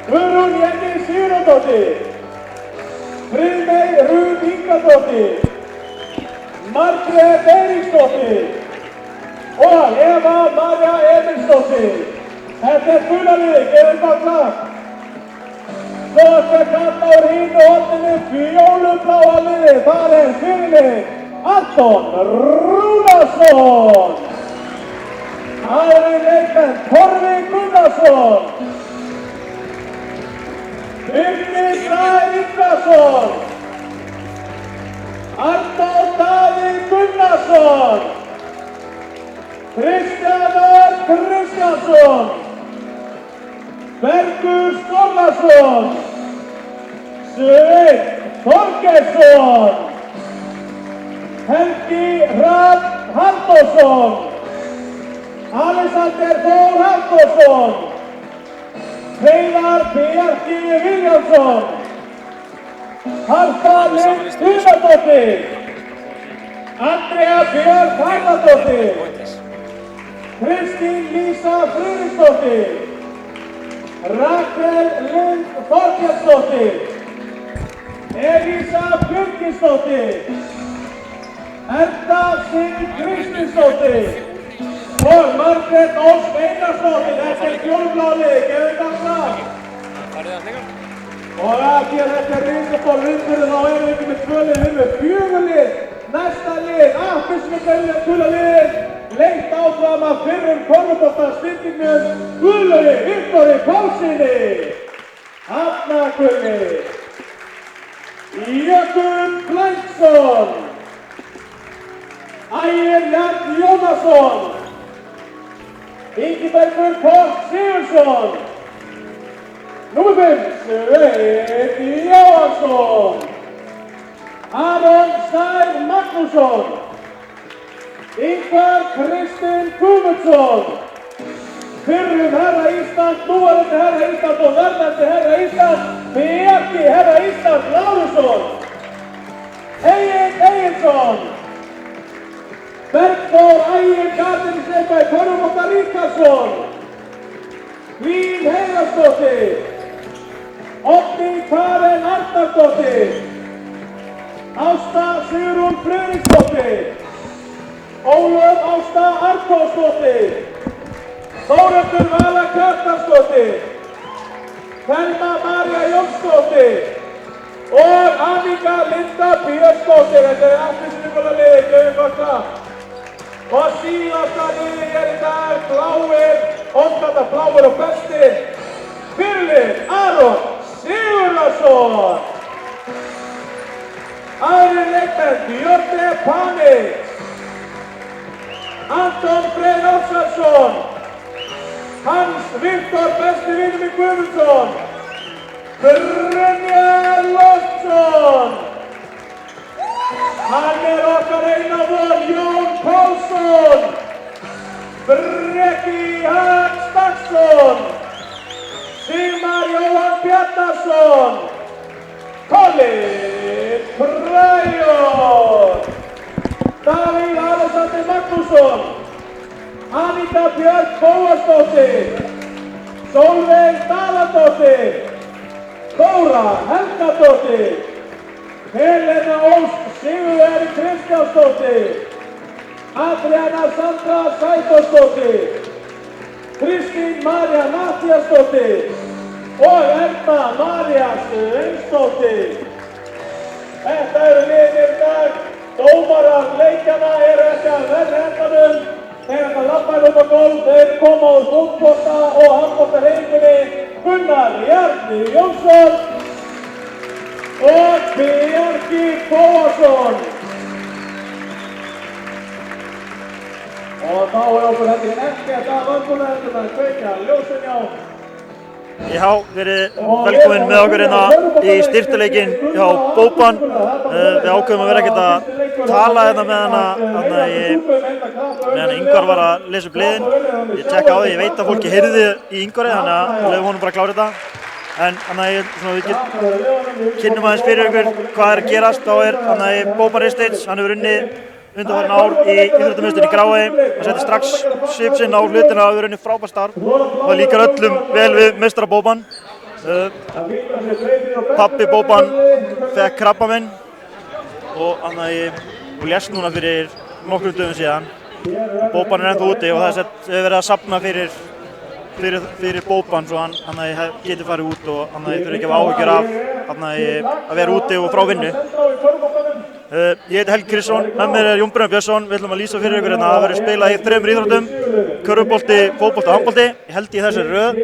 Guðrún Jenny Sigurðardóttir, Friðmey Rut Ingadóttir, Margrét Eiríksdóttir og Eva María Emilsdóttir. Þetta gula liðið, gefum það klapp. Svo skal kalla úr hinu horninu fjólubláa liðið, þar fyrirliði Anton Rúnarsson. Aðrir leikmenn Torfi Gunnarsson, Birnir Snær Ingason, Arnór Davíð Gunnarsson, Kristján Örn Kristjánsson, Bergur Snorrason, Sveinn Þorgeirsson, Helgi Hrafn Halldórsson, Alexander Þór Halldórsson, Heiðar Bjarki Viljámsson, Harpa Lind Guðnadóttir, Andrea Björk Harðardóttir, Kristín Lísa Friðriksdóttir, Rakel Lind Þorkelsdóttir, Elísa Björkinsdóttir, Erna Sif Kristinsdóttir og Margrét Ósk Einarsdóttir. Þetta fjólubláliðið, gefum það fram. Og að því að þetta risaból umfyrir þá erum við ekki með tvö lið, við erum með fjögur lið. Næsta lið, appelsínugula gula liðið, leitt áfram af fyrrum körfuboltaspyrningnum Guðlaugi Viktori Pálssyni, Hafnarhrauni, Jökull Blændsson, Ægir Jarl Jónasson, Ingibergur Páll Sigurðsson, númer 5, Sveinn Jóhannsson, Aron Snær Magnússon, Ingvar Kristinn Guðmundsson, fyrrum herra Ísland, núverandi herra Ísland og verðandi herra Ísland, Bjarki herra Ísland Lárusson, Egill Egilsson, Bergþór Ægir Garðinsleikmaður í körfubolta Ríkharðsson, Hlín Heiðarsdóttir, Oddný Karen Arnardóttir, Ásta Sigrún Friðriksdóttir, Ólöf Ásta Arnþórsdóttir, Þórhildur Vala Kjartansdóttir, Thelma María Jónsdóttir og Annika Linda Björnsdóttir. Þetta appelsínugula liðið, gefum það klapp. Og síðasta liðið í dag, bláir, óskata bláir og bestir, fyrirlið Aron Sigurðarson. Aðrir leikmenn Björn Panic, Anton Freyr Ásarsson, Hans Viktor besti vinur minn Guðmundsson, Brynjar Loftsson, hann okkar eina von, Jón Pálsson, Breki Hans Stakksson, Sigmar Jóhann Bjarnason, Colin Freyr, Davíð Alexander Magnússon, Anita Björk Bóasdóttir, Sólveig Daladóttir, Þóra Helgadóttir, Helena Ósk Sigurveri Kristjánsdóttir, Adriana Sandra Sæþórsdóttir, Kristín María Matthíasdóttir og Erna María Sveinsdóttir. Þetta eru liðin í dag. Dómarar leikjana eru ekki að verða endanum. Þegar þetta lappar upp á gólf, þeir koma úr fótbolta og handboltahreyfingunni Gunnar Jarni Jónsson og Bjarki Bóasson. Og þá okkur heldur ekkert af vömbunum að kveikja ljósin hjá. Já, verið velkomin með okkur hérna í styrktarleikinn hjá Bópan. Við ákveðum að vera ekkert að tala hérna meðan Ingvar var að lesa upp liðin. Ég tjekka á því, ég veit að fólki heyrði í Ingvari, þannig að við lefum honum bara að klára þetta. En við kynnum aðeins fyrir ykkur hvað er að gerast. Þá er Bópan Ristage, hann hefur unnið undanfarin ár í íþróttamiðstöðinni í Grái. Hann setti strax svip sinn á hlutina og hefur unnið frábært starf. Það líkar öllum vel við meistara Bópan. Pabbi Boban fekk krabbamein og lést núna fyrir nokkrum dögum síðan. Boban ennþá úti og það hefur verið að safna fyrir Boban svo hann getur farið út og hann þurfi ekki að hafa áhyggjur af að vera úti og frá vinnu. Ég heiti Helgi Kristján, með mér Jón Brynjar Björnsson. Við ætlum að lýsa fyrir ykkur hérna að það verður spilað í 3 íþróttum: körfubolti, fótbolti og handbolti. Ég held í þessari röð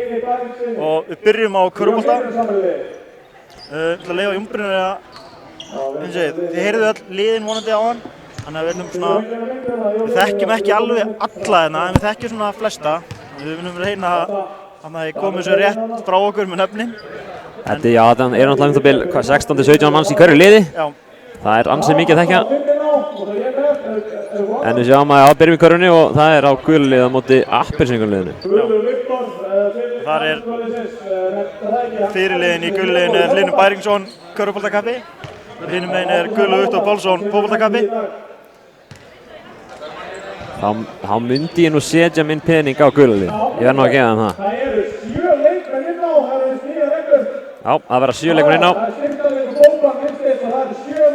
og við byrjum á körfubolta. Ég ætla að leyfa Jón Brynjar að, þið heyrðu öll liðin vonandi á hann. Þannig að við þekkjum ekki alveg alla hérna, en við þekkjum svona flesta. Við viljum reyna að koma þessu rétt frá okkur með nöfnin. Þetta náttúrulega 16-17 manns í hverju liði. Já. Það ansið mikið að þekkja. En við sjáum að byrjum í körfunni og það á gula liðið á móti appelsínugula liðinu. Þar fyrirliðin í gula liðinu Hlynur Bæringsson, körfuboltakappi. Hinum megin Guðlaug Viktor Pálsson, fótboltakappi. Þá myndi ég nú setja minn pening á gula liðið. Ég verð nú að gefa þeim það. Það eru 7 leikmenn inn á, það eru 9 reglur. Já, það verða 7 leikmenn inn á.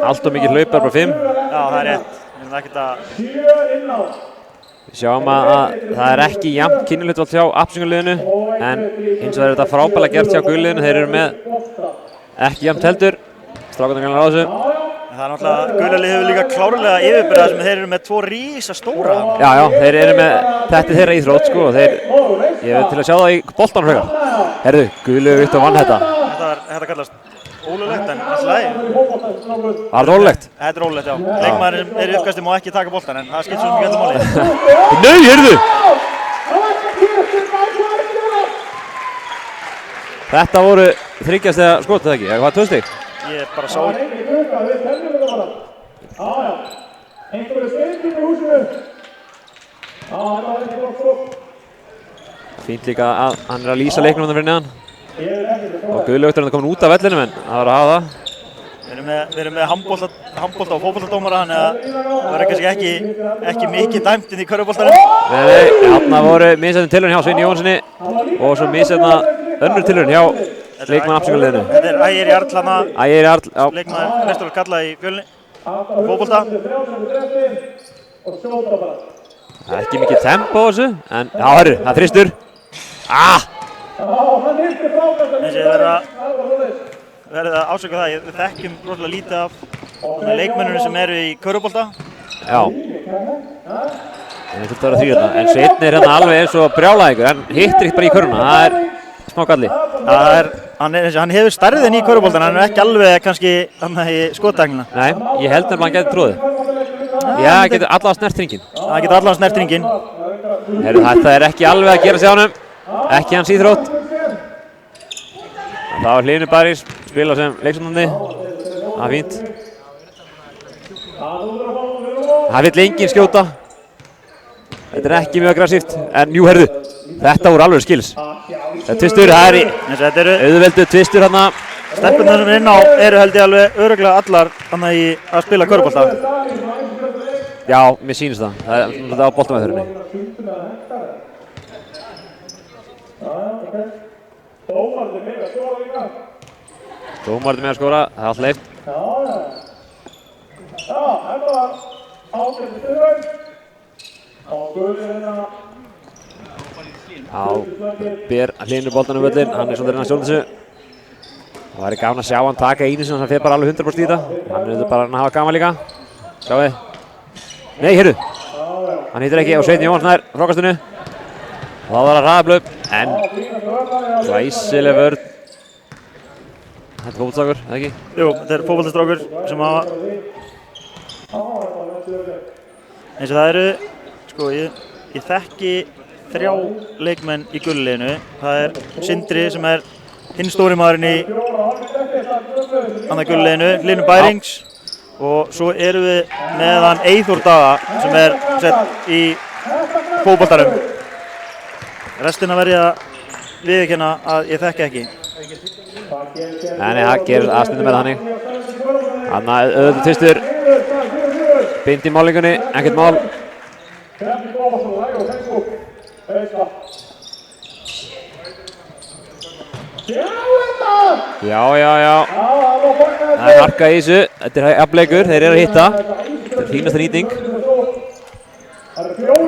Allt og mikið hlaupar bara 5. Já, það rétt. Það ekkert að... 7 inn á. Við sjáum að það ekki jafnt kynjahlutfall hjá appelsínugula liðinu, en hins vegar þetta frábærlega gert hjá gula liðinu. Þeir eru með ekki jafnt heldur. Strákarnir kannar á þessu. Það náttúrulega, gula liðið hefur líka klárlega yfirbyrðað sem þeir eru með 2 risastóra. Já, þeir eru með, þetta þeirra íþrótt sko, ég veit til að sjá það í boltanum frekar. Herðu, Guðlaug Viktor vann þetta. Þetta kallast ólöglegt en alltaf lagi. Var þetta ólöglegt? Þetta ólöglegt, já. Leikmaðurinn í uppkasti má ekki taka boltan en það skiptir svo mikið öllu máli. Nei, heyrðu! Þetta voru 3 stiga skot, eða ekki? Hvað 2 stig? Ég bara sá ekki. Einhverju skeytin í húsinu. Það var ekki gott skot. Fínt líka að hann að lýsa leiknum fyrir neðan. Og Guðlaug Viktor komin út af vellinum en það var að hafa það. Við erum með handbolta og fótboltadómara þannig að það verður kannski ekki mikið dæmt inn í körfuboltanum. Nei, þarna voru missettin tilraun hjá Sveini Jóhansinni og svo missetna önnur tilraun hjá leikmann appelsínugula liðinu. Þetta Ægir Jarl hana. Ægir Jarl, já. Leikmaður Nestor Kalla í Fjölni. Fótbolta. Það er ekki mikið tempo á þessu, en já, hörru, það þristur. Ég verði að ásöka það, við þekkjum rosalega lítið af leikmennunum sem eru í körfubolta. Já. Það þurfti að vera 3 hérna, en Sveinn hérna alveg eins og brjálæðingur, hann hittir ekki bara í körfuna, það er smá galli. Hann hefur stærðin í körfuboltan, hann er ekki alveg kannski í skotdagnina. Nei, ég held að hann getur tróðið. Já, hann getur allavega snert hringinn. Hann getur allavega snert hringinn. Þetta er ekki alveg að gera sig á honum, ekki hans íþrótt. Það var Hlynur Bærings, spila sem leiksóknandi. Það er fínt. Það vill enginn skjóta. Þetta er ekki mjög aggressíft, en jú, herðu, þetta voru alveg skils. Þetta er tvistur, það er í auðveldu tvistur hérna. Stelpurnar sem er inn á eru held ég alveg örugglega allar að spila körfubolta. Já, mér sýnist það. Það er á boltamæðurinni. Dómarinn með að skora, það er allt leift. Já, þetta var ágætið tilraun. Já, ber Hlynur boltanum völlin, hann er svolítið að stjórna þessu. Það væri gaman að sjá hann taka einu sem hann fer bara alveg 100% í þetta. Hann er bara að hafa gaman líka. Sjáu þið. Nei, heyrðu. Hann hittir ekki á Sveinn Jóhann nær frákastinu. Það var að hraða blöð, en glæsileg vörn. Þetta er fótboltastrákur, eða ekki? Jú, þetta er fótboltastrákur sem hafa... Eins og það eru, sko, ég þekki 3 leikmenn í gula liðinu. Það er Sindri sem er hinn stóri maðurinn í gula liðinu, Hlynur Bærings. Og svo erum við með hann Eyþór Daða sem er sett í fótboltanum. Restina verð ég að viðurkenna að ég þekki ekki. Nei, það gerir aðstundum með þannig. Þannig að auðvitað tvistur. Bind í málingunni, ekkert mál. Já, þetta Já. Það er harka í þessu. Þetta er jafnleikur, þeir eru að hitta. Þetta er fínasta nýting.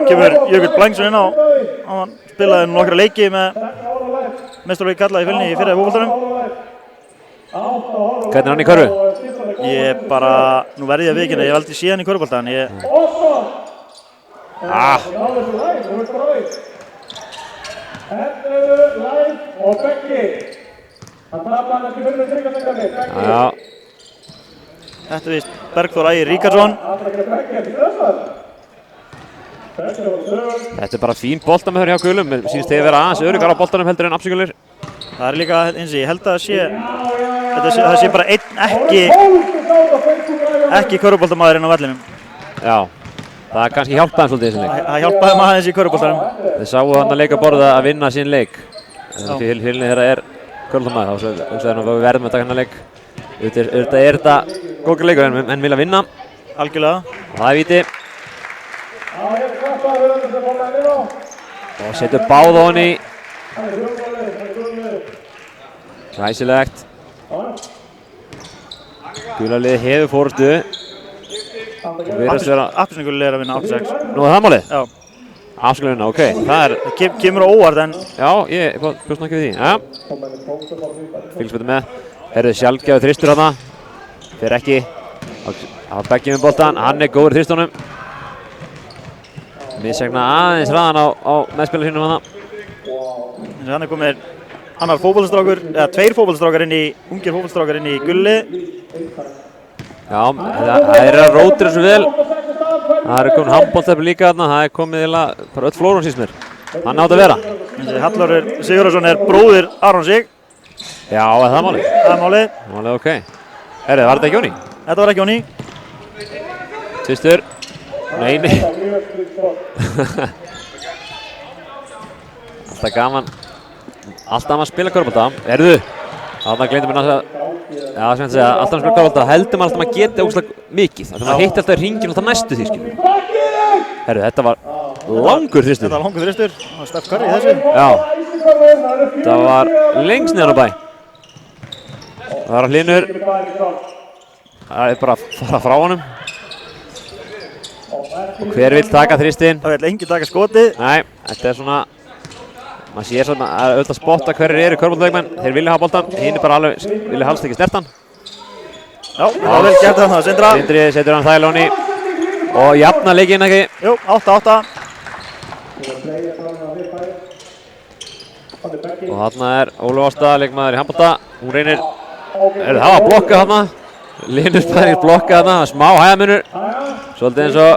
Kemur Jökull Blangsson inn á. Hann spilaði nokkra leiki með meistaraflokki karla í Fjölni í fyrra í fótboltanum. Hvernig er hann í körfu? Ég bara, nú verði ég að viðurkenna, ég hef aldrei séð hann í körfubolta. Já. Þetta er víst Bergþór Ægir Ríkharðsson. Þetta er bara fín boltamöður hjá gulum. Mér sýnist þeir vera aðeins öruggar á boltanum heldur en Afsíkulir. Það er líka eins og ég held að það sé bara einn ekki körfuboltamaður inn á vellinum. Já, það kannski hjálpaði hann svolítið í þessum leik. Það hjálpaði maður aðeins í körfuboltanum. Þeir sáu hann að leika borða að vinna sín leik. Fyrirliðin þeirra er körfuboltamaður, þá hugsaði hann að við verðum að taka hennar leik. Auðvitað er þetta góður leikur en vilja vinna. Algjörlega. Og það er víti. Og setur báð á hann í. Glæsilegt. Gula liðið hefur fórustu. Appelsínuguli er að vinna 8-6. Nú er það málið? Já. Afsíkulir vinna, ok. Það kemur á óvart en... Já, ég bjóst ekki við því. Ja. Fylgst betur með. Herðu sjálfgefið þristur hana. Fer ekki. Það var Beggi með boltan. Hann er góður í þristunum. Missegna aðeins hraðan á meðspila sínum hana. Hann er komið annar fótboltastrákur, eða tveir fótboltastrákar ungir fótboltastrákar inn í gulli. Já, það er að rótir þessu vel. Það er komin handboltstefni líka þarna. Það er komið bara öll flórun síns mér. Hann átt að vera. Hallur Sigurðarsson er bróðir Aron Sig. Já, er það málið? Það er málið. Málið, ok. Herðu, var þetta ekki Jóni? Þetta var ekki Jóni. Tvistur. Nei. Alltaf gaman. Alltaf að spila körfubolta. Herðu. Þarna gleymdi mér alltaf að segja. Alltaf að spila körfubolta heldur maður alltaf að geta ógeðslega mikið. Þannig að maður hitti alltaf í hringinn alltaf næstu því, skilur. Herðu, þetta var langur þristur. Þetta var langur þristur. Það var Steff Curry í þessu. Já. Það var lengst niðan á bæ. Það var Hlynur. Það er bara að fara frá honum. Og hver vill taka þristinn? Það vill enginn taka skotið. Nei, þetta er svona... Maður sér svona að auðvitað spotta hverjir eru körfuboltaleikmenn. Þeir vilja hafa boltan, hinn er bara alveg vilja helst ekki snertan. Já, það var vel gert þarna, Sindra. Sindri setur hann þægilega honni. Og jafna leikinn ekki. Jú, 8-8. Og þarna er Ólöf Ásta, leikmaður í handbolta. Hún reynir... Það var blokkað þarna. Linus Bæring blokkað þarna, smá hæðamunur. Svolítið eins og...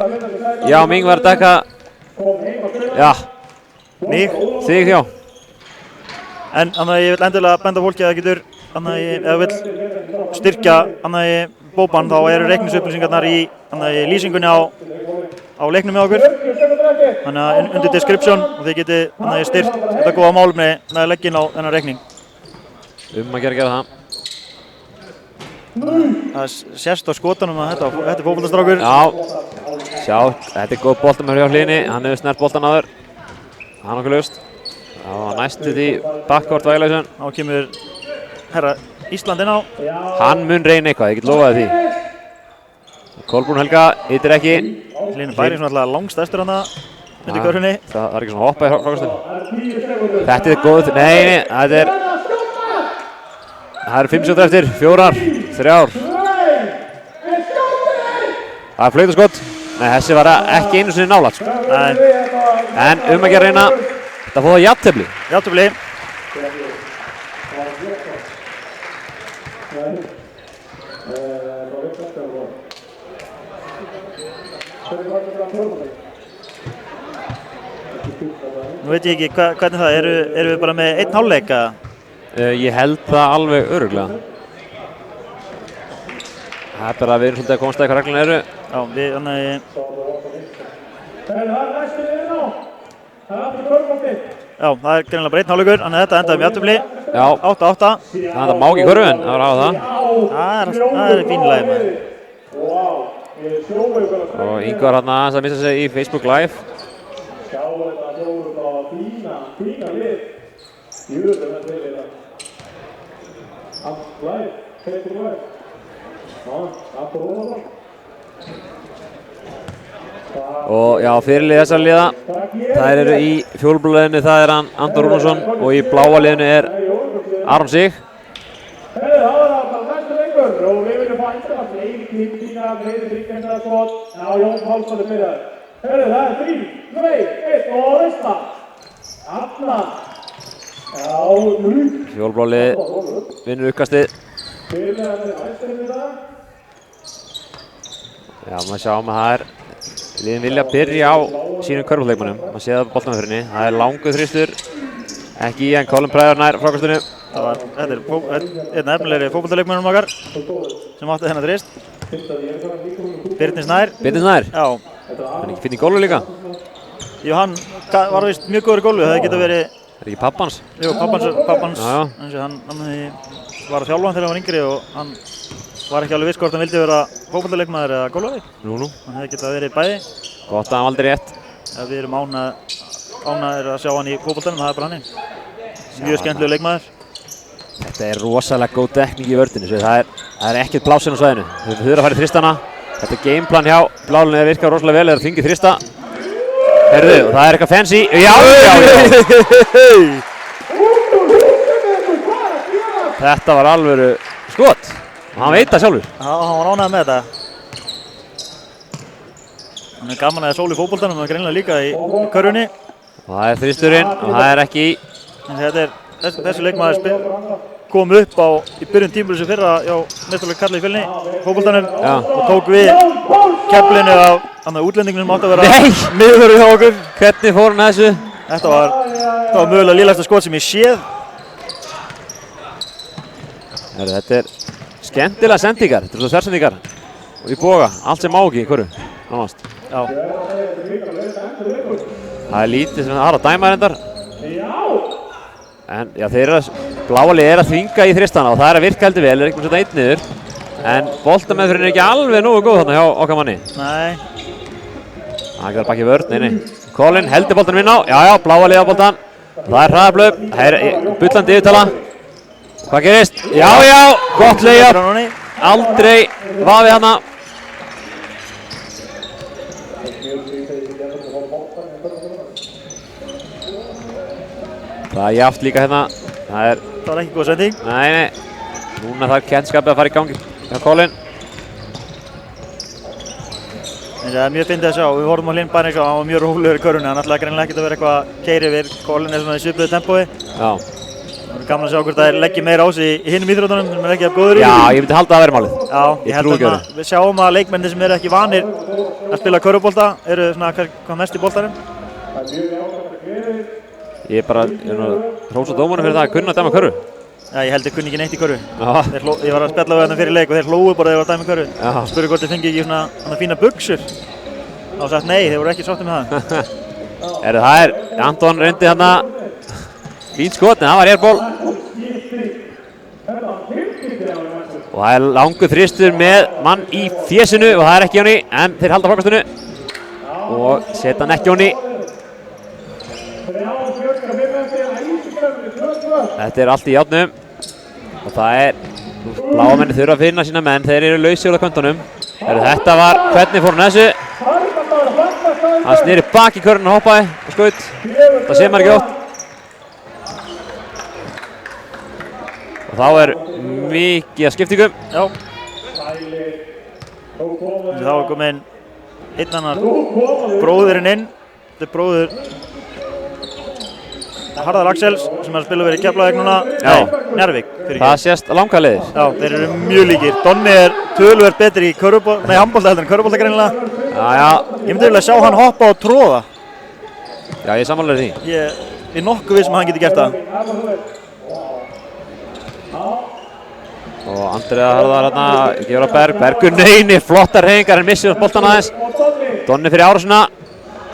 Já, Ming var að dekka... Já. Þig, já. En þannig að ég vil endilega benda fólki að það getur... Þannig að ef þú vill styrkja þannig að bópan, þá eru reikningsupplýsingarnar í lýsingunni á leiknum með okkur. Þannig að undir description og þið geti þannig að styrt þetta góða málumni með að leggja inn á þennan reikning. Að gera það. Það sést á skotanum að þetta er fótboltastrákur. Já, sjá, þetta er góð boltamöður hjá Hlyni, hann hefur snert boltan áður. Hann okkur laust. Það var næstu því bakkvort Vægilausen. Þá kemur herra Ísland inn á. Hann mun reyna eitthvað, ég get lofaði því. Kolbrún Helga, hittir ekki. Hlynur Bæring svona alltaf langstærstur hann undir körfunni. Það er ekki svona hoppað í frákastunni. Þetta er góð, nei, þetta er... Það eru 5 sekúndur eftir, 4, 3. Það er flautaskott. Nei, þessi var ekki einu sinni nálægt, sko. En að gera reyna, þetta fóða jafntefli. Jafntefli. Nú veit ég ekki hvernig það, eru við bara með einn hálfleik eða? Ég held það alveg örugglega. Það er bara að við erum svolítið að komast að hvað regluna eru. Já, við þannig... Já, það er greinilega bara einn hálfleikur, þannig að þetta endaði með jafntefli. Já. 8-8. Það má ekki körfu en það var að hafa það. Það er fínlega með. Og Ingvar hann aðeins að missa sig í Facebook Live. Og já, fyrirlið þessar liða, þær eru í fjólblöðinu, það er hann Andor Rúnarsson og í bláa liðinu er Aron Sig. Það var það næstu leikur og við viljum fá einhverja fleiri klippingar, fleiri þryggjendarskot. Já, Jón Pálsson byrjaður. Það er 3, 2, 1 og veistla. Alla. Já, nú. Fjólblá lið vinnur uppkastið. Byrjaður æsturinn í dag. Já, maður sjáum að það er liðin vilja byrja á sínum körfuleikmönnum. Maður sé það á boltanumfyrinni. Það er langur þrýstur. Ekki í en Colin Pryor nær frákastunni. Þetta er einn efnilegri fótboltaleikmönnum okkar sem átti þennan þrýst. Birnir Snær. Birnir Snær? Já. Hann er ekki finn í gólu líka? Jú, hann var vist mjög góður í gólu. Það geta verið... Er ekki pappans? Jú, pappans. Já. Hann var að þjálfa hann þegar hann var yngri og hann var ekki alveg viss hvort hann vildi vera fótboltaleikmaður eða gólveri. Nú. Hann hefði getað verið bæði. Gott að hann valdi rétt. Við erum ánægðir að sjá hann í fótboltanum, það er bara hann. Mjög skemmtilegur leikmaður. Þetta er rosalega góð dekning í vördinu. Það er ekkert plásinn á svæðinu. Þau þurfa að fara í þristana. Þetta er gameplan hjá Blálunni er virkað rosalega vel eða þingið þrista. Herðu, og það er eitthvað fancy. Já. Þetta var alvöru skot. Og hann veit það sjálfur. Já, hann var ánægður með þetta. Hann er gaman að sól í fótboltanum og greinilega líka í körfunni. Og það er þristurinn og það er ekki í. Þessi leikmaður kom upp í byrjun tímabilins fyrra hjá meistaraflokki karla í Fjölni fótboltanum og tók við keflinu af útlendingum sem átti að vera miðvörður hjá okkur. Hvernig fór hann þessu? Þetta var mögulega lélegasta skot sem ég séð. Þetta er skemmtilega sendingar, þetta eru þversendingar og í boga, allt sem má ekki í hverju, nánast. Já. Það er lítið sem það har að dæma reyndar. En já, bláa lið að þvinga í þristana og það er að virka heldur vel, er ekki með að setja einn niður. En boltameðferðin er ekki alveg nógu góð þarna hjá okkar manni. Nei. Það getur bakið vörn, nei. Colin heldur boltanum inn á, já, bláa lið á boltan. Það er hraðablöf, það er bullandi yfirtala. Hvað gerist? Já, gott layup. Aldrei vafið hana. Það er jafnt líka hérna. Það var ekki góð sending. Nei. Núna þarf kentskapið að fara í gangi hjá Colin. Það er mjög fyndið að sjá. Við horfum á Hlyn Barnings og hann var mjög rólegur í körfunni. Hann ætlaði greinilega ekkert að vera eitthvað að keyra yfir. Colin er svona í svipuðu tempói. Já. Það er gaman að sjá hvort það leggir meira á sig í hinum íþróttunum sem er ekki af góður í. Já, ég myndi halda að það vera málið. Já, ég held að við sjáum að leikmennir sem eru ekki vanir að spila körfubolta eru svona hvað mest í boltanum. Ég er bara hrósa dómarinn fyrir það að kunna að dæma körfu. Já, ég held ég kunni ekki neitt í körfu. Ég var að spjalla við hérna fyrir leik og þeir hlógu bara þegar ég var að dæma körfu. Spurði hvort þeir fengi ekki svona fína buxur. Þá sagt nei, þeir voru ekki sáttir með það. Það er Anton reyndi þarna. Fín skot, en það var airból. Og það er langur þristur með mann í fésinu og það er ekki Jóni, en þeir halda frákastunni. Og setja hann ekki Jóni. Þetta er allt í járnum. Og það er, bláamenni þurfa að finna sína menn, þeir eru lausir á kvöntunum. Þetta var, hvernig fór hann þessu? Hann snýri bak í körfuna og hoppaði og skaut. Það sé maður ekki ótt. Og þá er mikið að skiptingum. Já. Þá er kominn einn annar bróðurinn inn. Þetta er bróður Harðar Axels sem er að spila verið í Keflavík núna. Nei, Njarðvík. Það sést langa leiðir. Já, þeir eru mjög líkir. Donni er töluvert betri í handbolta heldur en körfubolta greinilega. Já. Ég myndi vilja sjá hann hoppa og tróða. Já, ég er sammála því. Ég er nokkuð viss að hann geti gert það. Og Andrea Harðar hérna, gefur á Bergur neini, flottar hreyfingar en missir boltan aðeins. Donni fyrir árásuna.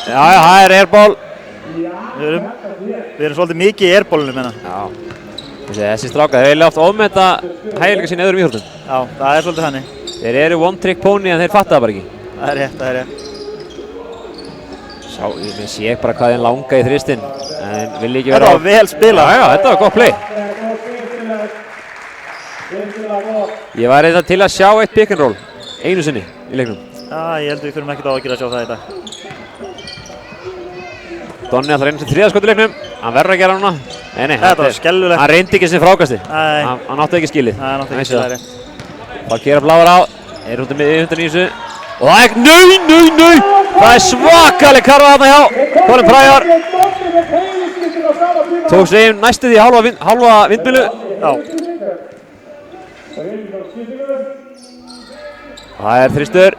Já, það er airból. Við erum svolítið mikið í airbólunum hérna. Já. Þessi strákar, þeir vilja oft ofmeta hæfileika sín í öðrum íþróttum. Já, það er svolítið þannig. Þeir eru one trick pony en þeir fatta það bara ekki. Það er rétt, Ég sé bara hvað þeim langa í þristinn, en vil ekki vera Þetta var vel spilað. Já, þetta var gott play. Ég var eitthvað til að sjá eitt pick and roll einu sinni í leiknum. Já, ég held við fyrir ekkert á að gera að sjá það í dag. Donni ætlar einu sem þriðaskot í leiknum. Hann verður að gera núna. Nei, Þetta var skelfilegt. hann reyndi ekki sem frákasti. Nei. Hann átti ekki skilið. Það er náttúrulega ekki það rétt. Þá kera bláar á. Er undan í þessu. Og það er, nei! Það er svakaleg karfa þarna hjá Colin Pryor. Tók sig næstu því hálfa vindmyllu. Já. Það er þristur.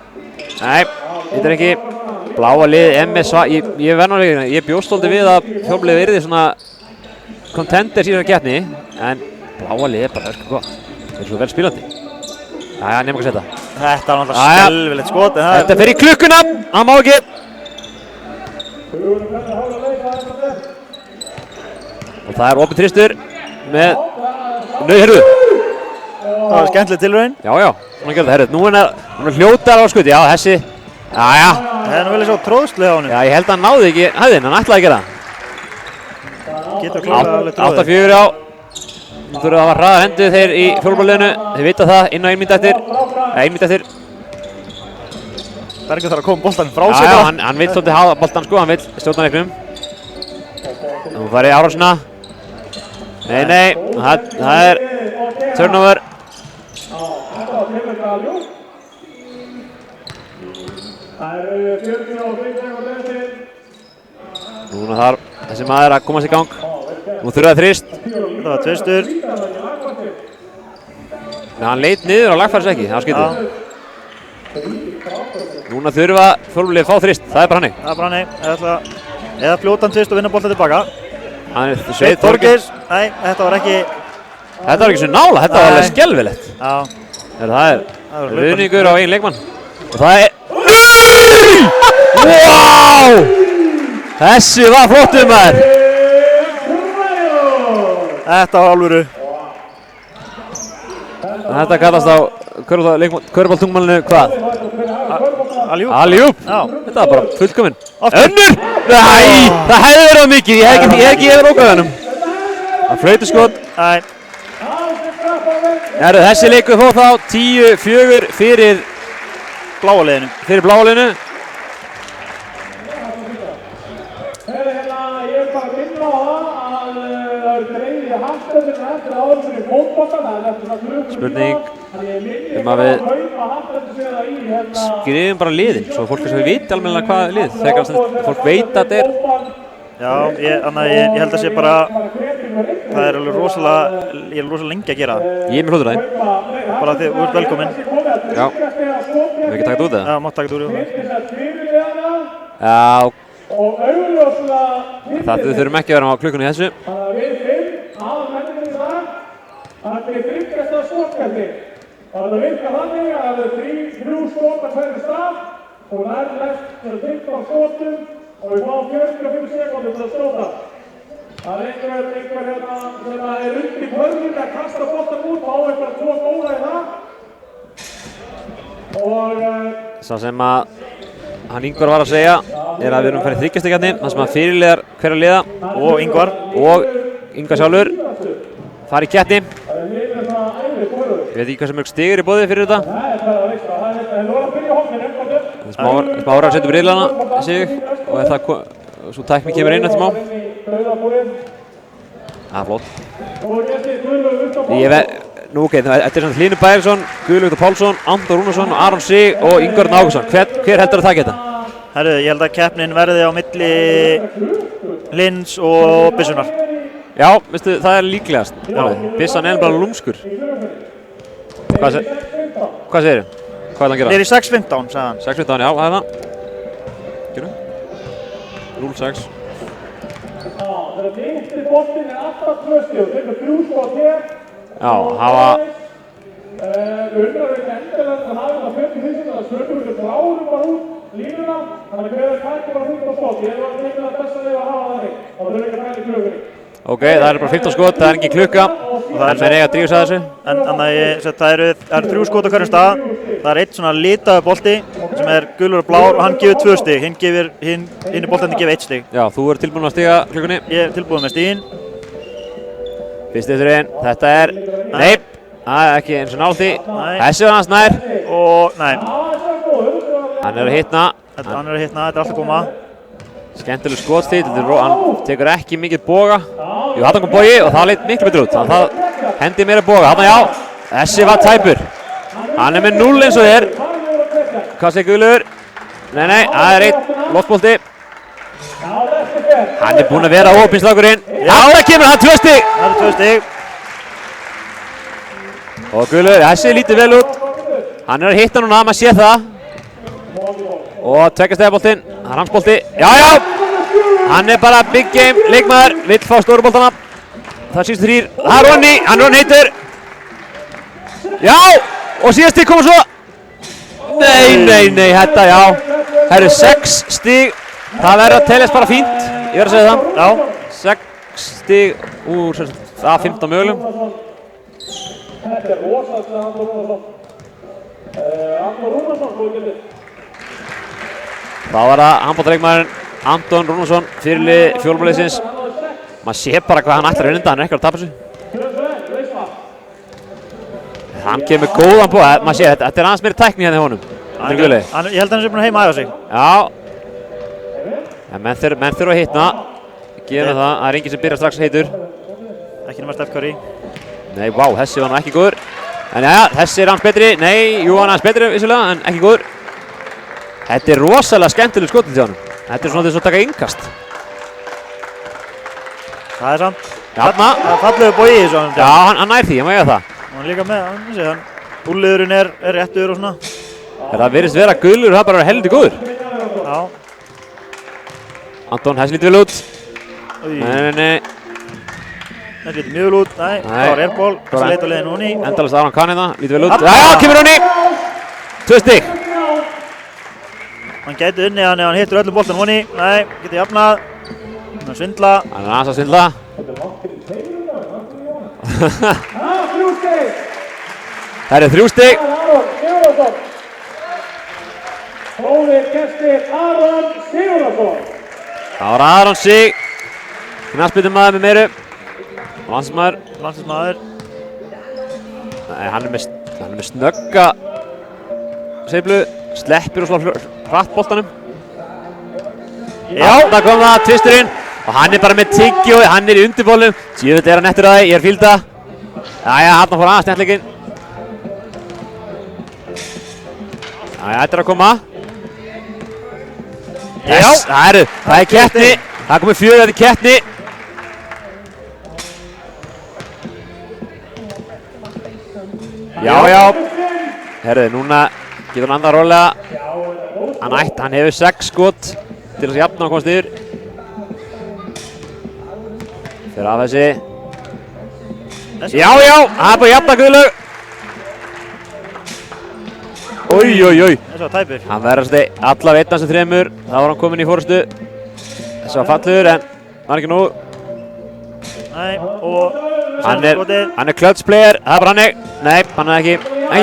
Nei, þetta er ekki. Bláa lið, MSA. Ég bjóst svolítið við að fjólblið yrði svona contenders í þessari keppni. En bláa lið er bara ösku gott. Þeir eru svo vel spilandi. Jæja, nefnum ekki að setja. Þetta var náttúrulega skelfilegt skot. Þetta fer í klukkuna. Hann má ekki. Og það er opið þristur með heyrðu. Það var skemmtileg tilraun. Já, svona gerði það, heyrðu. Nú er hljótar á skuti. Já, þessi. Jæja. Það er nú vel svo tróðslega á honum. Já, ég held að hann náði ekki hæðin. Hann ætlaði að gera það. Getur klárlega alveg tróðið. 8-4 á. Nú þurfa að hafa hraðar hendur þeir í fjólubláliðinu. Þeir vita það, inn á 1 mínútu eftir. 1 mínútu eftir. Bergur þarf að koma boltann frá sig. Já, hann vill svolítið hafa boltann sko, hann vill stjórna leiknum. Nú farið árásina. Nei, það er turnover. Núna þarf þessi maður að komast í gang. Nú þurfa það þrist. Þetta var tvistur. Nei, hann leit niður og lagfæris ekki, það var skytið. Núna þurfa fjólblið að fá þrist, það er bara hannig. Það er bara hannig. Eða fljótan tvist og vinna boltan tilbaka. Sveit Þorgeirs. Nei, þetta var ekki... Þetta var ekki svo nála, þetta var alveg skelfilegt. Já. Það er ruðningur á einn leikmann. Og það er... Nei! Wow! Þessi var flottur maður. Þetta var alvöru. Þetta kallast á körbáltungmálinu hvað? Alley-oop. Já. Þetta var bara fullkominn. Önnur! Nei! Það hefði verið á mikið, ég hef ekki ógæðið hennum. Það flautu skot. Nei. Þessi leikur fór þá 10-4 fyrir bláa liðinu. Fyrir bláa liðinu. Spurning að við skrifum bara liðin, svo fólk sem við viti almennilega hvað lið, þegar fólk veit að þetta er. Já, ég held að sé bara, það er alveg rosalega, ég er rosalega lengi að gera það. Ég er með hlutur það. Bara því, þú ert velkominn. Já, við ekki taka þetta út eða? Já, mátt taka þetta úr. Já, það þurfum ekki að vera á klukkunni í þessu. Það er þryggjasta skotkeldi. Það virkar þannig að það er 3 skot að hverju stað og nærmest 15 skotum og við fáum 45 sekúndur til að skota. Það er einhver hérna sem er upp í pörfum að kasta boltan út og á eitthvað 2 góða í það. Og Sá sem að hann Ingvar var að segja er að við erum farið þryggjastakjarni, það sem að fyrirliðar hverja liða og Ingvar sjálfur fara í keppni. Ég veit ekki hvað sem mörg stigur í boði fyrir þetta. Smá ára að setja upp riðlana sig og svo tækni kemur inn eftir smá. Það er flott. Nú ok, þetta er svona Hlynur Bæringsson, Guðlaugur Pálsson, Andor Rúnarsson, Aron Sig og Ingvar Nákusson. Hver heldur að taka þetta? Herru, ég held að keppnin verði á milli Hlyns og Byssunar. Já, veistu, það er líklegast. Byssan er bara lúmskur. Hvað segir þið? Hvað er það að gera? Þeir eru 6-15, sagði hann. 6-15, já, það er það. Gerum. 0-6. þegar vinstri boltinn er alltaf 2 stig, tekur 3 skot hér. Já, hafa... Undrar ekki endilega að hafa þetta 50-50 að stjórnum við klárum bara út línuna, þannig að hverja tækir bara 15 skot. Ég var ekki að þess að ég var að hafa það þig, þá þurfum við ekki að tækja klukkunni. Ok, það er bara 15 skot, það er engin klukka. Það er eiga að drífa sig að þessu. En það eru 3 skot á hverjum stað. Það er eitt svona litaður bolti sem er gulur og blár og hann gefur 2 stig. Hinn í boltandi gefur 1 stig. Já, þú ert tilbúin að stiga klukkunni. Ég er tilbúin með stiginn. Fyrsti eftir einn, þetta er... Nei, Það er ekki eins og nált í. Nei. Þessi var hans nær. Og, nei, Hann er að hitna. hann er að hitna, þetta er allt að koma. Skemmtileg skotstíð. Hann tekur ekki mikið boga. Jú, hann kom bogi og það leit miklu betur út. Þannig að það hendi meira boga. Þarna já, þessi var tæpur. Hann er með 0 eins og þér. Hvað segir Guðlaugur? Nei, það er einn loftbolti. Hann er búinn að vera ópinnslakurinn. Já, það kemur hann 2 stig. Það eru 2 stig. Og Guðlaugur, þessi lítur vel út. Hann er að hitta núna, maður sé það. Og 2 stegaboltinn, það er hans bolti. Já, já! Hann er bara big game leikmaður, vill fá stóru boltana. Það er síðustu 3. Það er Ronny, hann er Ronny heitur. Já! Og síðasti koma svo. Nei, þetta, já. Það eru 6 stig. Það verður að teljast bara fínt. Ég verður að segja það. Já. 6 stig úr það 15 mögulegum. Þetta er rosalega Anton Rúnarsson. Anton Rúnarsson, þú getur. Þá var það handboltaleikmaðurinn Anton Rúnarsson, fyrirliði fjólubláliðsins. Maður sé bara hvað hann ætlar að vinna, hann er ekki að tapa sig. Hann kemur góðan på, maður sé, þetta er aðeins meiri tækni hérna í honum. Ég held að hann sé búinn að heima aðeins sig. Já. En menn þurfa að hitna. Gerum það er enginn sem byrjar strax heitur. Ekki nema Steph Curry. Nei, vá, þessi var nú ekki góður. En já, þessi er hans betri. Nei, jú, hann er hans betri vissulega, en ekki góður. Þetta er rosalega skemmtileg skotin til honum. Þetta er svona þess að taka innkast. Það er samt. Þarna. Það er fallegu bogi í þessu. Já, hann nær því, hann má eiga það. Hann er líka með, hann sé hann. Úlliðurinn er réttur og svona. Það virðist vera að Guðlaugur hafa bara verið heldur góður. Já. Anton, þessi lítur vel út. Nei. Þetta lítur mjög vel út. Nei, það var airball. Þessi leit á leiðinu Ronny. Endalast Aron kann hérna, lítur vel út. Já, kemur Ronny. 2 stig. Hann gæti unni hann ef hann hittur öllum boltan Ronny. Nei, getur jafnað. Hann er að svindla. Hann er aðeins að svindla. Það eru 3 stig. Góðir gestir Aron Sigurðarsson. Það var Aron Sig. Knattspyrnumaður með meiru. Landsliðsmaður. Nei, hann er með snögga sveiflu. Sleppir og slá hratt boltanum. Já, það kom það, tvisturinn. Og hann er bara með tyggju, hann er í undirbólum. Djöfull er hann eftir það, ég er fílda. Jæja, hann fór aðeins netleikinn. Jæja, þetta er að koma. Yes, það er keppni. Það komið 4 eftir keppni. Já. Herðu, núna getur hann andað rólega. Hann hefur 6 skot til að jafna og komast yfir. Fyrir af þessi. Já, það er bara jafna Guðlaug. Oj. Þessi var tæpur. Hann verður allavega einn af þessum 3. Þá var hann kominn í fórustu. Þessi var fallegur en var ekki nógu. Nei, og Hann er clutch player, það er bara hannig. Nei, hann er ekki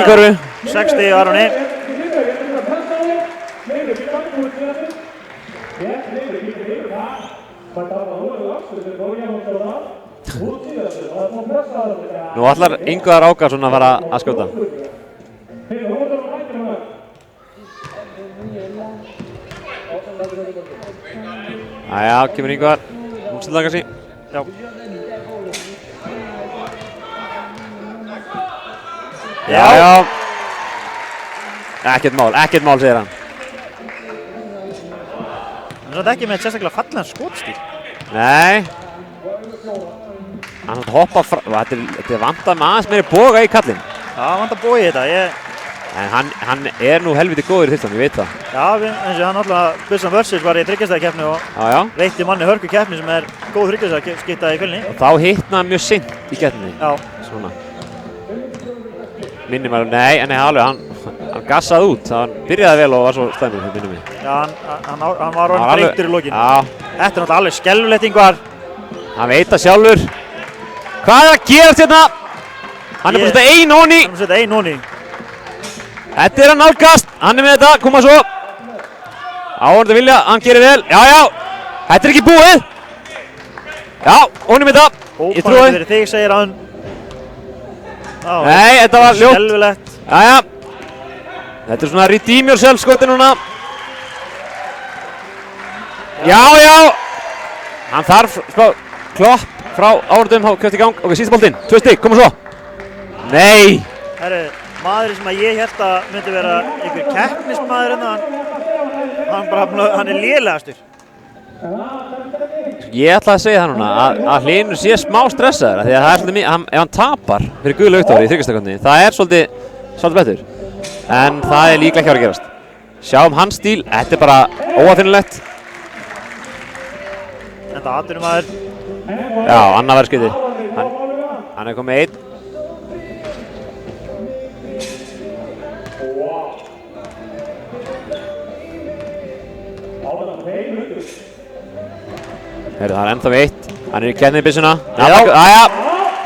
körfu. 6 stig Aroni. Nú ætlar Ingvar Ákarsson að fara að skjóta. Jæja, kemur Ingvar. Útstillar kannski. Já. Já. Ekkert mál segir hann. Hann er ekki með sérstaklega fallegan skotstíl. Nei. Hann hoppa frá, þetta er vantað með aðeins meiri boga í kallinn. Já, vantar boga í þetta. En hann er nú helviti góður í þyrtan, ég veit það. Já, eins og hann alltaf Bussan Versus var í þryggjastæðakeppni og veitti manni hörku keppni sem er góð þryggjastæðaskipta í fjölni. Og þá hittnaði hann mjög seint í keppninni. Já. Svona. Minnir maður, nei, alveg, hann gassaði út. Hann byrjaði vel og var svo slæmur, minnir mig. Já, hann var orðinn breyttur í lokin. Já. Þetta er náttúrulega alveg skelfilegt Ingvar. Hann veit það sjálfur. Hvað er að gerast hérna? Hann er búinn að setja einn honi. Hann er búinn að setja einn honi. Þetta er að nálgast. Hann er með þetta, koma svo. Áhorfandi vilja, hann gerir vel. Já. Þetta er ekki búið. Já, honi með þetta. Ég trúi. Fyrir þig segir hann. Nei, þetta var ljótt. Skelfilegt. Jæja. Þetta svona redeem yourself skoti núna. Já. Hann þarf klopp frá áhörðum, kjöft í gang. Ok, síðasta boltinn. 2 stig, koma svo. Nei. Herru, maðurinn sem ég held að myndi vera einhver keppnismadur hann lélegastur. Ég ætla að segja það núna að Hlynur sé smá stressaður því að það er svolítið ef hann tapar fyrir Guðlaug Viktor í þriggjastakeppninni, það er svolítið betur. En það er líklega ekki að gerast. Sjáum hans stíl, þetta er bara óafinnilegt. Þetta atvinnumaður. Já, annað verður skytið. Hann er komið 1. Heyrðu, það er ennþá 1. Hann er í keppni í byssuna. Jæja,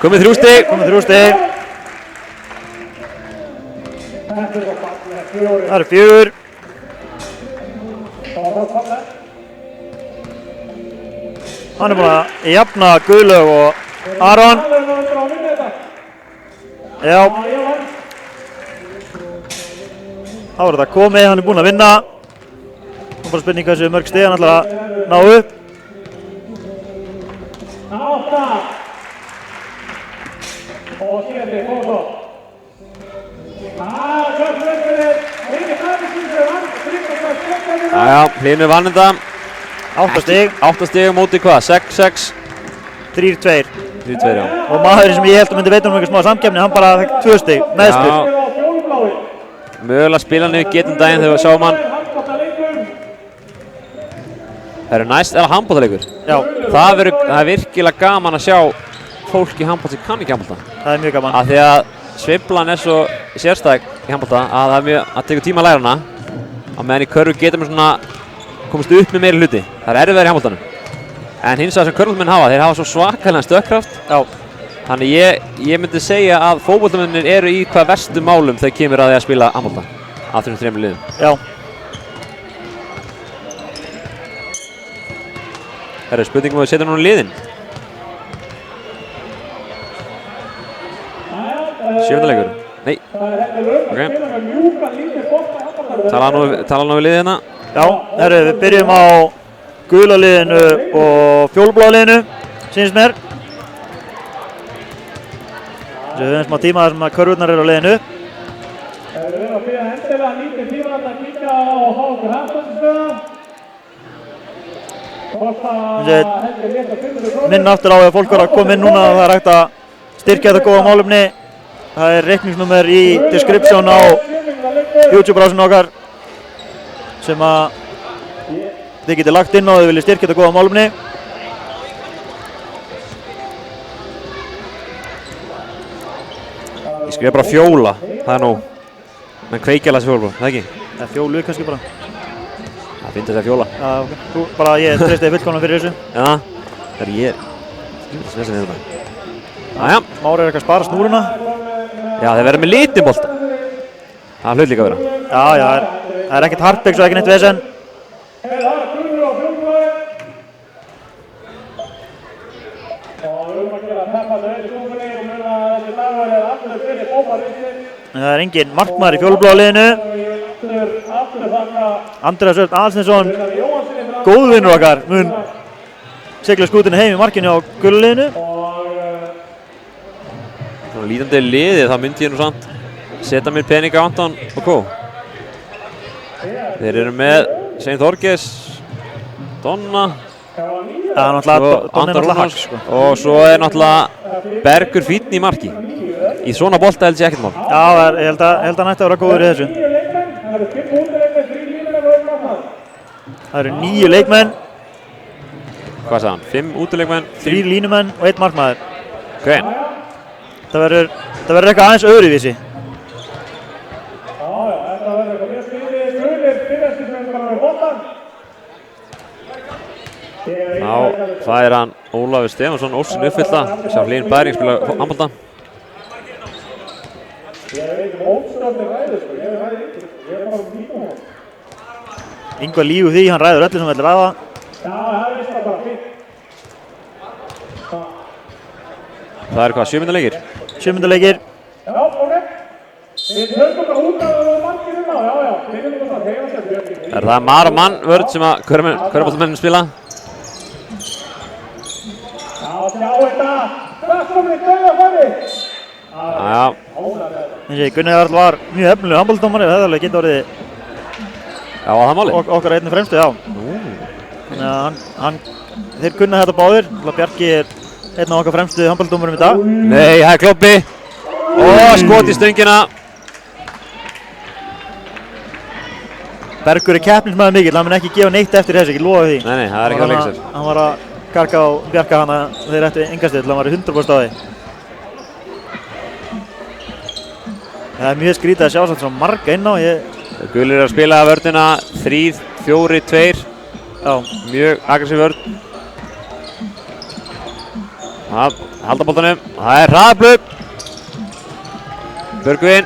komið 3 stig. Það eru 4. Hann er búinn að jafna Guðlaug og Aron. Já. Þá er þetta komið, hann er búinn að vinna. Nú bara spurning hversu mörg stig hann ætlar að ná upp. 8. Og síðan kom svo. Jæja, Hlynur vann þetta. 8 stig. 8 stig á móti hvað? 6. 3-2. 3-2, já. Og maðurinn sem ég held að myndi veita einhver smá samkeppni, hann bara fekk 2 stig, meðspil. Mögulega spila hann yfir getum daginn þegar við sjáum hann. Það eru næst eða handboltaleikur. Já. Það er virkilega gaman að sjá fólk í handbolta sem kann ekki handbolta. Það er mjög gaman. Af því að sveiflan er svo sérstæk í handbolta að það tekur tíma að læra hana. Á meðan í körfu getum við svona komast upp með meiri hluti. Það er erfiðar í handboltanum. En hins vegar sem körfumenn hafa, þeir hafa svo svakalega stökkkraft. Já. Þannig ég myndi segja að fótboltamennir eru í hvað verstu málum þegar kemur að því að spila handbolta af þessum 3 liðum. Já. Það er spurningum að við setjum núna liðin. 7. leikur. Nei. Ok. Tala nú við liðið hérna. Já, herru, við byrjum á gula liðinu og fjólblá liðinu, sýnist mér. Við höfum smá tíma þar sem að körfurnar eru á liðinu. Við erum að byrja hendilega lítið tíma að kíkja á okkur handboltastöða. Minn aftur á að fólk var að koma inn núna, það er hægt að styrkja þetta góða málefni. Það er reikningsnúmer í description á YouTube-rásinu okkar sem að þið getið lagt inn á ef þið viljið styrkja þetta góða málefni. Ég skrifa bara fjóla, það er nóg. Menn kveikjala þessi fjóla, það ekki? Það er fjólu kannski bara. Það finnst þessi fjóla. Já, ok. Þú bara, ég treysti þig fullkomlega fyrir þessu. Já, það er ég. Það er þetta. Jæja. Mári er eitthvað að spara snúruna. Já, þeir verða með litinbolta. Það hlaut líka að vera. Já, það er ekkert harpix og ekki neitt vesen. Það er engin markmaður í fjólubláa liðinu. Andreas Örn Aðalsteinsson, góðvinnur okkar, mun sigla skútinu heim í markinu á gula liðinu. Svona lítandi liðið, það myndi ég nú samt setja mér pening á Anton og Kó. Þeir eru með Svein Þorges, Donna, Anton Rúnars og svo er náttúrulega Bergur Fínn í marki. Í svona bolta held ég ekkert mál. Já, ég held að hann ætti að vera góður í þessu. Það eru 9 leikmenn. Hvað sagði hann? 5 útileikmenn? 3 línumenn og 1 markmaður. Ok. Það verður eitthvað aðeins öðruvísi. Þá fær hann Ólafur Stefánsson ósinn uppfyllta. Sjá Hlyn Bæring spila handbolta. Ingvar lífur því, hann ræður öllu sem vill ræða. Það er hvað, 7 leikir? 7 leikir. Við höfum bara út af og margir já, byrjum við það, þegar það Er það Mar og Mann vörð sem að körfuboltamennin spila? Já, sjá þetta! Það komið döða færi! Já. Gunni Jarl var mjög efnilegur handboltadómari, það hefði alveg getið orðið Já, var það málið? okkar einnig fremstu, já. Þannig að þeir kunna þetta báðir. Bjarki er einn af okkar fremstu handboltadómurum í dag. Nei, það er Klobbi. Og skot í stöngina. Bergur er keppnismæður mikill, hann mun ekki gefa neitt eftir þessu, ekki lofa því. Nei, það er ekki að leika sér. Hann var að karka á Bjarka hana þeir ættu engastið til hann var í 100% á því. Það er mjög skrítið að sjá svo marga inn á. Gulir er að spila vörnina 3-4-2. Já. Mjög aggressív vörn. Halda boltanum. Það er hraðablöp. Björgvin.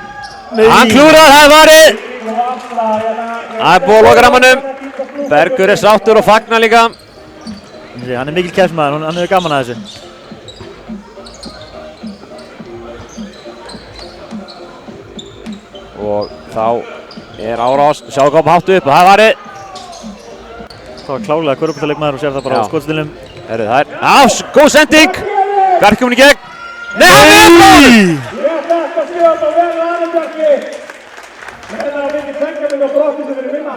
Hann klúrar, það er varið. Það er búið að loka rammanum. Bergur er sáttur og fagnar líka. Hann er mikill keppnismæður, hann hefur gaman að þessu. Og þá er árás, sjáu hvað hátt upp og það er varið. Það var klárlega körfuboltaleikmaður og sér það bara á skotstilnum. Það er, góð sending. Bjarki komin í gegn. Nei, hann er eftir! Ég ætla að skjóta og verða aðeins Bjarki! Verða að vinna tveggjarminn og brotið sem verið vinna.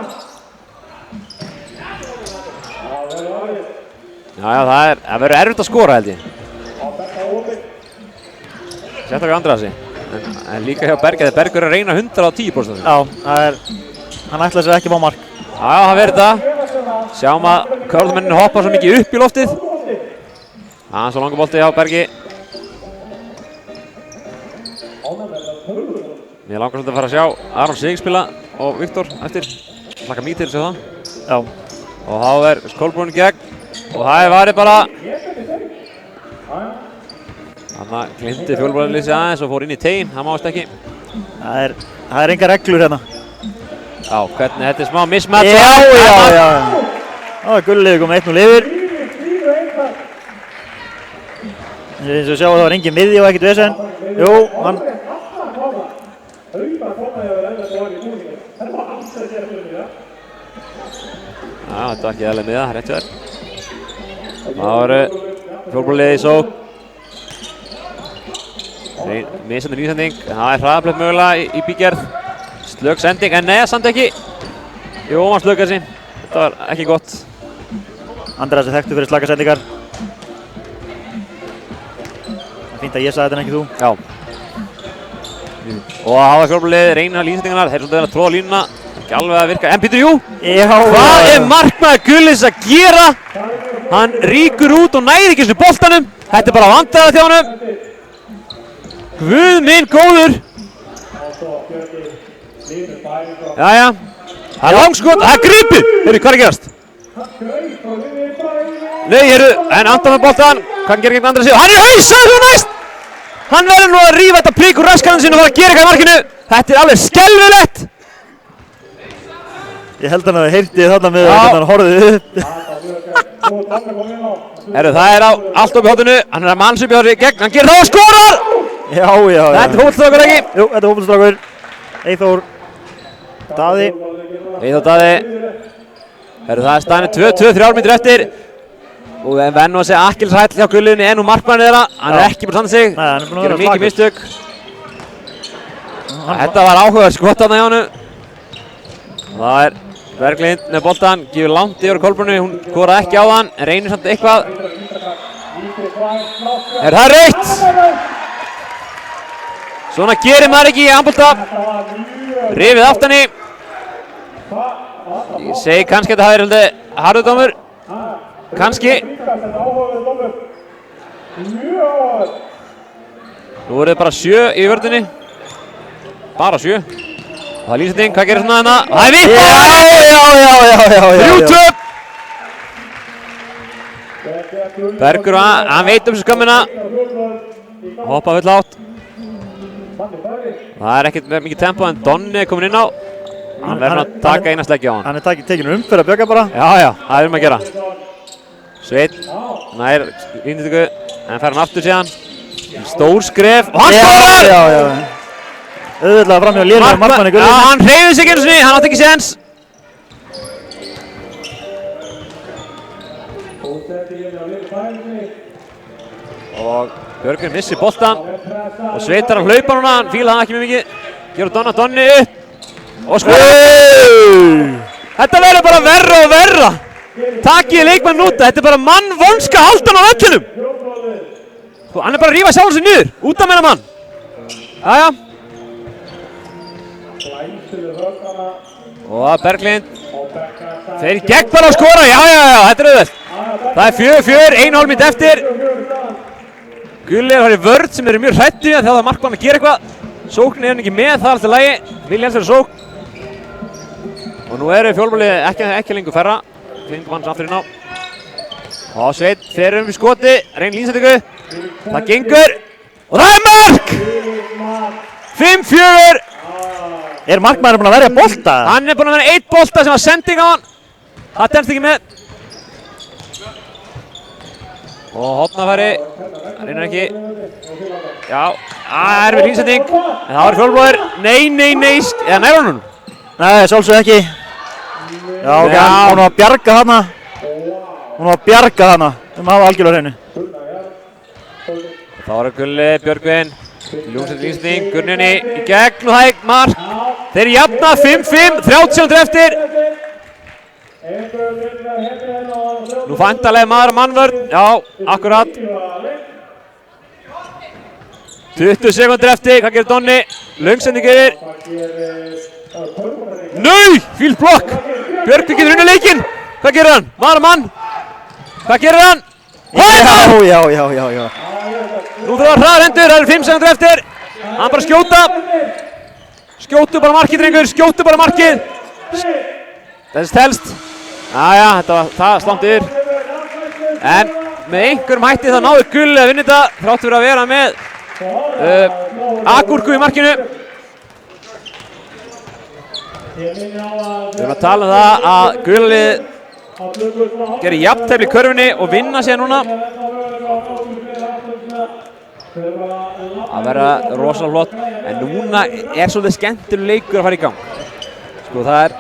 Já, það verður erfitt að skora held ég. Sérstaklega Andrasi. En líka hjá Bergi, þegar Bergur er að reyna 110%. Já, hann ætlaði sér ekki að fá mark. Já, það verður það. Sjáum að körfuboltamennin hoppa svo mikið upp í loftið. Svo langur bolti hjá Bergi. Mér langar svolítið að fara að sjá Aron Sig spila og Viktor eftir. Hlakka mikið til að sjá það. Já. Og þá er Kolbrún í gegn. Og það er varið bara. Þannig að glimti fjólubræðarlýsi aðeins og fór inn í teginn, það mást ekki. Það er engar reglur hérna. Já, hvernig þetta er smá mismatch. Já. Það var Gulliði komið 1-0 yfir. Eins og sjá það var engin miðji og ekkert vesen. Jú, hann... Já, þetta var ekki eðlilega miða, rétt hjá þér. Það voru fjólubræðarliði í sók. Misandi nýsending, það er hraðablöp mögulega í bígerð. Slök sending, en neða samt ekki. Jú, hann slökar sig. Þetta var ekki gott. Andreas er þekktur fyrir slaka sendingar. Fínt að ég sagði þetta en ekki þú. Já. Og það hafa fjólubræðarliðið reyna línsendingarnar. Þeir svolítið að tróða línuna. Ekki alveg að virka. En býtu, jú! Hvað er markmaður Gullis að gera? Hann rýkur út og næri ekki svona boltanum. Þetta er bara vandræði hjá honum. Guð minn góður! Jæja, það er langskot, það er gripið! Heyrðu, hvað er að gerast? Nei, heyrðu, en Anton með boltan, hvað gerir gegn Andrasi? Hann er hausaður þú næst! Hann verður nú að rífa þetta prik úr raskanum sinn og fara að gera eitthvað í markinu. Þetta er alveg skelfilegt! Ég held hann að það heyrti þarna með hvernig hann horfði upp. Heyrðu, það er á allt upp í hotinu, hann er að mannsupja þessi gegn, hann gerir það og skorar! Já. Þetta er fótboltastrákur ekki? Jú, þetta er fótboltastrákur. Eyþór Daði. Eyþór Daði. Heyrðu, það er staðinu 2-2, 3 mínútur eftir. Og við verðum að segja Akkilshæll hjá Gulliðinni en úr markmannið þeirra. Hann er ekki búinn að standa sig. Nei, hann er búinn að vera Gerir mikið mistök. Þetta var áhugaverð skot þarna hjá honum. Það er Berglind með boltan, gefur langt yfir Kolbrúnu. Hún skoraði ekki á þann, en reynir samt eitthvað. Það er rautt! Svona gerir maður ekki í handbolta. Rifið aftan í. Ég segi kannski að þetta hafi verið harður dómur. Kannski. Nú eru þið bara 7 í vörðinni. Bara 7. Og það er lísending, hvað gerir svona þarna? Það er vitt! Já. 3-2! Bergur, hann veit þessu skömmina. Hoppa full átt. Það er ekkert mikið tempo en Donni er komin inn á. Hann verður að taka eina sleggja á hann. Hann er tekinn umferð að bjögga bara. Já, það er að gera. Sveinn, nær línutöku, en fer hann aftur síðan. Stór skref og hann skorar! auðvitað fram hjá lélegum markmanni Gulli. Já, hann hreyfði sig einu sinni, hann átti ekki séns. Og Björgvin missir boltan og Sveitar að hlaupa núna, hann fílaði það ekki mjög mikið. Gjörur Donni upp og skorar! Þetta verður bara verra og verra. Takið leikmann úta, þetta er bara mannvonska haldan á vellinum. Sko, hann er bara að rífa sjálfur sig niður, út af meina mann. Jæja. Og Berglind fer í gegn bara að skora, já, þetta er auðvelt. Það er 4-4, 1,5 mínútu eftir. Gulli er að fara í vörð sem eru mjög hræddir við þegar það markmann að gera eitthvað. Sóknin er hann ekki með, það er alltaf lagi. Vilja helst vera sókn. Og nú eru fjólbólið ekki lengur færra. Klingum hans aftur inn á. Og Sveit fer í skoti, reyn línsendingu. Það gengur. Og það er mark! 5-4. Er markmaðurinn búinn að verja bolta? Hann er búinn að vera 1 bolta sem var sending á hann. Það telst ekki með. Og hotnafæri, hann reynir ekki. Já, það er við línsending. En það var fjólbólður. Nei, eða nær honum? Nei, sjálfsög ekki. Já, ok, hún var að bjarga þarna. Hún var að bjarga þarna. Hafa algjörlega hreinu. Þá er Gulli, Björgvin. Ljónsett línsending, Gunnjóni í gegn og það er mark. Þeir jafna 5-5, 30 sekúndur eftir. Nú væntanlega maður á mannvörn. Já, akkurat. 20 sekúndur eftir, hvað gerir Donni? Löngsending gerir. Nei, fíl blokk. Björgvin getur unnið leikinn. Hvað gerir hann? Maður á mann. Hvað gerir hann? Já. Nú þurfa að hraða hendur, það eru 5 sekúndur eftir. Hann bara skjóta. Skjótu bara markið, drengur, skjótu bara markið. Þessi telst. Jæja, það slangt yfir. En með einhverjum hætti þá náður Gulli að vinna þetta. Þrátt fyrir að vera með agúrku í markinu. Við erum að tala um það að Gulli gerir jafntefli í körfunni og vinna sér núna. Það verða rosalega flott, en núna er svolítið skemmtileg leikur að fara í gang. Sko, það er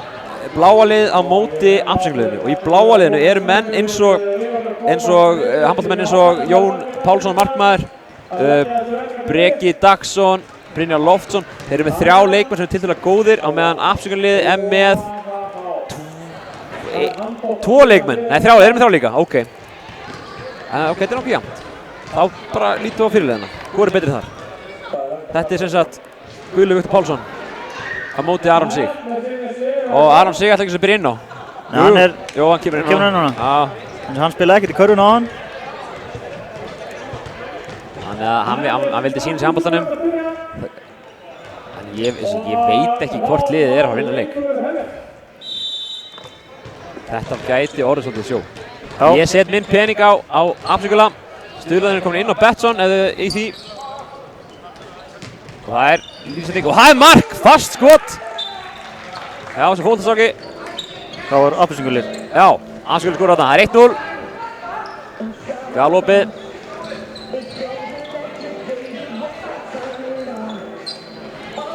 bláa lið á móti Afsengaliðinu og í bláa liðinu eru menn eins og handboltamenn eins og Jón Pálsson markmaður, Breki Dagsson, Brynjar Loftsson. Þeir eru með 3 leikmenn sem eru tiltölulega góðir á meðan Afsengaliðið er með 2 leikmenn. Nei, 3, þeir eru með 3 líka, ok. Ok, þetta er nokkuð jafnt. Þá bara lítum við á fyrirliðina. Hvor er betrið þar? Þetta er sem sagt Guðlaug Viktor Pálsson á móti Aron Sig. Og Aron Sig ætla ekki að byrja inn á. Nei, hann er... Jú, hann kemur inn á. Kemur inn á hana? Já. Hann spilaði ekkert í körfuna á hann. Þannig að hann vildi sína sig handboltanum. En ég veit ekki hvort liðið er að vinna leik. Þetta gæti orðið svolítið sjó. Já. Ég set minn pening á Afsengala. Stuðlaðin er komin inn á Betsson eða í því. Og það er lífsending og það er mark! Fast skot! Já, sem fótboltasokki. Það var Afsengulið. Já, Afsengulið skorar þarna. Það er 1-0. Galopið.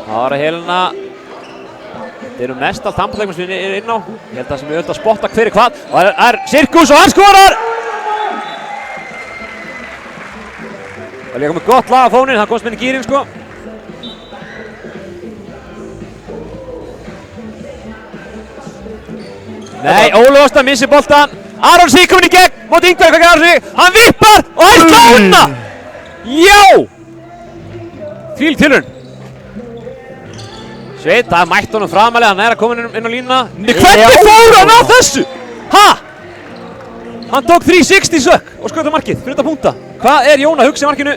Það var að helina. Þeir eru mest allt handboltaleikmenn sem er inn á. Ég held að það sem er auðvitað að spotta hver er hvað. Og það er Sirkus og hann skorar! Það er líka komið gott lag á fóninn, það komst með í gýring sko. Nei, Óli Ósta missir boltan. Aron Sig kominn í gegn, móti Ingvar, hvað gerir Aron Sig? Hann vippar og hann klána! Já! Fíl tilraun. Sveit, það mætti honum framalega, hann er að koma inn á línuna. Hvernig fór hann á þessu? Ha? Hann tók 360 sökk og skaut á markið, fyrir þetta punkta. Hvað er Jón að hugsa í markinu?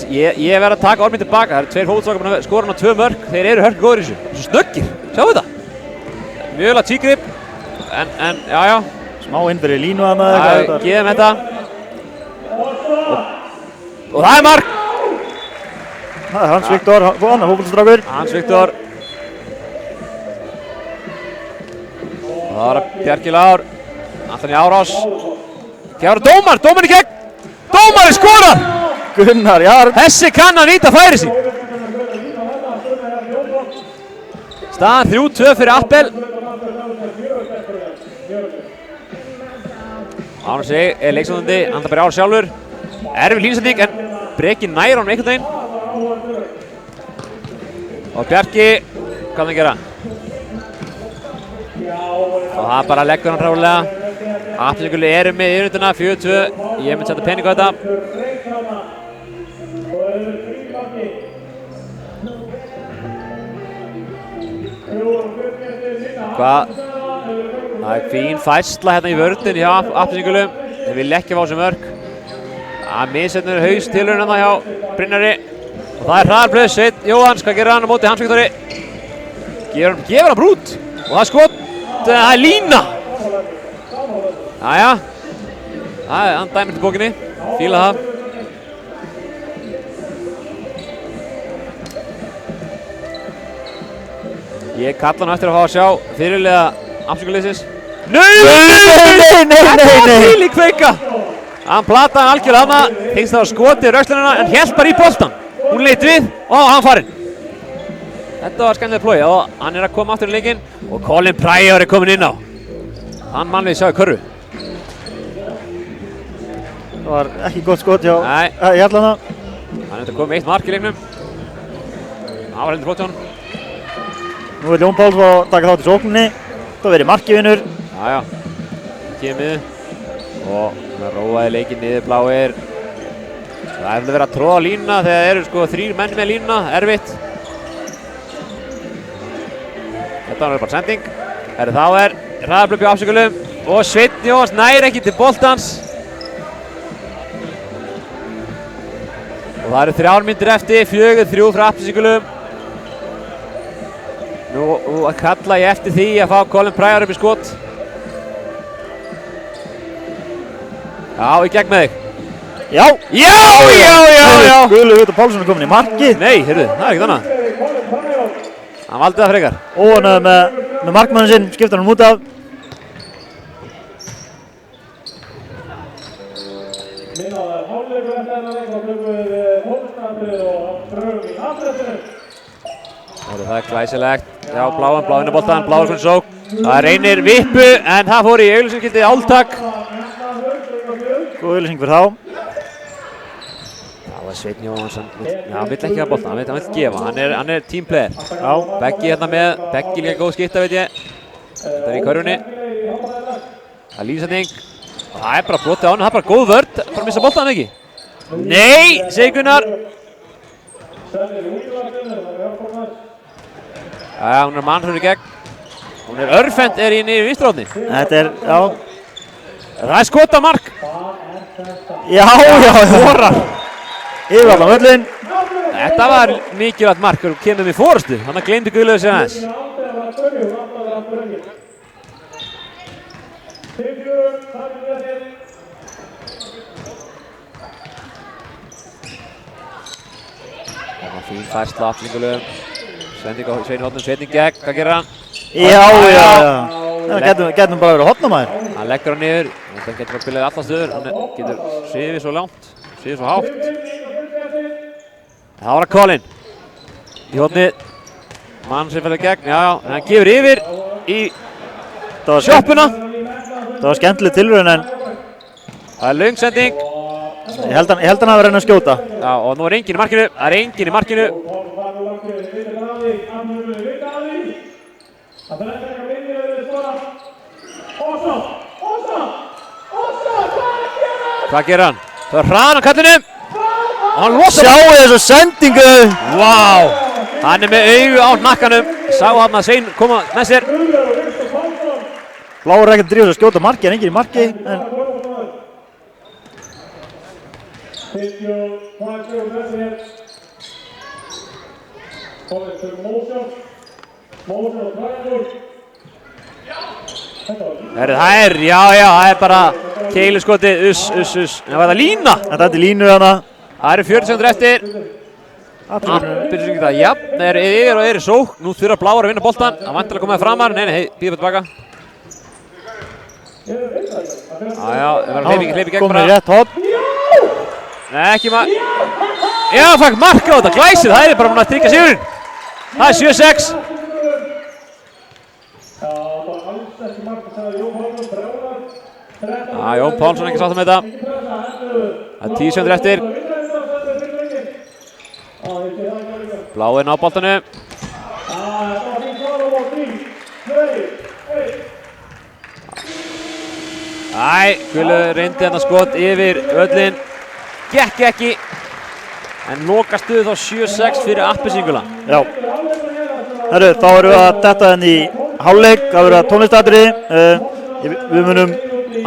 Ég verð að taka orminn tilbaka. Það eru 2 fótboltastrákar búin að skora hann á 2 mörk. Þeir eru hörku góðir í þessu. Svo snöggir, sjáu þetta. Mjögulega tvígrip. En, já. Smá innbyrði línu að maður. Geðum þetta. Og það er mark. Það er Hans Viktor, annar fótboltastrákur. Hans Viktor. Það var Bjarki Lár. Antoni Árás. Kjára dómar í gegn. Dómari skorar! Gunnar Jarl. Þessi kann að nýta færi sín. Staðan 3-2 fyrir Appel. Ánur sig er leikstjórnandi, hann það bara ára sjálfur. Erfið línsetning en Breki nær honum einhvern veginn. Og Bjarki, hvað hann gera? Og það bara leggur hann hrálega. Appelsinguli eru með yfirhunduna, 4-2. Ég myndi setja pening á þetta. Hvað? Það er fín færsla hérna í vörðin hjá Appelsingulum. Þeir vilja ekki fá þessu mörk. Það missetnur haus tilraun hérna hjá Brynjari. Og það er hraðarplöð, Sveinn Jóhanns, hvað gerir hann á móti Hans Viktori? Gefur hann brút. Og það er skot, það er lína. Jæja. Hann dæmir til bókinni, fíla það. Ég kalla hann eftir að fá að sjá fyrirliða Appelsingulliðsins. Nei! Þetta var til í kveika! Hann plataði hann algjörlega hana, finnst það var skotið í rauðslunina en hélt bara í boltan. Hún leit við og hann farinn. Þetta var skemmtileg plói og hann er að koma aftur í leikinn og Colin Pryor er komin inn á. Hann mannlega sjá í körfu. Það var ekki gott skot hjá Jarlana. Hann er þetta komið eitt mark í leiknum. Það var heldur flott hjá hann. Nú vil Jón Páls að taka þátt í sókninni. Það verið markivinnur. Jæja, kemur og hann róaði leikinn niður bláir. Það er verið að tróða línuna þegar það eru sko 3 menn með línuna, erfitt. Þetta var bara sending. Þá er hraðarblöp hjá Appelsingulum og Sveinn Jóhanns nær ekki til boltans. Og það eru 3 mínútur eftir, 4-3 frá Appelsingulum. Nú kalla ég eftir því að fá Colin Pryor upp í skot. Já, í gegn með þig. Já! Guðlaug Viðar Pálsson er komin í markið. Nei, heyrðu, það er ekkert annað. Hann valdi það frekar. Óánægður með markmannin sinn, skiptar hann út af. Það er glæsilegt. Já, bláinn er boltan, bláinn fyrir sók. Það reynir vippu en það fór í auglýsingaskiltið áltak. Góð auglýsing fyrir þá. Það var Sveinn Jóhanns, hann vill ekki hafa boltan, hann vill gefa, hann er teamplayer. Já, Beggi hérna með, Beggi líka góð skipta veit ég. Þetta er í körfunni. Það er línsetning. Það er bara flotið á hann, það er bara góð vörd, bara missa boltan ekki. Nei, segir Gunnar. Jæja, hún er mannfröður í gegn. Hún er örfend, er í niður vinstri horni. Þetta er, já. Það er skotamark. Já, Horar. Yfir allan völlinn. Þetta var mikilvægt mark og kemur í fórustu. Þannig gleymdi Guðlaugur sér aðeins. Það var fín færsla af Appelsingulum. Sveinn Hóttnum, Sveinn í gegn, hvað gerir hann? Já. Það getur bara verið hotnamaður. Hann leggur hann niður. Hann getur bara spilað alla stöður. Hann getur sviðið svo langt, sviðið svo hátt. Það var að Colin. Í hóttnið. Mann sem fellur gegn, já. En hann gefur yfir í sjoppuna. Það var skemmtileg tilraun en það er löng sending. Ég held hann hafi reyna að skjóta. Já, og nú er enginn í markinu. Það er enginn í markinu. Hvað gerir hann? Það er hraðan á kallinum. Og hann losar. Sjáu þessu sendingu. Vá. Hann er með augu á hnakkanum. Sá hann að Sveinn koma með sér. Bláur er ekkert að drífa sig að skjóta marki en enginn í marki. Það er bara keiluskotið, Það var það lína. Þetta er línu hana. Það eru 40 sekundur eftir. Það er yfir og yfir sók. Nú þurfa bláar að vinna boltan. Það vantar að koma það framar. Nei, býða bara tilbaka. Það verður hleypi gegn bara. Komið rétt hopp. Nei, ekki maður. Já, fæk mark á þetta, glæsir, það er bara að tryggja sigurinn. Það er 7-6. Jón Pálsson ekki sáttur með þetta. Það er 10 sekúndur eftir. Bláinn á boltanum. Gullu reyndi þarna skot yfir völlinn. Gekk ekki. En loka stuð þá 7-6 fyrir Appelsingula. Já. Herru, þá erum við að detta henni í hálfleik. Það verður að tónlistatriði. Við munum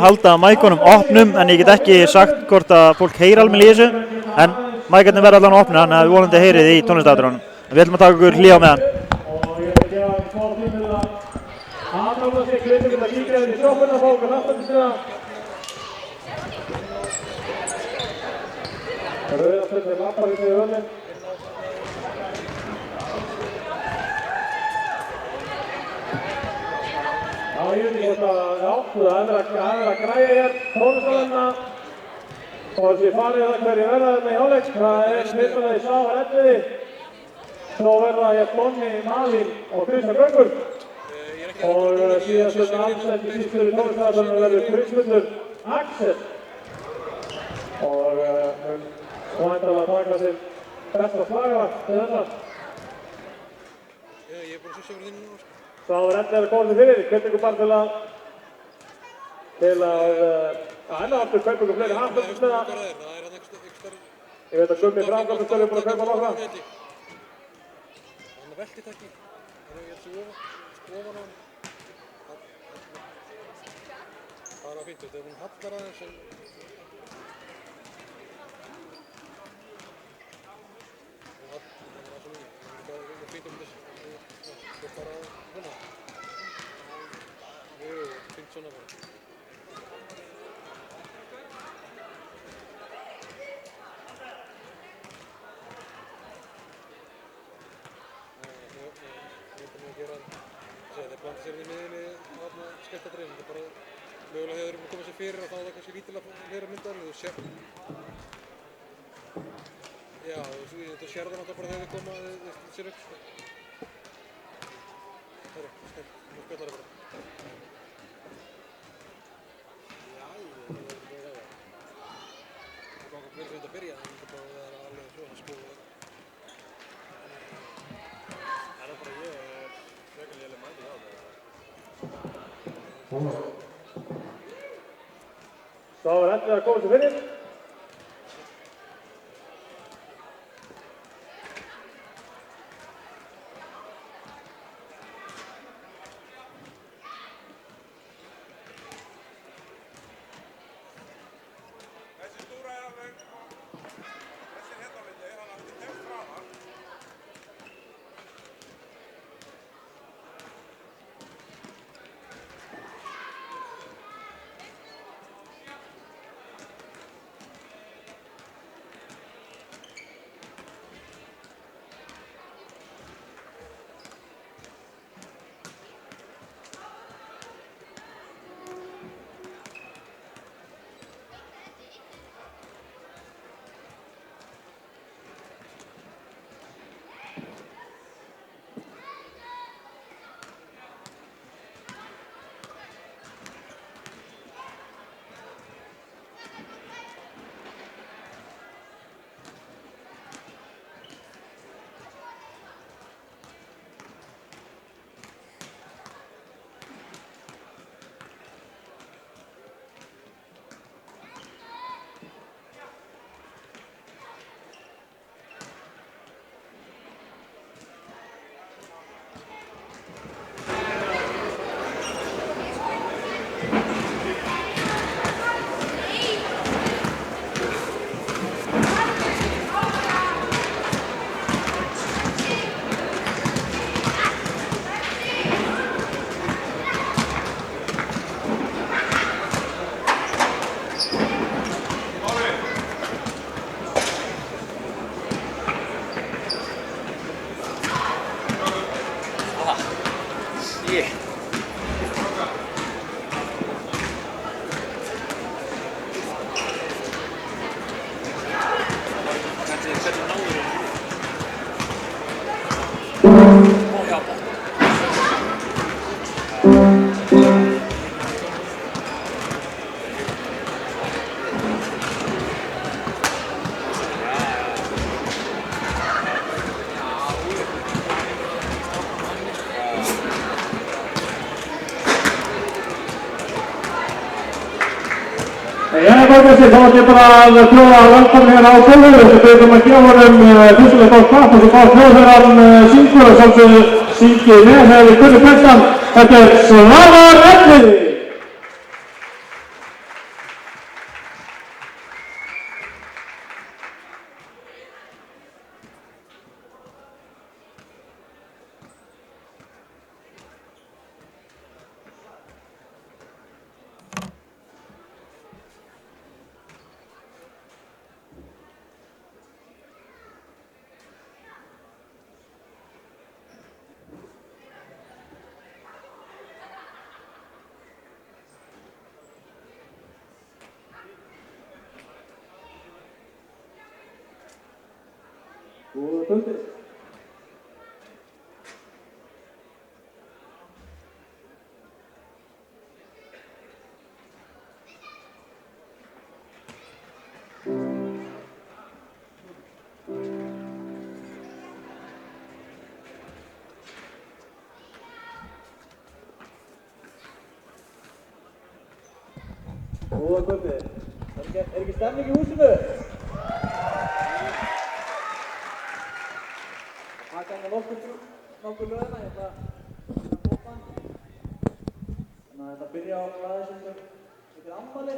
halda mækunum opnum, en ég get ekki sagt hvort að fólk heyri almennilega í þessu. En mækarnir verða allan opnum, þannig að við vonandi heyrið í tónlistatriðunum. Við ætlum að taka okkur hlý á meðan. Rauðarstöldin lappar upp í völlin. Ég veit ekki hvort það er að græja hér tónlistarverðina og þessi farið það hverju verða þarna í hálfleik. Það er smittulega í Svavar Elliði. Svo verða hér Blonni, Malín og Kristján Göngur. Og síðan stundin afsend í síðstöðu tónlistarverðina verður Kristmundur Axel. Og væntanlega að taka sér besta slagara til þessa. Ég er bara svo sjóður þinn núna. Svavar Elliði er að koma sér fyrir. Hvet ykkur bara til að enn aftur kaupa ykkur fleiri handböldsmiða. Ég veit að Gummi framkvæmdastjóri er búinn að kaupa nokkra. Hann er veltitakki. Ég held svo ofan á hann. Það er að fínt, þetta er hún hallar aðeins en svona bara. Þeir blanda sér í miðinni þarna skemmtadreifin. Þetta er bara mögulega hefur þeir komið sér fyrir og þá er það kannski lítilega meira myndaðarlega. Þú sér. Já, þú sér það náttúrulega bara þegar þið koma þið sér upp. Herru, snett. Nú spjallar það bara. Við erum að byrja, en það bara vera alveg svona skóla. Það er bara ég frekar léleg mæting á það. Svavar Elliði að koma sér fyrir. Jæja, Borgarsi, þá ætlum ég bara að bjóða velkomin hérna á gólfið. Við ætlum að gefa honum fyrstulega gott klapp og svo bara hljóð þegar hann syngur og sjálfsögðu syngið með þegar við kunnum textan. Þetta er Svavar Elliði. Góða kvöldið. Góða kvöldið. Er ekki stemning í húsinu? Það ganga nokkur lögina hérna bókmann. Þannig að þetta byrja á aðeins einhver ammali.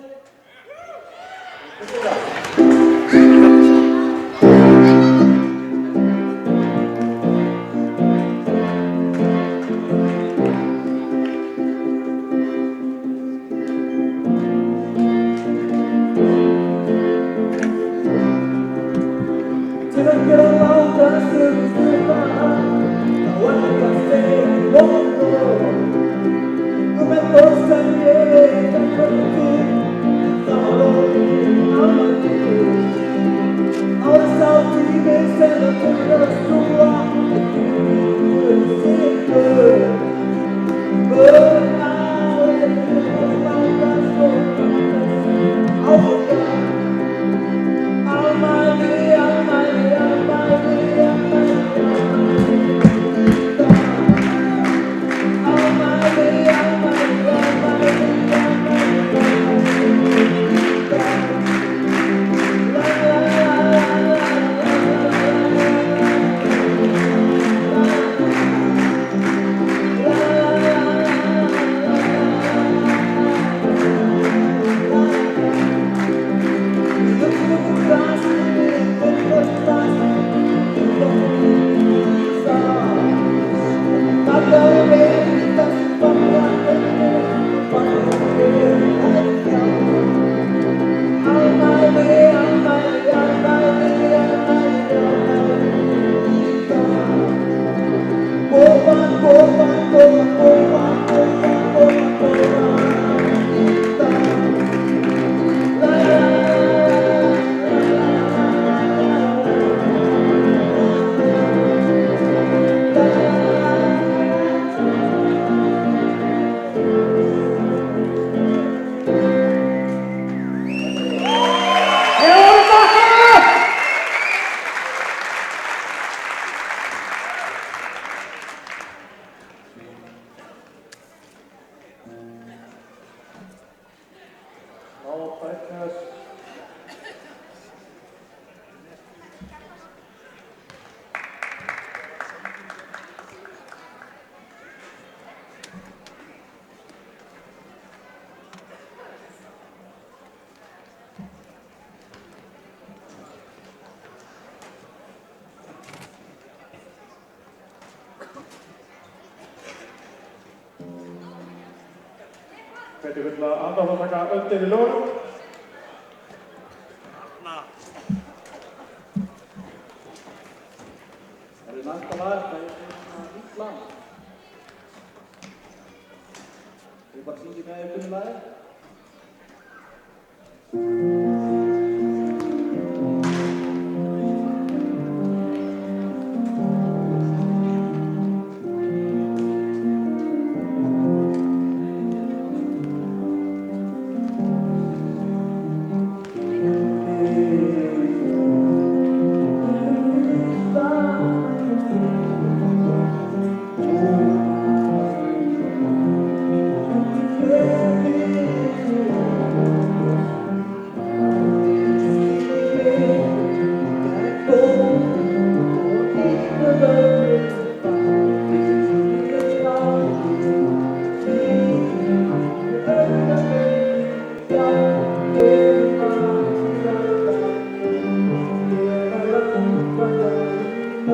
Hvetjum við til að anda þá taka öndið við lögunum. Það er næsta lag, það er svona nýtt lag. Við bara syngja með í kunni lagi. Já,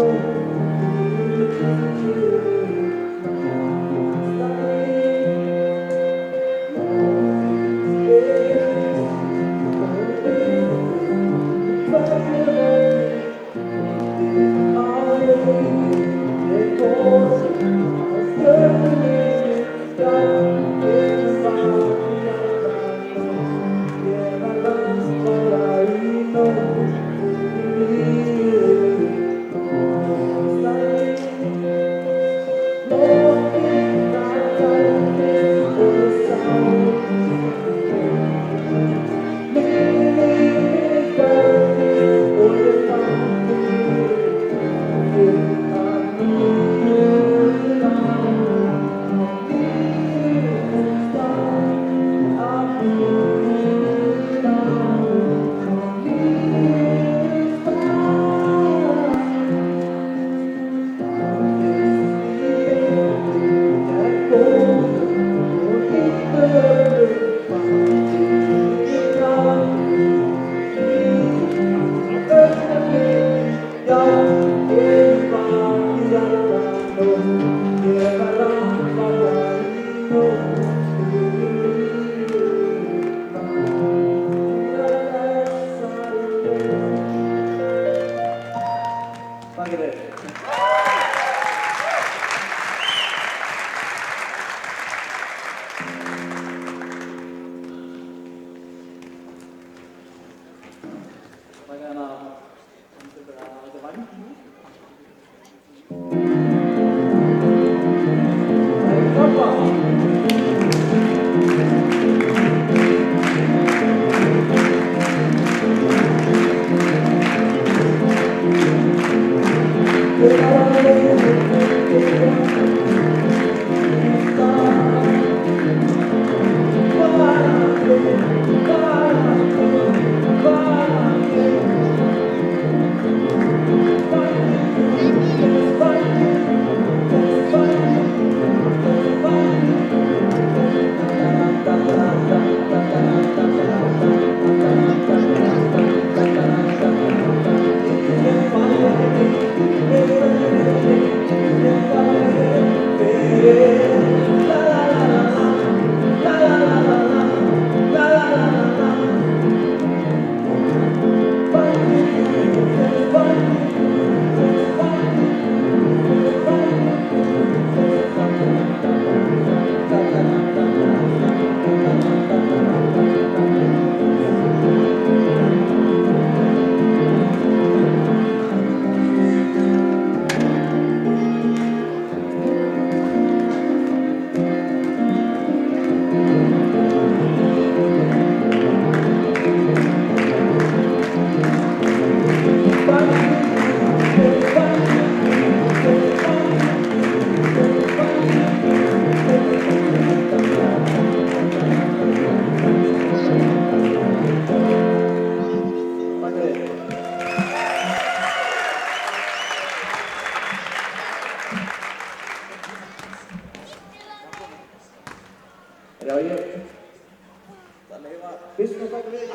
það leifa fyrst og takk fyrir.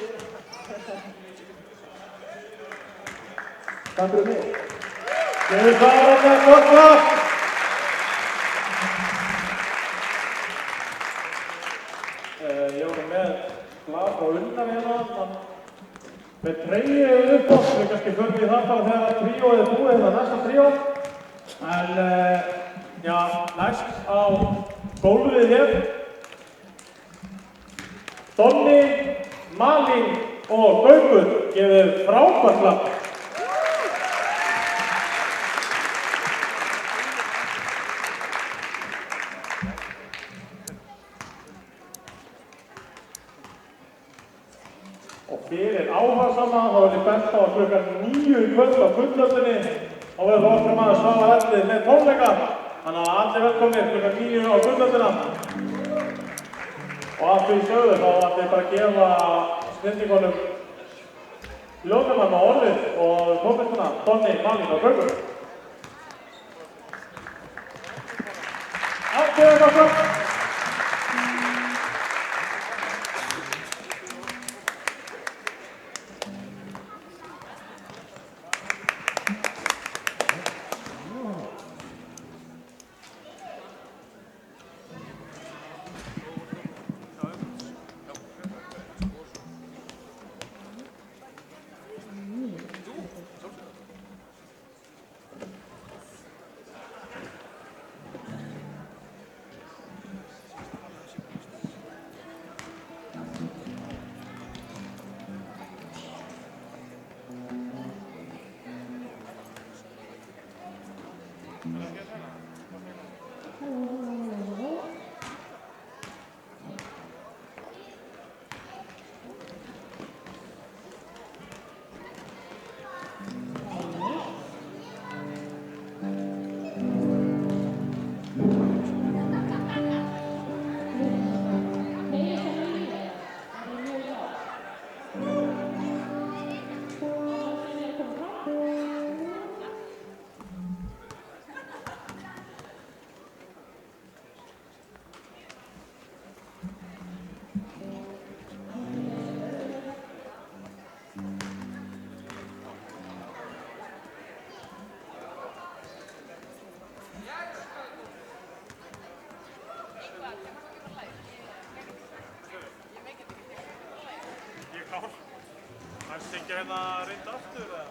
Takk fyrir mig. Við fáum með gott klapp. Ég var með blað frá undan hérna. Með treyið upp á, við kannski förum í það bara þegar tríóið er búið, þetta næsta tríó. En já, næst á gólfið hér. Donni, Malín og Gaukur gefið frábært klapp. Og fyrir áhugasama þá vil ég benda á klukkan 9 í kvöld á Gullöldinni og við fórum að svafa eftir með tónleika. Þannig að allir velkomnir klukkan 9 á Gullöldina. Og að því sögðu þá ætlum ég bara að gefa snillingunum ljóðnumann á orðið og tónlistuna Donni, Malín og Gaukur. Aftur gott. Hann tengir hérna reynda aftur eða?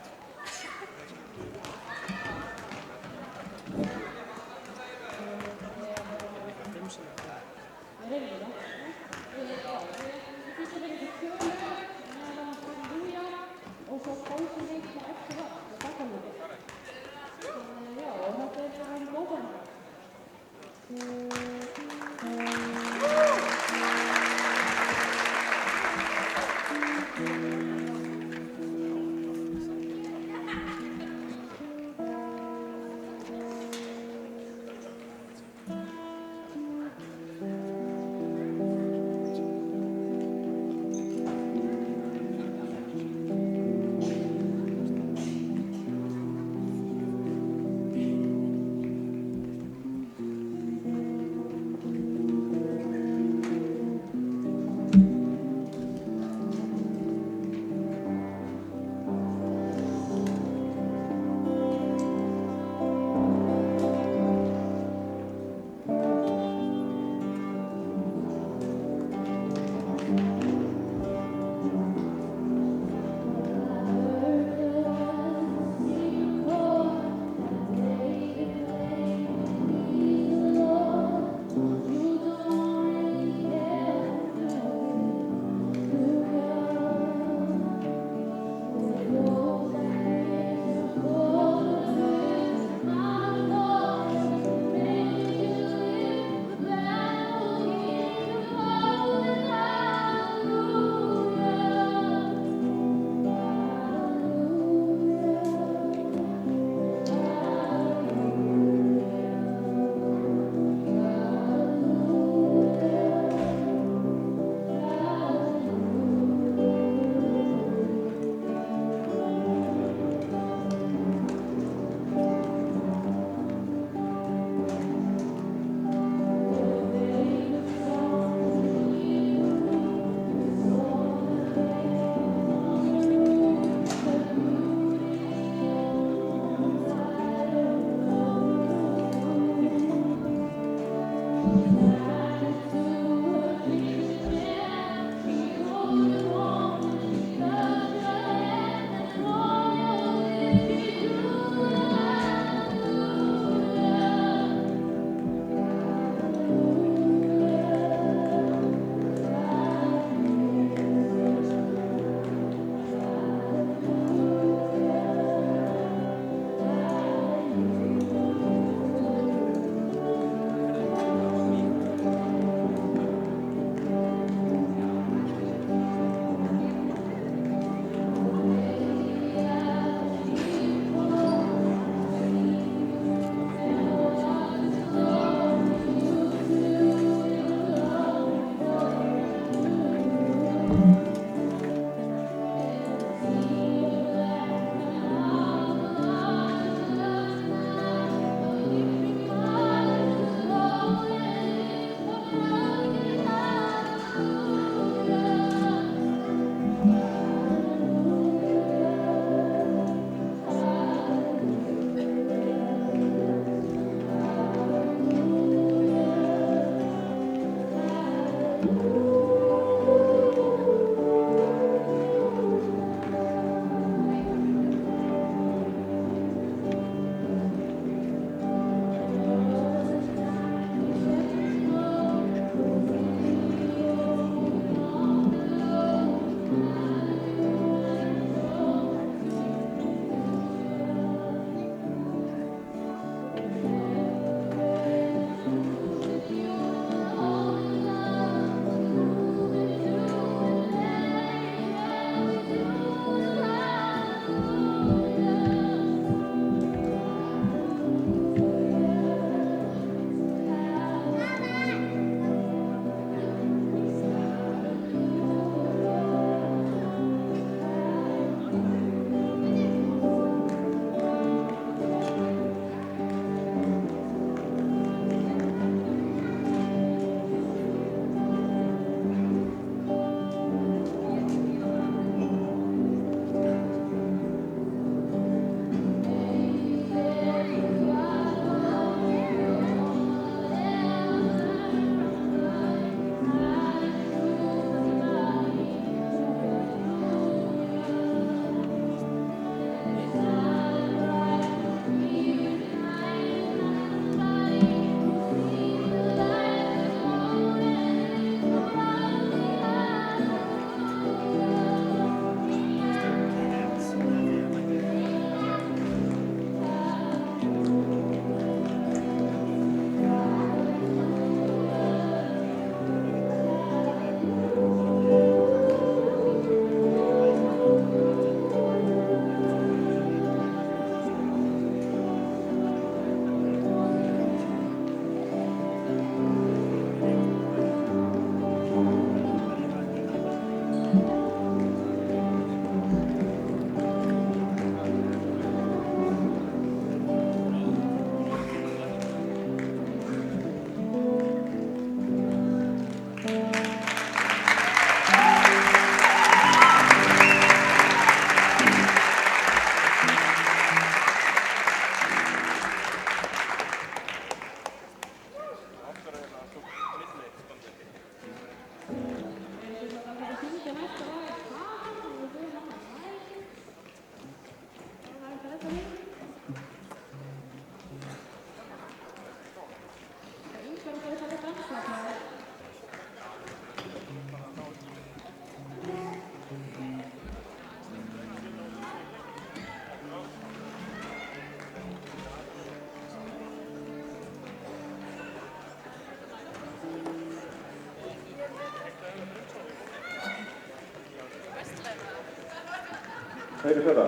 Heyri þetta?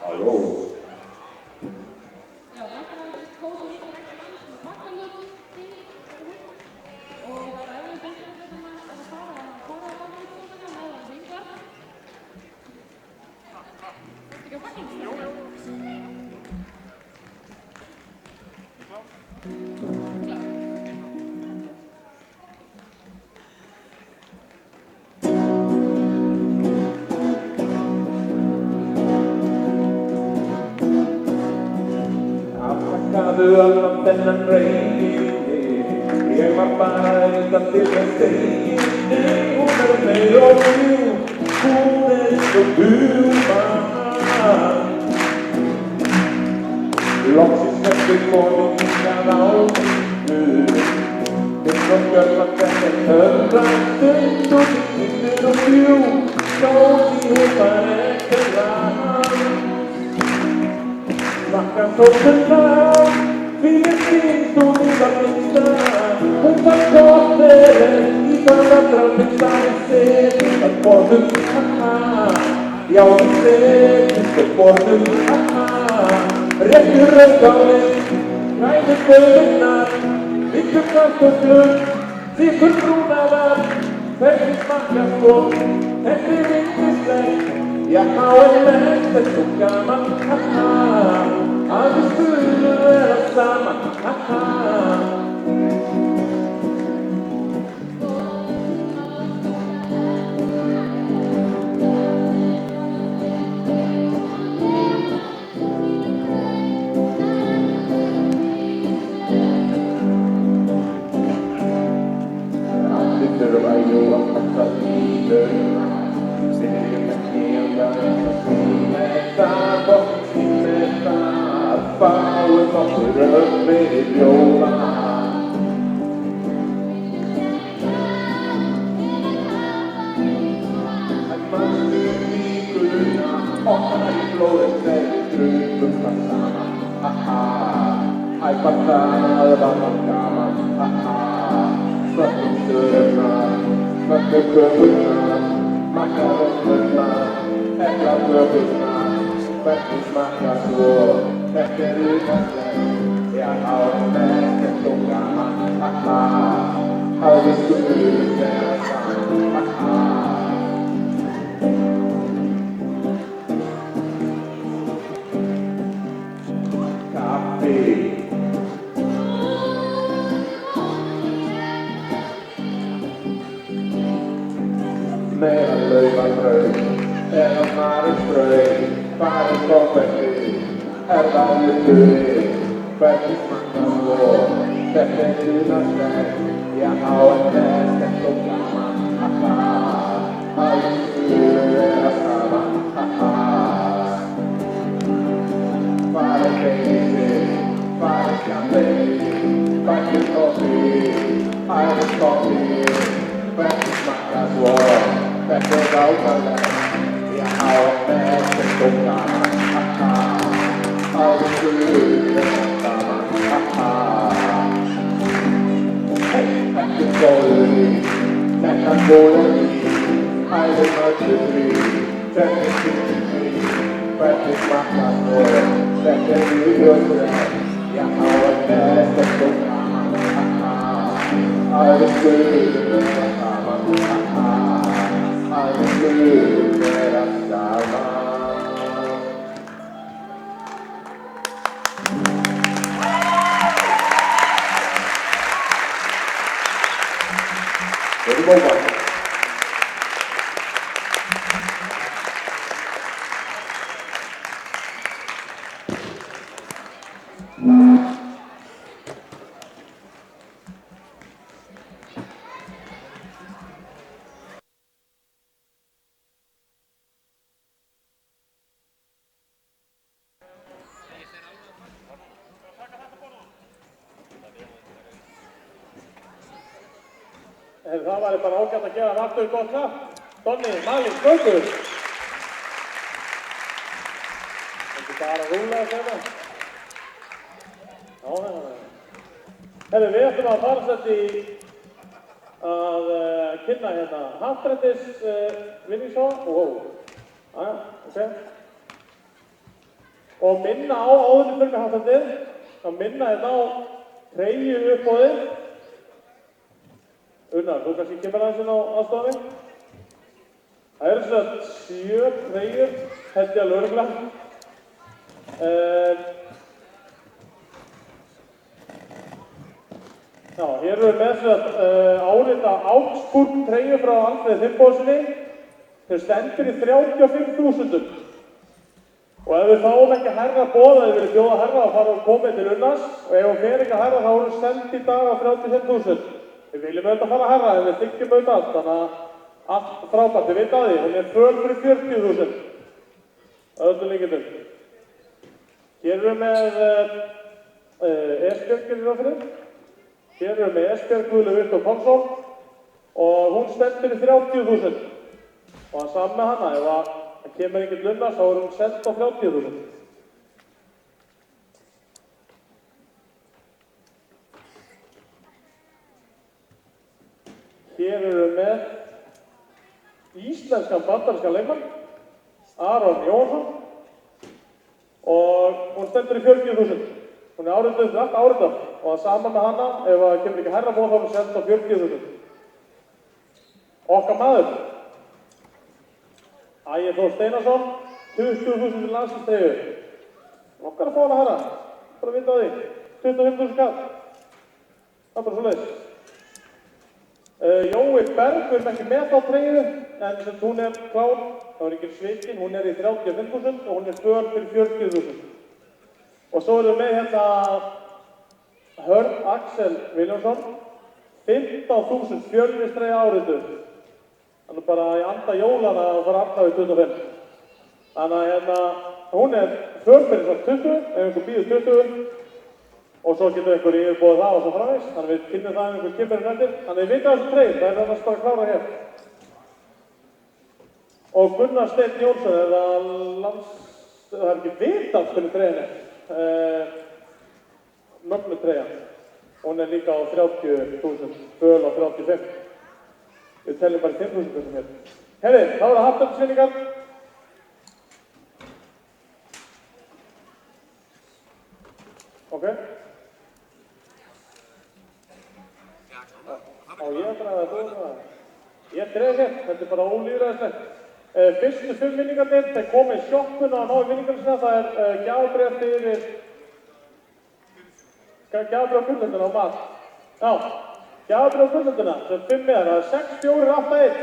Halló. Afsakaðu allan þennan reiði, ég var bara eitthvað til að segja. Hún meira og mjúk, hún svo human. Loksins eftir komin hingað á línu, eins og gjörðan þetta höfðastund og dýttir og djúp, stóð í hún var ekkert rann. Smakka sósuna, því ég finnst hún í það minnsta. Hún var góðverð í það allra minnsta í setjum að borðum, já við setjumst að borðum, réttur rauðgálinn, ræður böðunnar, vittur kartöflur, þykkur brúnaðar, hvernig smakkast hún, þetta yndislegt. Já, en þetta svo gaman, að við skulum vera saman, Allir þurfa jú að passa lífuna, segjum ekki það og tímir það, fáum okkur upp fyrir bjóða. En manstu víkuruna, okkar í blóðið þegar dröfum það saman, hæ, hvað það var gaman, svörtum stöðurnar, svörtum kökurnar, makarónurnar, Eklar glögurnar, hvernig smakkar svo, þetta utanslegt, já á þetta svo gaman, að við skulum vera saman, Kaffi. Meira laufabrauð, eða marisbrauð, bara konfetti, það hluturinn, hvernig smakkar svo, þetta utanslegt, já á þetta svo gaman, að við skulum vera saman, Fara baby, fara champagne, fara coffee, Irish coffee, hvernig smakkar svo, þetta ákvæmlega, já á þetta svo gaman, að við skulum vera saman, Þetta góður í, þetta góður í, æðir mörgur í, þetta skiptir í, hvernig smakkar svo, þetta utanslegt, já á þetta svo gaman, að við skulum vera saman, að við skulum vera saman. Very well done. Það var bara ágætt að gefa hann aftur gott klapp. Donni, Malin, Gaukur. Ekki bara rúlega hérna. Já. Herru, við ætlum að fara sett í að kynna hérna Happdrættis vinningshá. Ok. Og minna á áðurinn fyrir mig hafðandið, að minna þetta á treyju uppbóðið. Unnar, þú kannski kemur aðeins inn á aðstofanum. Það eru svona 7 treyjur, held ég alveg örugglega. Já, hér erum við með svona árita Augsburg treyju frá Alfreð Finnbogasyni. Þau stendur í 35.000. Og ef við fáum ekki herra boð, ef við viljum bjóða herra, þá farum við komið til Unnars. Og ef við fer ekki herra, þá erum við send í dag á 35.000. Við viljum auðvitað fara herra, en við þykjum auðvitað allt, þannig að allt frábært, við veit að því. Hún er föl fyrir 40.000. Öllum líkindum. Hér erum við með Esbjörg, getur það fyrir. Hér erum við með Esbjörg Guðlaug Viktor Pálsson og hún stendur í 30.000. Og það saman með hana, ef það kemur einhvern Lunnars, þá er hún send á 30.000. Hér erum við með íslenskan bandarískan leikmann, Aron Jónsson, og hún stendur í 40.000. Hún er árituð fyrir allt árituð og það sama með hana, ef það kemur ekki herra bóð, þá er hún send á 40.000. Okkar maður, Ægir Þór Steinarsson, 20.000 landslýstreyju. Okkar að fá hana herra, bara að vita á því, 25.000 kall. Það er bara svoleiðis. Jói Berg, við erum ekki með þá treyju, en sem hún er klár, þá er ekki svikin, hún er í 35.000 og hún er föl fyrir 40.000. Og svo erum við með hérna Hörn Axel Viljánsson, 15.000 fjölnistreyja árituð. Þannig bara í anda jólana að fara aftan við 25. Þannig að hérna, hún er föl fyrir svo 20, ef einhver býður 20. Og svo getur einhver yfirbúið það og svo framvegis. Þannig við kynnum það ef einhver kemur eftir. Þannig við vitum þessu treyju, það er annars bara að klára hér. Og Gunnar Steinn Jónsson er það er ekki vitað fyrir treyjunni. Mögnu treyjan. Hún er líka á 30.000, föl á 35. Við teljum bara 5.000 þessum hér. Herri, þá er það hafnafnsvinningar. Ok. Á ég að draga það, þú að það. Ég dreif hér, þetta er bara ólýðræðislegt. Fyrstu 5 vinningarnir, þeir komið í sjoppuna að ná í vinningarna sinna. Það er gjafabréf fyrir gjafabréf á gullönduna á mat. Já, gjafabréf á gullönduna, sem 5 meðar, það er 6-4-8-1.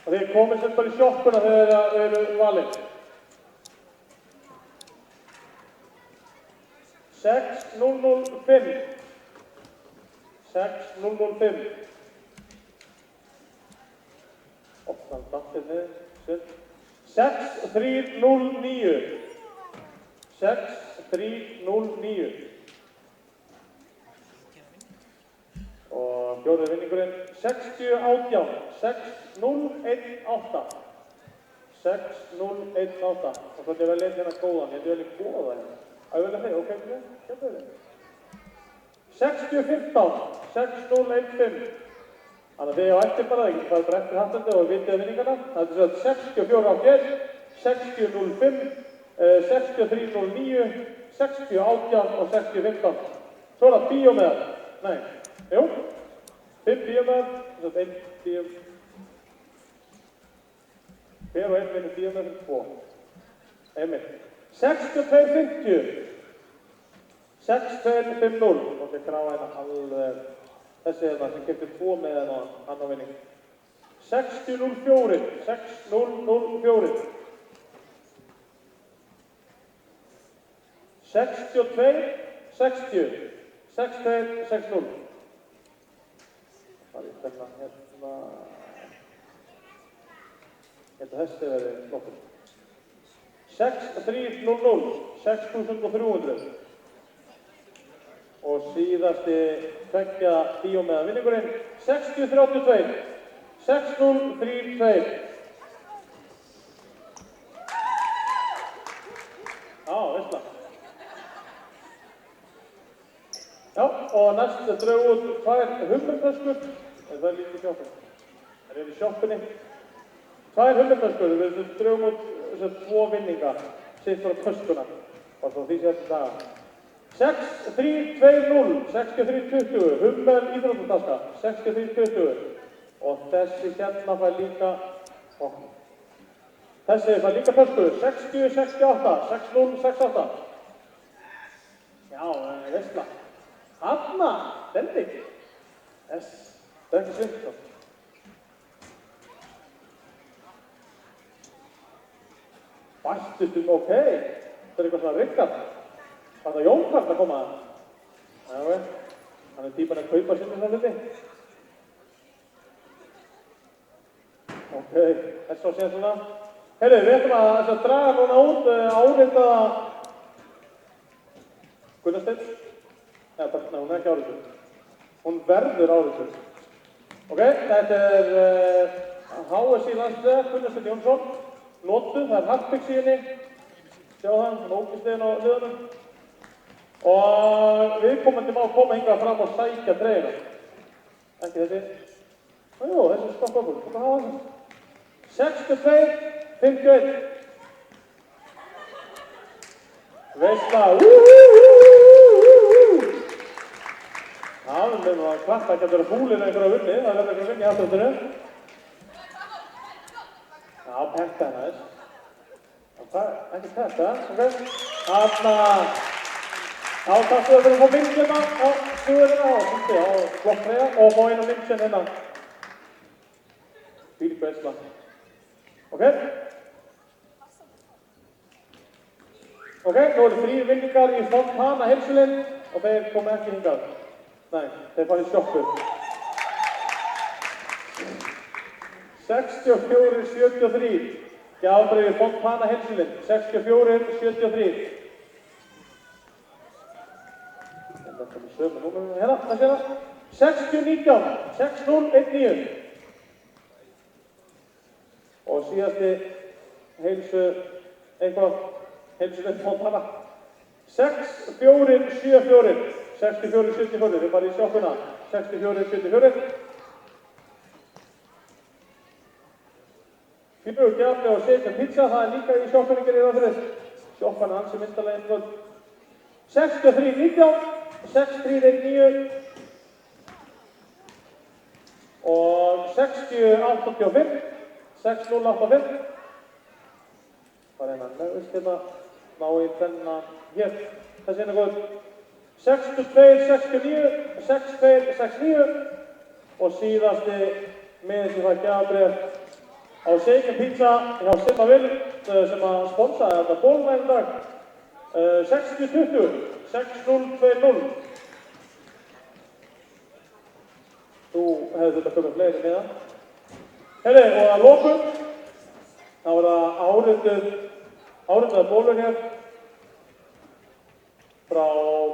Og þeir komið sem bara í sjoppuna þegar þeir eru valið. 6-0-0-5. 6-0-0-5. Þannig að dattið niður. 6-3-0-9. 6-3-0-9. Og fjórði vinningurinn 60-18. 6-0-1-8. 6-0-1-8. Og svo er vel einn hérna góðan. Ég er vel í góða hérna. Það er vel að þeir, ok, kemur þið. 60-15. 6-0-1-5. Þannig að þið á eftir bara, það er bara eftir hattandi og vitið vinningarna. Það er þess að 64-8, 60-05, 63-09, 60-18 og 60-15. Svo er það bíómeðar. Nei, jú. 5 bíómeðar, þess að 1 bíómeðar. Hver og 1 vinnur bíómeðar fyrir 2. Einmitt. 62-50. 6-2-5-0. Og þið gráða hérna alveg. Þessi hérna sem kemur 2 með hérna annar vinning. 60-04. 6-0-0-4. 62-60. 6-2-6-0. Það er hérna hérna. Ég held að þessi verði nokkur. 6-3-0-0. 6.300. Og síðasti tveggja bíómeða vinningurinn 60-32. 6-0-3-2. Já, veist það. Já, og næst drögu út 2 hummerflöskur. Það er lítið í sjoppunni. Það er í sjoppunni. Tvær 100-töskur, við drögum út þessar 2 vinninga, sitt frá töskuna. Og svo því sé þetta daga. 6-3-2-0, 63-20, Hummel íþróttataska, 63-20. Og þessi hérna fær líka, þessi fær líka tösku, 60-68, 6-0-6-8. Já, veistla. Hanna, Bendik. Yes, það er ekki svimt þá. Bættustum, ok. Það er eitthvað svona Rickard. Var það Jónkart að koma að? Já, hann er típan að kaupa sinni það hluti. Ok, þess að sé svona. Heyrðu, við ætlum að draga núna út áreitaða Gunnarsteinn. Nei, hún er ekki áreitur. Hún verður áreitur. Ok, þetta er HSI landsliða, Gunnarsteinn Jónsson. Notuð, það er harpix í henni. Sjá það, hann ógistegin á hliðunum. Og viðkomandi má koma hingað fram og sækja treyjuna. Ekki þessi. Jú, þessi stopp okkur. Hvað hafa þessi? 62-51. Veistla. Já, við meðum að klappa ekki að vera fúlir einhverja vunni. Það verður einhverja vunni í afturöndinu. Já, penta hérna þess. Ekki þetta, ok? Þarna. Já, takk fyrir að fá myndina á stúðurina og flott treyja og fá eina mynd sem hérna. Fílík veistla. Ok? Ok, nú eru 3 vinningar í Fontana heilsulind og þeir komu ekki hingað. Nei, þeir farið í sjoppu. 64-73. Gjafabréfi Fontana heilsulind. 64-73. Þetta er sömu númerum hérna, það sé það. 60-19. 6-0-1-9. Og síðasti heilsulind Fontana. 6-4-7-4. 64-74, við farið í sjoppuna. 64-74. Fylgur gjafni og Seikan Pizza, það er líka í sjoppunni gerir það fyrir. Sjoppan er ansi myndarlega einhvern. 63-19, 6-3-1-9 og 60-85, 6-0-85. Það er einan meðvist hérna, ná í þennan hér. Þessi eina góð. 62-69, 62-69 og síðasti með sem það gjafbref á Seikan Pizza hjá Simma Vill sem að sponsaði þetta bólnægum dag. 60-20, 6-0-2-0. Þú hefði þetta komið fleiri með það. Herri, og að lokum, þá er það áritaða bólur hér frá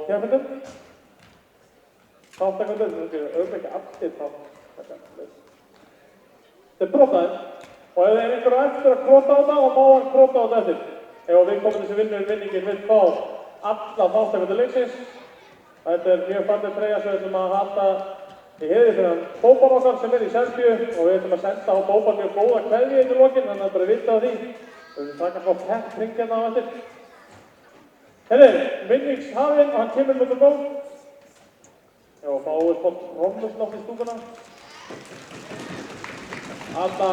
kependum. Þáttaköndur, þetta er auðvitað allir þáttaköndur. Þetta er brotaðið. Og ef það er einhver eftir að krota á það, þá má hann krota á það eftir. Ef við komum þessi vinningin vill fá alla þátttakendur leiksins. Þetta er mjög falleg treyja sem við ætlum að halda í heiði fyrir hann Bóban okkar sem er í Serbíu og við ætlum að senda á Bóban mjög góða kveðju í lokin, þannig að bara vita á því. Við ætlum að taka frá peppring hérna á eftir. Herri, vinningshafinn og hann kemur með bók. Já, fáið spott rómlusnátt í stúkuna. Alla.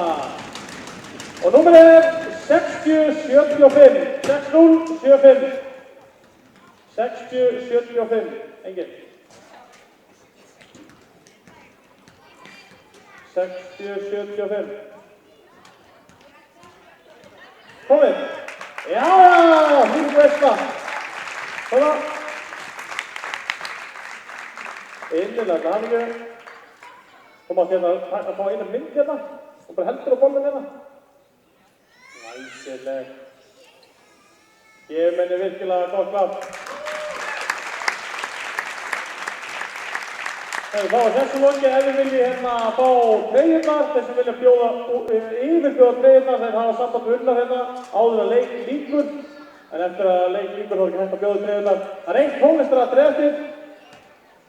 Og númer er 60-75, 6-0-75, 60-75, enginn. 60-75. Komið. Já, hýrðu veistla. Svona. Innilega glæðingu. Þú mátt hérna að fá eina mynd hérna og bara heldur á bollin hérna. Næsileg. Gefum henni virkilega gott klapp. Þá er þessu loki ef við viljum hérna fá treyjurnar, þeir sem vilja yfirbjóða treyjurnar, þeir hafa samband við unnar hérna áður að leik líkur. En eftir að leik líkur þá er ekki hægt að bjóða treyjurnar. Það er einn tónlistar að eftir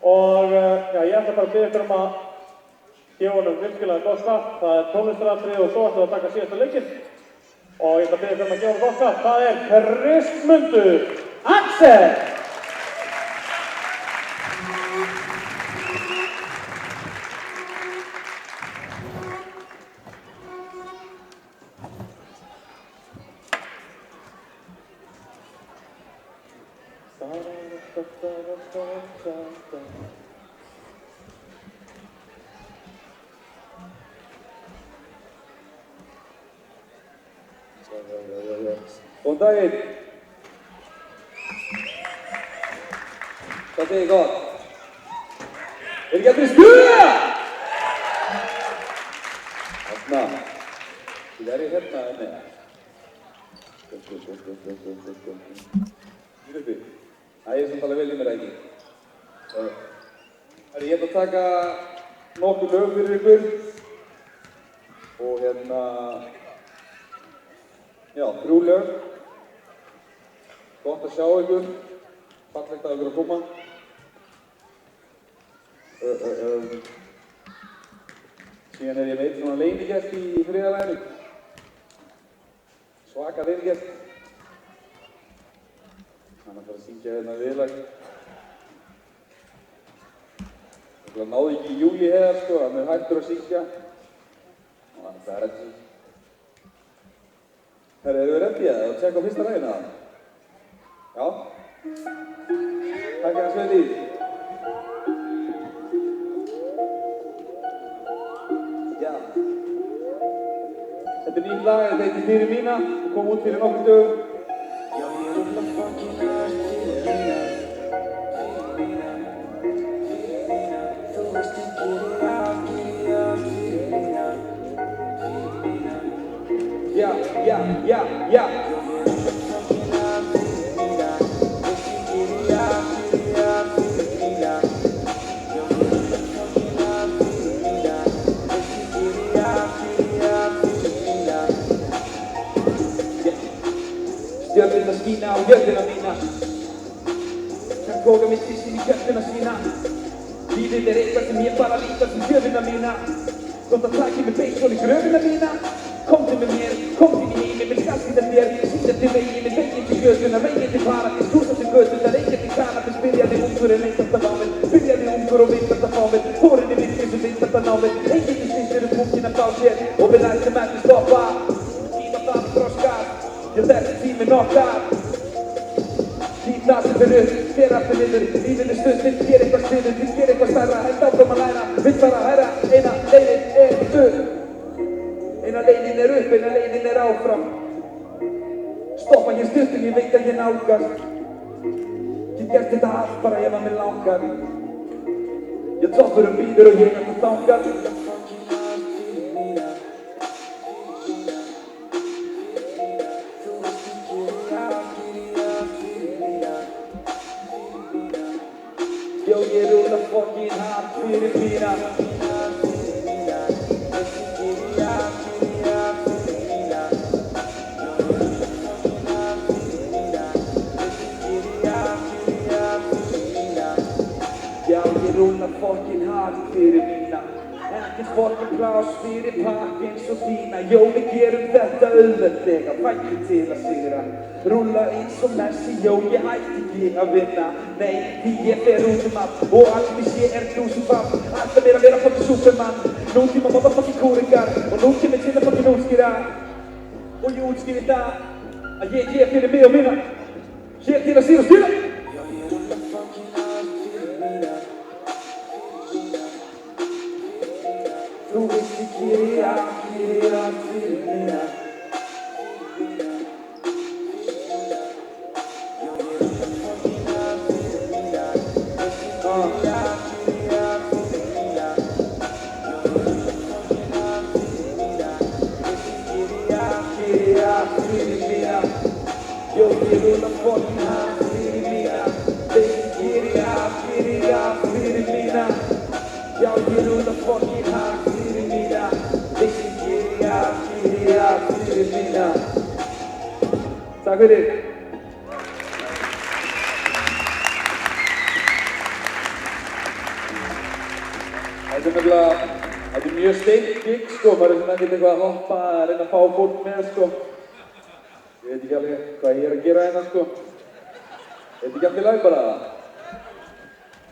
og já, ég ætla bara að biðja ykkur að gefa honum virkilega gott klapp. Það tónlistaratriði og svo ætlum við að taka síðasta leikinn. Og ég ætla að biðja um að gefa honum gott klapp. Það Kristmundur Axel. Góðan daginn. Hvað segir þið gott? Ekki allir stuða? Þarna. Þið hérna inni. Góð. Hér uppi. Það er samt alveg vel í mér ekki. Ég ætla að taka nokkur lög fyrir ykkur. Og já, 3 lög. Gott að sjá ykkur. Fallegt að ykkur að koma. Síðan ég með einn svona leynigest í þriðalaginu. Svaka leynigest. Hann að fara að syngja hérna viðlag. Það náði ekki í júli heiðar sko, hann er hættur að syngja. Og hann er bara ekki. Herri, eru við reddið að tjekka á fyrsta laginu það? Já? Takk að Sveti. Já. Þetta er nýtt lag, þetta heitir Fyrir mína. Það kom út fyrir nokkur dögum. Já, ég rúlla fucking hard fyrir mína. Þú veist ég gerir allt fyrir mína. Já. Stjörnurnar skína á jörðina mína. Kann toga mitt inn í kjölduna sína. Lífið er eitthvað sem ég bara lítar sem gjöfina mína. Þótt að taki mig beisól í gröfina mína. Komdu með mér, komdu inn í heiminn, mér skal sýna þér. Sýna til veginn til götuna, veginn til paradís. Húsa til götuna, reykja til kannabis. Byrjaði ungur en veitast að ná mér. Byrjaði ungur og veitast að fá mér. Hórinni virkir sem veitast að ná mér. Enginn snýstir punktin að fá sér. Og við læstum ekki stoppa. Tíma það þroskar. Já, þessi tíminn okkar. Lít það sem fyrir upp, fyrir aftur niður. Lífið stundin, ger eitthvað sniður. Við ger eitthvað stærra, held áfram að læra. Vill bara hæra, eina leiðin upp. Eina leiðin upp, eina leiðin áfram. Stoppa hér stundin, ég veit að ég nálgast. Ég gert þetta allt bara ef að mig langar. Ég toppur bíður og ég þetta þangar. Yo, ég rúlla fucking hard fyrir mína. Já, ég rúlla fucking hard fyrir mína. Ekkert fucking plás fyrir pakk eins og þína. Jó, við gerum þetta auðveldlega, fættu til að sigra. Rúlla eins og Messi, jó, ég hætti ekki að vinna. Nei, því ég fer út allt og allt við sé þú sem vann. Alltaf mér að vera fucking superman. Nútíma motherfucking kúringar og nú kemur til að fucking útskýra. Og ég útskýri það að ég er fyrir mig og minna. Hér til að stýra. Já, ég rúlla fucking hard fyrir mína. Þú veist ég gerir allt fyrir mína. Yo, ég rúlla fucking hard fyrir mína. Þessi gerir allt fyrir mína. Já, ég rúlla fucking hard fyrir mína. Þessi gerir allt fyrir mína. Takk fyrir. Þetta er nefnilega Þetta mjög steint gig sko, maður ekkert eitthvað að hoppa, að reyna að fá fólk með sko. Ég veit ekki alveg hvað ég að gera hérna sko. Þetta ekki allir lag bara?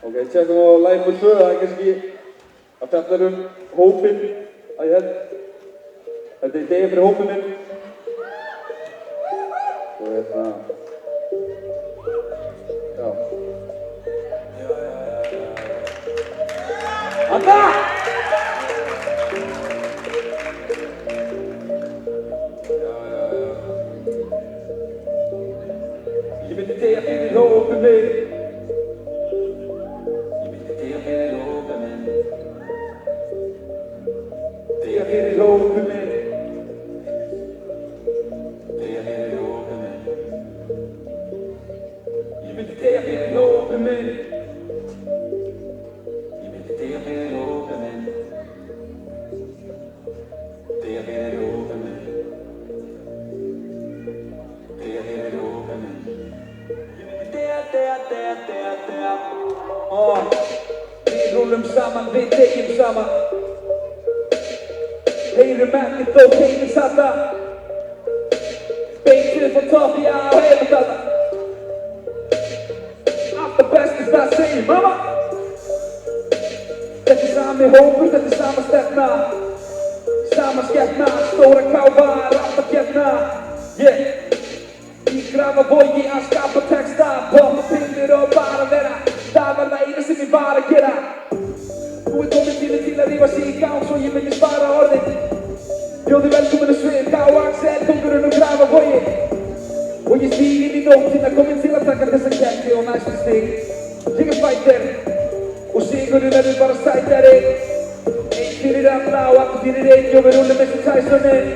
Ok, tjekkum á lag nr. 2, það kannski að fjallar hópinn að ég held. Þetta degi fyrir hópinn minn. Og hérna... Já. Anna! Ég myndi deyja fyrir hópinn minn. Ég myndi deyja fyrir hópinn minn. Deyja fyrir hópinn minn. Deyja fyrir hópinn minn. Ég myndi deyja fyrir hópinn minn. Ég myndi deyja fyrir hópinn minn. Deyja fyrir hópinn minn. Deyja fyrir hópinn minn. Við rúlum saman, við deyjum saman. Heyrum ekkert þó heyrum sata. Beintið frá topp, já, heyrum þetta. Alltaf bestist það segir mamma. Þetta sami hópur, þetta sama stefna. Sama skepna, stóra káfar, alltaf gefna. Yeah. Í Grafavogi að skapa texta, poppa pillir og bara vera. Það var það eina sem ég var að gera. Nú komin tíminn til að rífa sig í gang, svo ég myndi spara orðin. Bjóði velkomin að svið, K.A.X.L, kóngurinn Grafavogi. Og ég stíg inn í nóttina, komin til að taka þessa keppni og næstu stig. Ég fighter, og sigurinn verður bara sætari. Einn fyrir alla og allir fyrir einn, og við rúlum eins og Tysonin.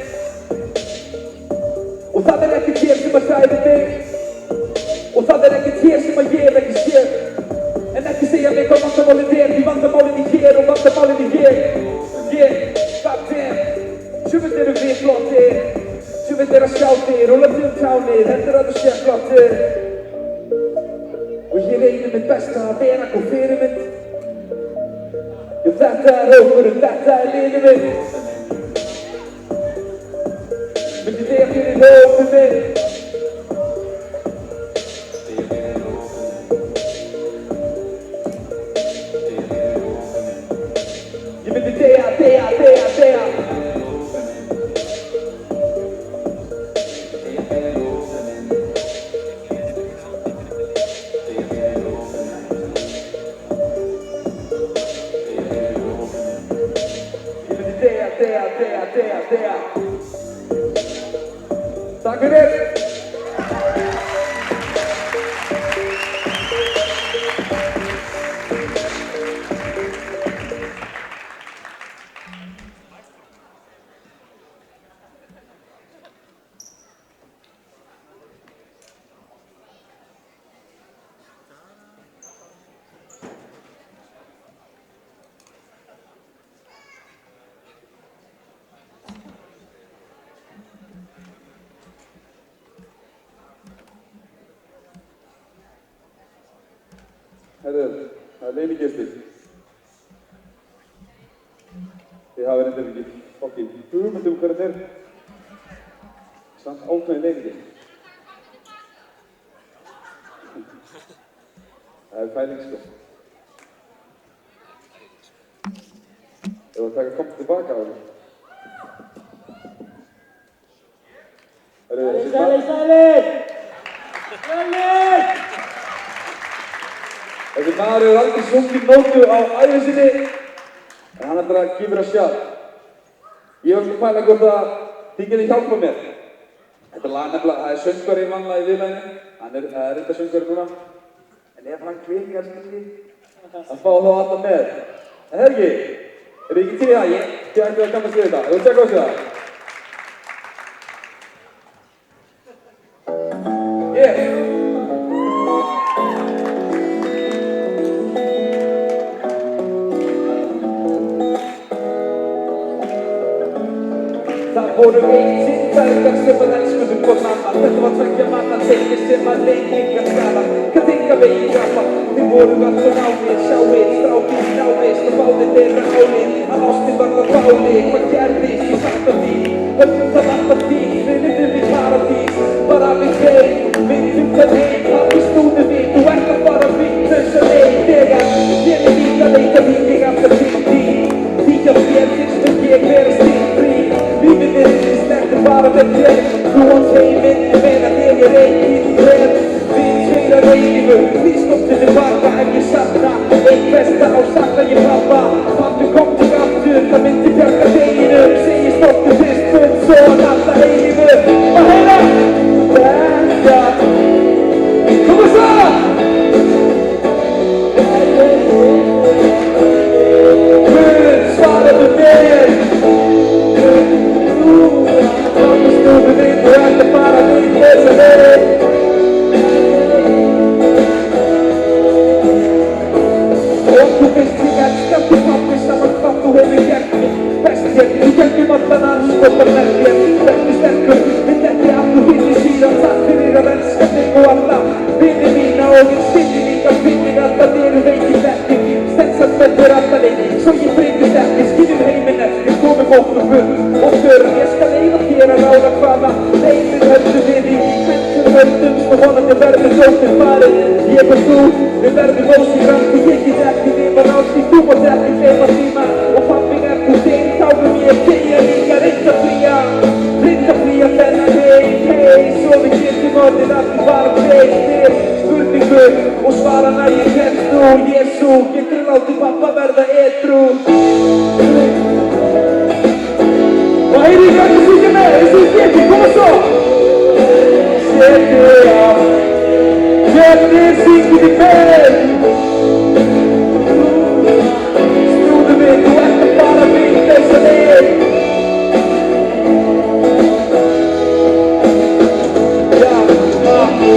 Og það ekkert hér sem að sæði mig. Og það ekkert hér sem að ég hef ekki séð. En ekki segja mig hvað vandamálinn því vandamálinn hér og vandamálinn hér. Yeah, goddamn. Sumir eru við flottir, sumir eru að skjáttir og löfnum tánir, heldur að þú sé flottir. Og ég reynir mitt besta að vera góð fyrirmynd. Já, þetta hópurinn, þetta liðið mitt. Myndi deyja fyrir hópinn minn. Ég myndi deyja. Takk fyrir! Herðu, það leynigestir. Þið hafa reyndar ekki fokkið hugmynd hvað þetta samt ákveðin leynigestir. Það pæling sko. Ef að taka komst tilbaka á því. Sælir! Þessi maður hefur aldrei sungið nótu á ævi sinni, en hann ætlar að gefa það sjálf. Ég var svona að pæla hvort að þið getið hjálpað mér. Þetta lag nefnilega, það söngvari vanlega í viðlæginu, hann er reynda söngvari núna. En ef hann klikkar skilji, hann fá þá alltaf með. En það ekki, þið ekki til í það? Ég ætti að kannast við þetta. Ég vil tjekka á þessu það. Yeah! Það voru einsinn feðgar sem að elskuðu hvort annan. Þetta var tveggja manna teikni sem að lengingar skala. Hvað tenga veginn graffa? Þið voru alltaf nánir, sjáið, strákið, náist og báðir þeirra álið. Að ástin var það að eilífu. Lífsdóttir tilbaka ef ég sakna einn besta og sakna ég pappa. Pabbi kom til aftur, það myndi bjarga deginum. Segir stoltur fyrst fund, svo hann alltaf eilífu. Og heyra þetta. Koma svo! Guð, svaraðu mér. Pabbi snúðu við og ætla bara að við þessa leið. Og þú veist ég elskar til pabbi saman hvað þú hefur gert mér. Best hér, þú gegnum allan anskotar með þér. Vertu sterkur, vill ekki að þú finnir síðan. Takk fyrir að elska þig og alla vinni mína og ég stilli líka finnir alltaf eru veikir verkir. Stensast með þér alltaf leið, svo ég breytist ekki. Skiljum heiminn eftir, komum okkur full og förum. Ég skal eiga þér að ráða hvaða leiðir höldum við í. Mennsum höldumst og vonandi verður sóttir farið. Ég og þú, við verðum ósýr framtíð. Ég get ekki lifa náttúr, þú mátt ekki gleyma tíma. Og pabbi er þú þeim, þá mun ég tegja líka reynda fría þennan heim, svo við getum orðið að þú bara breytir spurningu og svara nær ég kemst nú. Jesú, getur látið pappa verða edrú. Og heyri ég ekki syngja með, eins og ég geti, koma svo! Settu á, hvernig syngið þið með? Snúðu mig, þú ert að fara við þessa leið.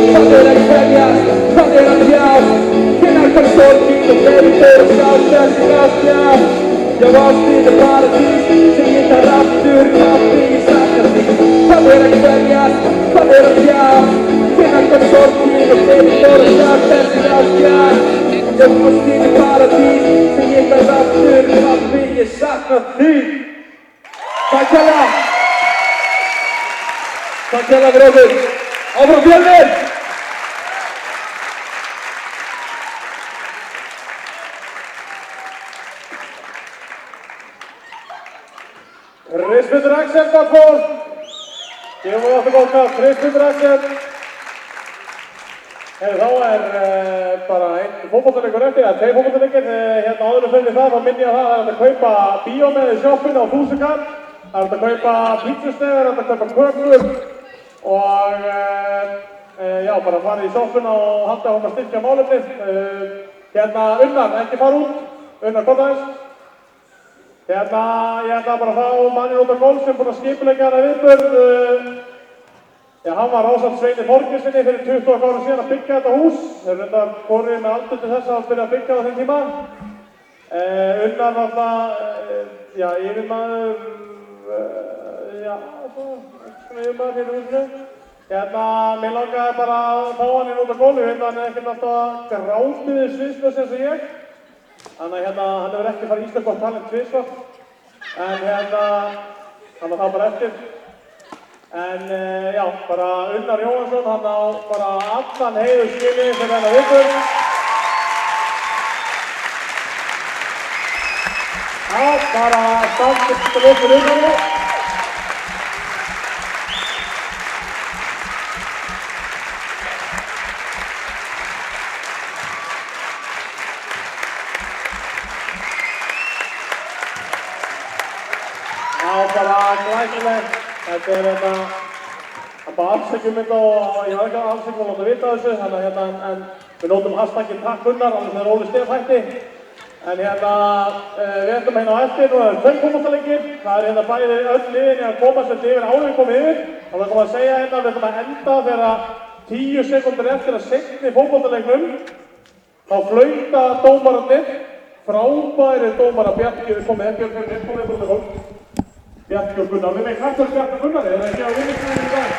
Hvað er að kveljast, hvað er að þjást? Hvenær kom sorgin og þeirri fyrir skálsast í náttjá? Já, ástin er paradís, segir þar aftur, kaffi í sakna því. Hvað er að kveljast, hvað er að þjást? Hvenær kom sorgin og þeirri fyrir skálsast í náttjá? Já, ástin er paradís, segir þar aftur, kaffi í sakna því. Takk hérlega! Takk hérlega fyrir okkur! Áfram Fjölnir! Krispindur Axel Dalford. Gefum við aftur góð kall, Krispindur Axel. Þá bara einn fótboltaleikur eftir, eða tveir fótboltaleikir. Hérna áður fyrir það, þá minni ég að það er hægt að kaupa bíómiða í sjoppinu á 1000 kall. Það er hægt að kaupa pítsustefur, það er hægt að kaupa kökur. Og já, bara fara í sjoppuna og halda hún að styrkja málefnið. Hérna Unnar, ekki fara út. Unnar, kom aðeins. Hérna, ég ætla bara að fá manninn út á golf sem búinn að skipuleggja hana viðburð. Já, hann var ásamt Sveini Þorgeirssyni fyrir 20 ára síðan að byggja þetta hús. Þeir reyndar korið með aldur til þess að byrja að byggja á þeim tíma. Unnar var það, já, yfirmaður, já, svona yfirmaður fyrir húsinu. Hérna, mér langaði bara að fá hann inn út á golf. Ég veit að hann er ekkert alltaf grátiði sviðslös eins og ég. Þannig að hérna, hann hefur ekki farið Ísland gott talent tvisvar. En hérna, hann var það bara eftir. En já, bara Unnar Jóhansson, hann á bara allan heiður skilið fyrir hennar viðburð. Já, bara standist til okkur Unnari. Bara glæsilegt. Þetta er hérna, það bara afsækjum þetta og ég var ekki að afsækjum að láta vita þessu, þannig að hérna, en við nótum hashtaginn Takk Unnar, alveg þegar Óli Stef hætti. En hérna, við ætlum hérna á eftir, nú er tveir fótboltaleikir, það er hérna bæði öll liðin að koma sem yfir áður við komum yfir. Og við komum að segja hérna, við ætlum að enda þegar 10 sekúndur eftir að seinni fótboltaleiknum, þá flauta dómararnir, frábæri dómara Bjarki, komið ekki Bjarki og Gunnar, við með kraftur Bjarki og Gunnar, er það ekki á vinningstæðinu í dag?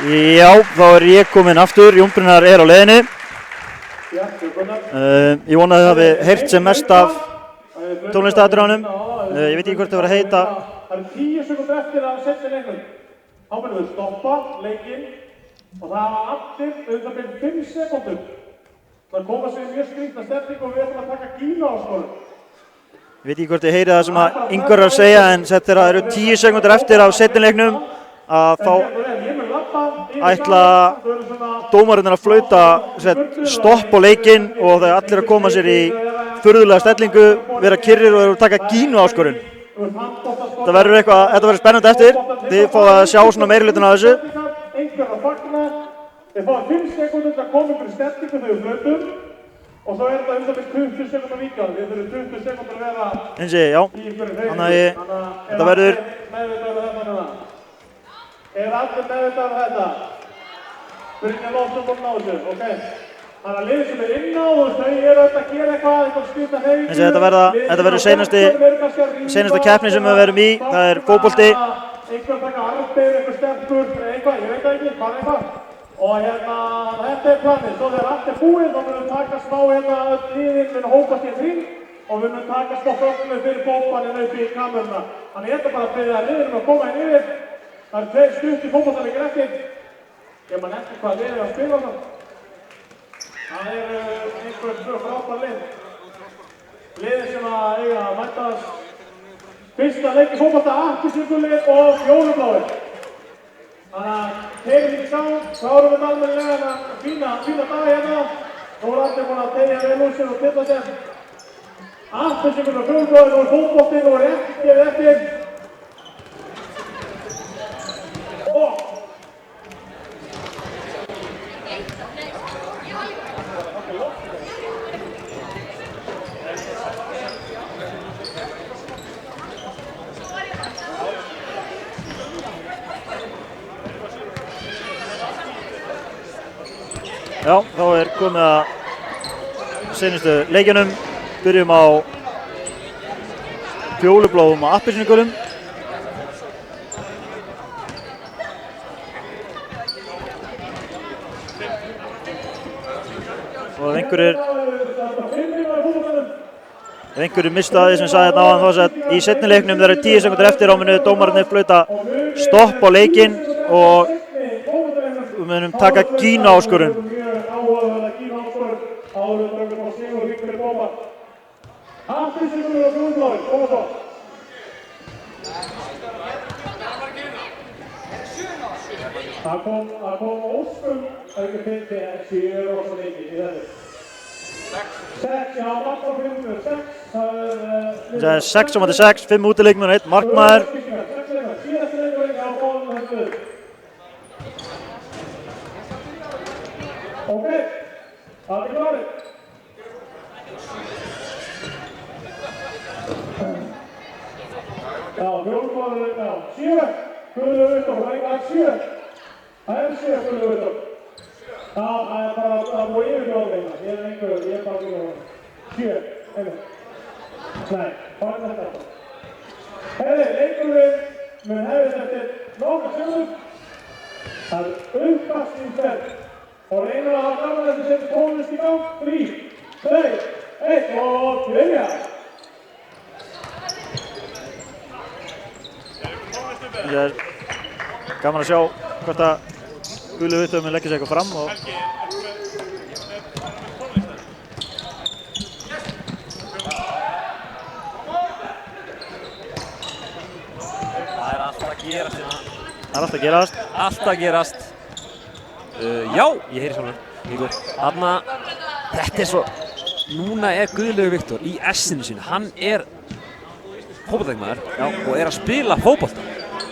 Já, þá er ég kominn aftur, Jón Brynjar er á leiðinni. Bjarki og Gunnar. Ég vona að þið hafi heyrt sem mest af tónlistaðatránum. Ég veit ekki hvort það var að heita. Það eru 10 sekundur eftir að setja leiknum. Þá munum við stoppa leikinn og það hafa allir auðvitað með 5 sekúndur. Það koma sér mjög skrýtna stefning og við ætlum að taka Gína á skoru. Ég veit ekki hvort þið heyrið það sem að Ingvar er að segja, en þegar það eru 10 sekundur eftir af seinni leiknum að þá ætla dómarinn að flauta stopp á leikinn og það er allir að koma sér í furðulega stellingu, vera kyrrir og taka gínu áskorun. Þetta verður spennandi eftir. Þið fáið að sjá svona meirihlutinn af þessu. Þeir fá 5 sekúndur til að koma ykkur í stellingu þegar við flautum og svo er þetta með 20 sekúndur líka. Við þurfum 20 sekúndur að vera Einsi, já. Þannig að þetta verður... Er allir meðvitaður þetta? Byrja að lóta búin á þessu, ok? Þannig að liðið sem er inn á og þau eru að gera eitthvað skýta hreyfingu. Einsi, þetta verður seinasta keppni sem við verum í. Það er fótbolti. Einhver taka armbeig, einhver stelpur, eitthvað, ég veit ekki, bara eitthvað. Og þetta er planið. Svo þegar allt er búið, þá munum við taka smá öll liðin, munum hópast í hring og við munum taka smá fögnu fyrir fótballinn upp í kameruna. Þannig ég ætla bara að byrja liðinum að koma inn yfir. Það eru 2 stutt í fótballaleikir eftir. Ég man eftir hvað liðið er að spila það. Það eru einhver frábær lið. Liðið sem að eiga að mætast fyrsta leik í fótbolta, appelsínugulið og fjólubláir. Þannig að tegum ekki sá, þá erum við almennilega fína dag hérna. Nú er allir búin að tegja vel úr sér og pilla sér. Appelsínugulið og fjólubláir og fótboltinn og rétt gefið eftir. Já, þá er komið að seinustu leikjunum. Byrjum á fjólubláum og appelsínugulum. Og ef einhverjir mista því sem sagði hérna áðan þá að í seinni leiknum þegar 10 sekúndur eftir á munu dómararnir flauta stopp á leikinn og við munum taka gínu áskorun. Appelsínugulið og fjólubláir, koma svo. Það kom óskum að ekki fyndi 7 og svo leikir í þessu. 6, já, margt á 5, 6. Það er 6 á móti 6, 5 útileikmenn og 1 markmaður. Síðasta leikur á bólum þessu. Ok, það er klárið. Já, fjólubláir, já, 7. Guðlaugur Viktor, það er 7. Það er 7 Guðlaugur Viktor. Já, það er bara að búið yfirfjóðleina. Ég er bara að 7, einmitt. Nei, hvað er þetta? Heiði, leikurinn mun hefðist eftir nokkra sekúndur. Það er uppkastningsferð og reynir að hafa gaman þessi setja tónlist í gang. 3, 2, 1 og byrja! Það er gaman að sjá hvort að Guðlaugur Viktor mun leggja sig eitthvað fram og Það er alltaf að gerast hérna. það er alltaf að gerast. Alltaf að gerast. Já, ég heyri svona. Þarna, þetta er svo, núna er Guðlaugur Viktor í essinu sínu. Hann er fótboltaleikmaður og er að spila fótbolta.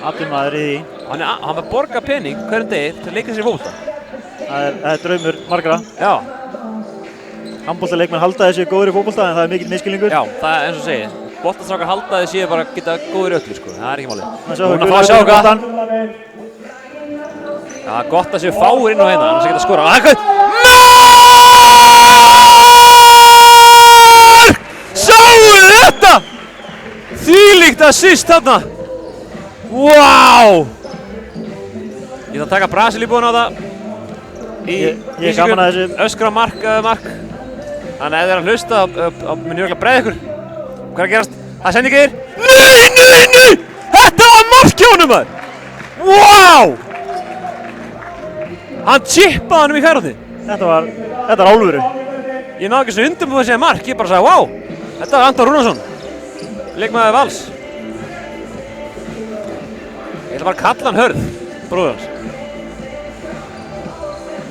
Atvinnumaður í því. Hann var borga pening hverjum degi til að leika sér í fótbolta. Það er draumur margra. Já. Handboltaleikmenn halda þessu góður í fótbolta en það er mikill misskilningur. Já, það er eins og segið. Boltastrákar halda þessu bara geta góður í öllu, sko. Það er ekki málið. Núna fá að sjá hvað. Já, gott að séu fáir inn á hérna, annars geta skora. Mark! Sjáu þetta! Þvílíkt assist þarna! Vá! Ég ætla að taka Brasilíubúinn á það. Ég er gaman að þessu. Öskra mark. Þannig að ef þið er að hlusta, mun ég örugglega breiða ykkur. Hvað er að gerast? Það er sendingir. Nei! Þetta var mark hjá honum, maður! Vá! Hann chippaði honum í færótti. Þetta var álfuru. Ég náði ekki svo undirbúið að segja mark. Ég bara sagði, vá! Þetta var Anton Rúnarsson. Leikmaður Vals. Ég ætla bara að kalla hann Hörð, bróður hans.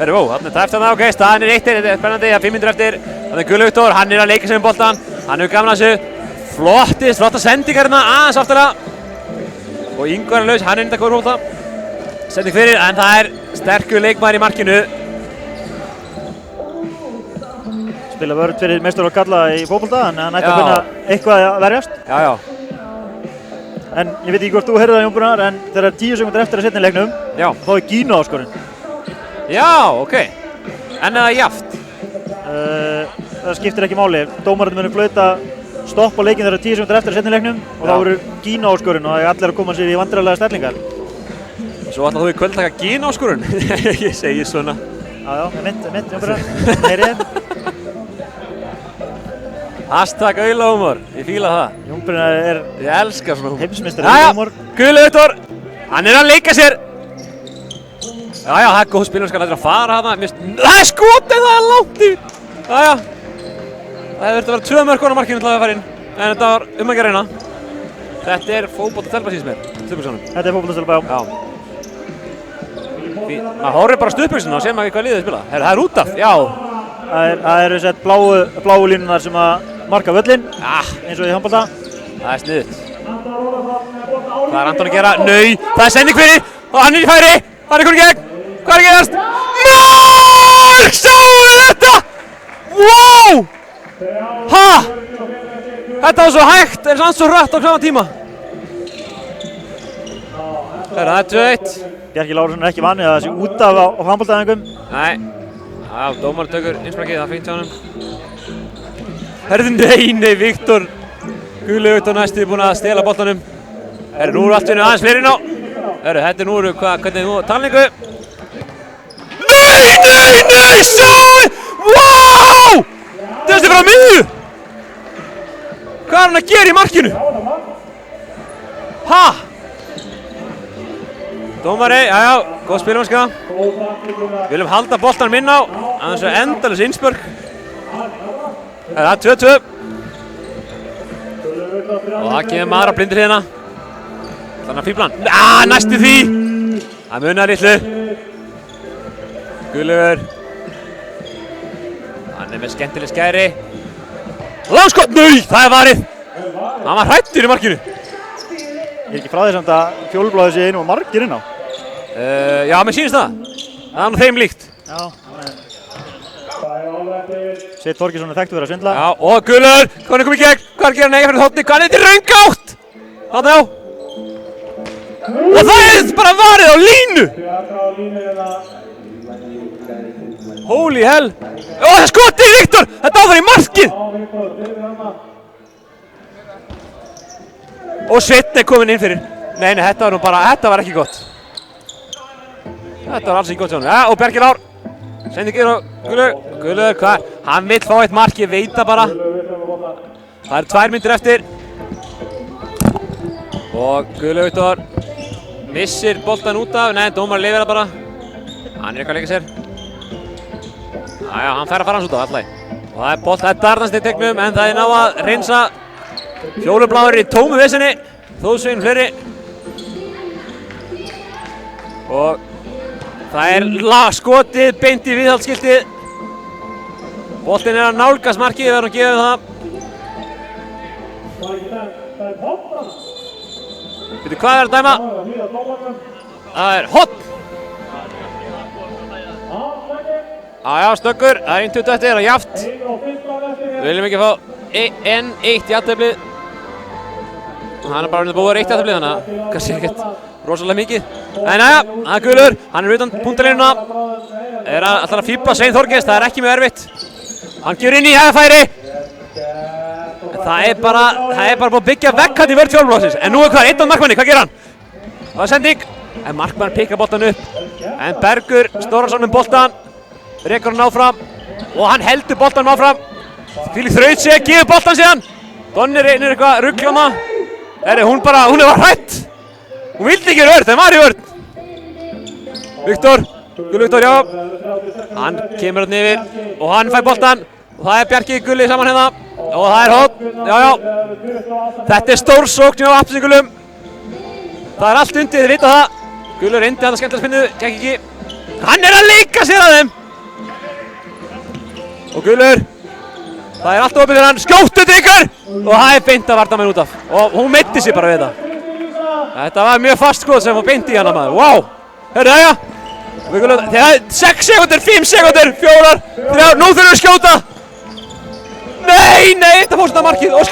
Herru, þarna er tæft þarna, ok, staðan er 1-1, þetta er spennandi, það er 5 mínútur eftir. Þarna er Gulli Viktor, hann er að leika sig um boltan, hann hefur gaman að þessu. Flotta sendingar hérna aðeins afturlega. Og Ingvar er laus, hann er enda góður fólta. Sending fyrir, en það er sterkur leikmaður í markinu. Spila vörð fyrir meistar og kalla í fótbolta, en hann ætti að kunna eitthvað að verjast. Já. En ég veit ekki hvort þú heyrði það, Jón Brunnar, en þegar 10 sekúndur eftir að setja í leiknum, þá er Gínu áskorun. Já, ok. En eða jaft? Það skiptir ekki máli. Dómararnir munu flauta stopp á leikinn þegar 10 sekúndur eftir að setja í leiknum og þá eru Gínu áskorun og það er allir að koma sér í vandræðalega stellingar. Svo ætlar þú í kvöld taka Gínu áskorun? Ég segi svona. Já, mitt, Jón Brunnar. Heyri ég. Hashtag aulahúmor, ég fíla það. Jón Brunnar Ég elska svona húmor. heimsmeistari aulahúmor. Gulli Viktor, hann er að leika sér. Já, það er góð spilumennska, hann er að fara hana. Það er skotið, það er langt yfir. Já. Það hefði verið að vera 2 mörk á markinu til að fara inn. En þetta var að gera reyna. Þetta er fótbolta-stelpa síns mér, stuðbuxunum. Þetta er fótbolta-stelpa, já. Maður horfir bara stuðbuxuna og sér maður ekki hvað liðið spila. Það er út af, já. Það eru sett bláu línunar sem að marka völlinn, eins og í handbolta. Það er sniðugt. Hvað er Anton að gera? Nei, það er sending fyrir og hann er í færi. Hann er kominn í gegn. Hvað er að gerast? Mörk! Sjáum við þetta? Wow! Ha? Þetta var svo hægt en samt svo hratt á sama tíma. Það er 2-1. Bjarki Lárusson er ekki vanið að það sé út af á handboltaæfingum. Nei. Já, dómarinn tökur innsparkið, það er fínt hjá honum. Herðu, nei, Viktor. Gulli Viktor næstu búinn að stela boltanum. Herðu, nú eru allt vinnu aðeins fleiri inn á. Herðu, þetta er nú eru, hvernig er nú talningu? Nei, sjáu! Wow! Þetta er frá miðju! Hvað er hann að gera í markinu? Ha? Dómari, já, góð spilumennska. Við viljum halda boltanum inn á, aðeins að endalaus innspörk. Það er 2-2. Og það kemur maður á blindir hérna. Þannig að fíblan. Næstu því! Það munar litlu. Guðlaugur. Hann er með skemmtileg skæri. Langskott, nei! Það er varið. Hann var hrættur í markinu. Ég er ekki frá því samt að fjólubláðu sé einu og margir inn á. Já, mér sýnist það. Það er nú þeim líkt. Já. Sett Þorgeirsson er þekktur fyrir að svindla. Já, og Guðlaugur, hvað er komið í gegn? Hvað er að gera? Nei, ég fyrir hóttni, hvað er þetta röng átt? Þarna á. Og það er bara varið á línu! Holy hell! Ó, það er skotið, Viktor! Þetta á það í markið! Og Sveinn er kominn inn fyrir. Nei, þetta var nú bara, þetta var ekki gott. Þetta var alls ekki gott hjá hann. Ja, og Bjarki Lár. Sending yfir á Guðlaugur, hvað? Hann vill fá eitt mark, ég veit það bara. Það eru 2 mínútur eftir. Og Guðlaugur missir boltan út af, nei, dómarinn leyfir það bara. Hann er eitthvað að leika sér. Jæja, hann fær að fara hans út af alltaf. Og það er bolt, það er darnast í tegnum, en það er ná að reynsa. Fjólubláður í tómu vesinni, Þóðsveginn fleiri. Og það er skotið beint í viðhaldsskiltið. Boltinn er að nálgast markið, við verðum að gefa það. Veitu hvað er að dæma? Það er hotn! Já, stökkur, það er 1-20 eftir, það er jaft. Við viljum ekki fá enn 1 jafntefli. Hann er bara búið að vera 1 jafntefli, þannig að kannski ekkert rosalega mikið. En jæja, það er Guðlaugur, hann er utan punktalínuna. Er alltaf að fíbla Sveinn Þorgeist, það er ekki mjög erfitt. Hann gefur inn í hægafæri. Það er bara búið að byggja vegg hann í vörð fjólubláðsins. En nú er hvað, 1 á markmanni, hvað gerir hann? Það er sending, en markmann pikkar boltan upp. En Bergur Stórason með boltan, rekur hann áfram og hann heldur boltanum áfram. Fílík þrautsi, gefur boltan síðan. Donni reynir eitthvað rugl á það. Hún var hrætt. Hún vildi ekki vörð, það var í vörð. Viktor, Gulli Viktor, já. Hann kemur hann yfir og hann fær boltan. Og það er Bjarki Gulli saman hérna. Og það er hotn, já. Þetta er stór sókn hjá Apsingulum. Það er allt undir, þið vita það. Gulli reyndi þetta skemmtilega spinnu, gekk ekki. Hann er að leika sér að þeim. Og Guðlaugur, það er allt opið fyrir hann, skjóttu Drengur! Og það er beint að varna menn út af. Og hún meiddi sig bara við þetta. Þetta var mjög fast skot sem var beint í hana maður, wow! Hörru, jæja! Það er 6 sekúndur, 5 sekúndur, 4, 3, nú þurfum við að skjóta! Nei, þetta fórst að markið og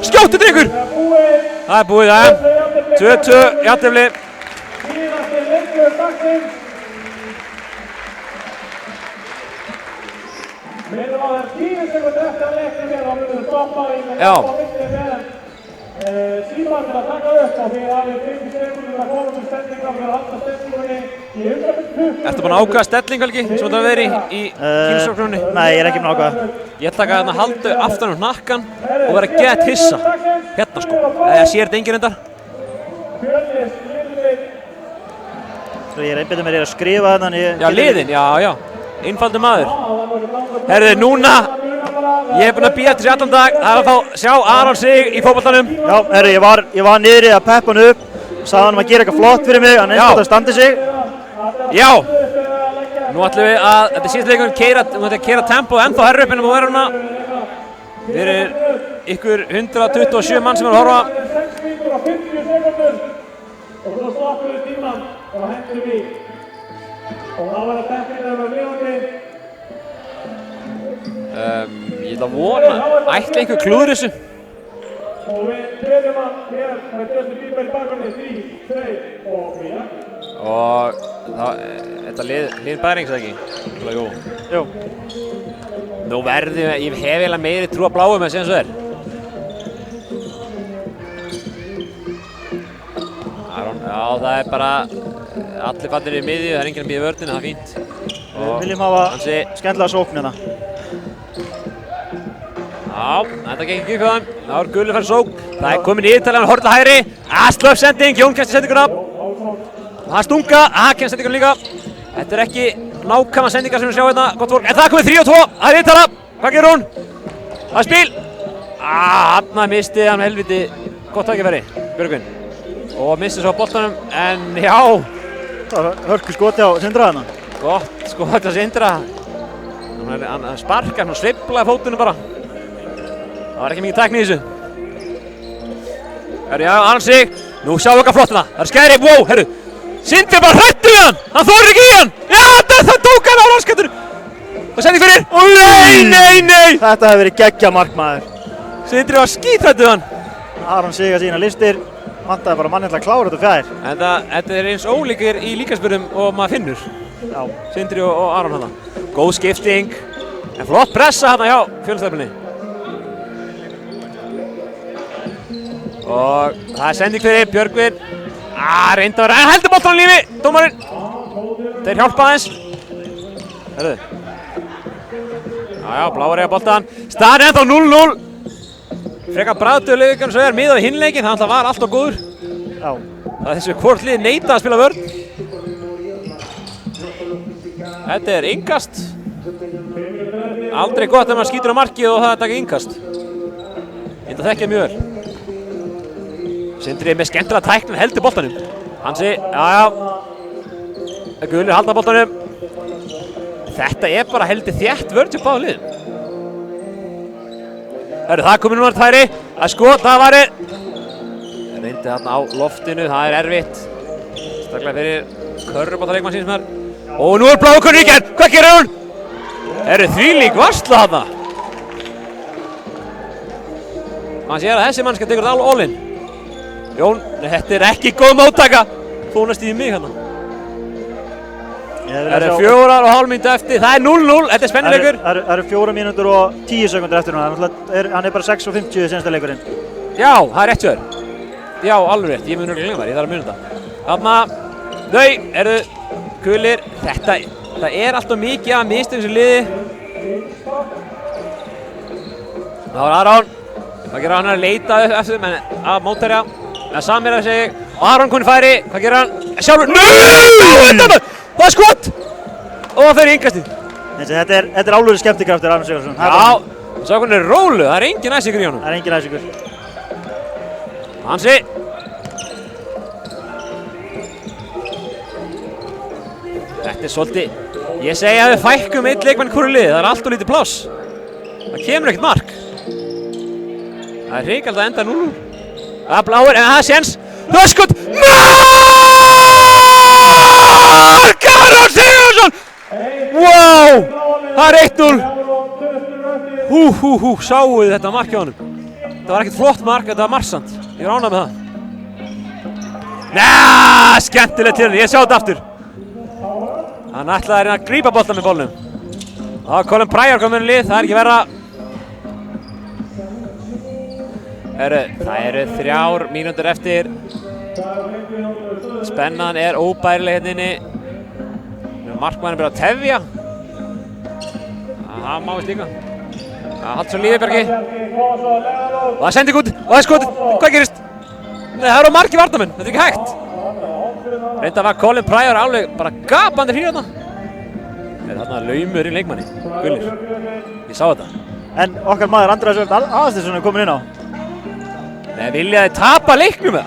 skjóttu Drengur! Það er búið, jæja. 2-2, jafntefli. Síðasti leikur dagsins. Minnum á það 10 sekúndur eftir að leiknum hér, þá munum við stoppa í með síðan til að taka upp og því að við 50 sekúndur að koma til stellingar fyrir að halda stellingunni í 100%. Ertu búinn að ákveða stelling, Helgi, sem þetta að vera í kýlstofgrunni? Nei, ég er ekki búinn að ákveða. Ég ætla að þarna halda aftan um hnakkan og vera gett hissa. Hérna sko, það sér þetta enginn endar. Svo ég er einbetið mér að skrifa þarna. Já, liðin, já. Einfaldur maður. Herðu, núna, ég er búinn að bíða eftir þessi allan dag. Það er að fá sjá Aron Sig í fótboltanum. Já, herru, ég var niðri að peppa hann upp. Sagði hann að gera eitthvað flott fyrir mig, hann er einhvern veginn að standi sig. Já, nú ætlum við að, þetta er síðast leikum, keira tempóð ennþá herru upp ennum á verðurna. Fyrir ykkur 127 mann sem er að horfa. 6 mínútur og 50 sekúndur og svo stoppum við tímann og hendum í. Og þá var það teknilega með lifandi. Ég ætla að vona, ætla einhver klúður þessu. Og við byrjum að hér með Justin Bieber í bakgrunni, 3, 2 og 4. Og þetta lið Bærings eða ekki? Jú. Nú verðum við, ég hef eiginlega meiri trú að bláum en sem svo er. Aron, já það er bara, allir fattir í miðju, það er enginn að bíða vörðinu, það er fínt. Við viljum hafa skemmtilega sókn hérna. Já, þetta gekk ekki upp hjá þeim. Það var Gulli fær sókn. Það er komin í yfirtalega, horfði hægri. Slöpp sending, Jón kemst í sendinguna. Það er stunga, kemst sendinguna líka. Þetta er ekki nákvæma sendingar sem við sjá hérna, gott vork. En það er komið 3-2, það er yfirtala. Hvað gerur hún? Það er spil. Hanna misti hann helviti. Gott tækifæri, Björgvin. Og misti svo boltanum, en já. Það var hörku skoti á Sindra hérna. Gott skoti á Sindra. Hann sparkar, hann sveiflaði fótunum bara. Það var ekki mikið tækni í þessu. Herru, já, Aron Sig. Nú sjáum við eitthvað flott hérna. Það er skæri, wow, herru. Sindri bara hrættu við hann. Hann þorir ekki í hann. Já, það tók hann á raskatinu. Það sendi fyrir. Nei. Þetta hefur verið geggja markmaður. Sindri var skítrættu við hann. Aron Sig að sína listir. Vantaði bara manni til að klára þetta fjær. En þetta er eins ólíkir í líkaspyrnum og maður finnur. Já. Sindri og Aron hérna. Góð skipting. En flott pressa hérna hjá Fjölnisstefnunni. Og það er sending fyrir Björgvin. Reyndi að vera, en heldur boltanum lífi, dómarinn. Þeir hjálpa aðeins. Herðu. Já, bláar eiga boltan. Staðan ennþá 0-0. Frekar bragðdauður leikinn svo er miðað við hinn leikinn, það var alltaf góður. Já. Það er þessu hvort lið neita að spila vörn. Þetta er innkast. Aldrei gott ef maður skýtur á markið og það er taka innkast. Þetta þekkja mjög vel. Sindri er með skemmtilega tæknin, heldur boltanum. Hansi, já. Gulli halda boltanum. Þetta er bara heldur þétt vörn til báðum liðum. Herru, það komið númer 2. Það er skot, það var reyndi þarna á loftinu, það er erfitt. Staklega fyrir körfuboltaleikmann síns mér. Og nú er bláu kunni í gegn. Hvað gerir hún? Herru, þvílík varsla þarna. Man sér að þessi mannskja tekur þetta all-in. Jón, þetta er ekki góð móttaka. Fónast í mig hérna. Það eru 4,5 mínútur eftir. Það er 0-0. Þetta er spennuleikur. Það eru 4 mínútur og 10 sekundur eftir núna. Hann er bara 6:50 sensta leikurinn. Já, það er rétt hjá þér. Já, alveg rétt. Ég mun örugglega gleyma þér. Ég þarf að muna þetta. Þarna, þau eru gulir. Það er alltaf mikið að mista þessu liði. Það var Aron. Hvað gerir hann að leita eftir þeim að mótherja. Það er Samir að segja. Aron kunni færi. Hvað gerir hann? Sjálfur. Nei! Það er skot! Og það fer í innkastið. Þetta er alveg skemmtikraftur Aron Sigurðsson. Já, svo hún er rólu. Það er engin æsingur í honum. Það er engin æsingur. Hansi. Þetta Þetta svolítið, ég segi að við fækkum einn leikmann í hvoru liði, það allt lítið pláss. Það kemur ekkert mark. Það hrikald að enda 0-0. Það bláir, en það séns. Það skot, mark! Aron Sigurðsson! Wow! Það 1-0. Sáu þið þetta mark hjá honum. Það var ekkert flott mark, þetta var marksamt. Ég ánægð með það. Skemmtilegt til henni, ég sjá þetta aftur. Hann ætlaði að reyna að grípa boltann með bolnum. Það var Colin Pryor komin í lið, það ekki verra. Það eru 3 mínútur eftir. Spennan óbærileg hérna inni. Markmaðurinn byrjar að tefja. Það má veist líka. Halldór Lífbergi. Og það sendi út, og það skotið. Hvað gerist? Nei, það eru margir varnarmenn, þetta ekki hægt. Reynda var Colin Pryor alveg bara gapandi fyrir þarna. Þarna laumur í leikmanni, gullir. Ég sá þetta. En okkar maður Andrés Örn Aðalsteinsson komin inn á. Nei, vilja þið tapa leiknum með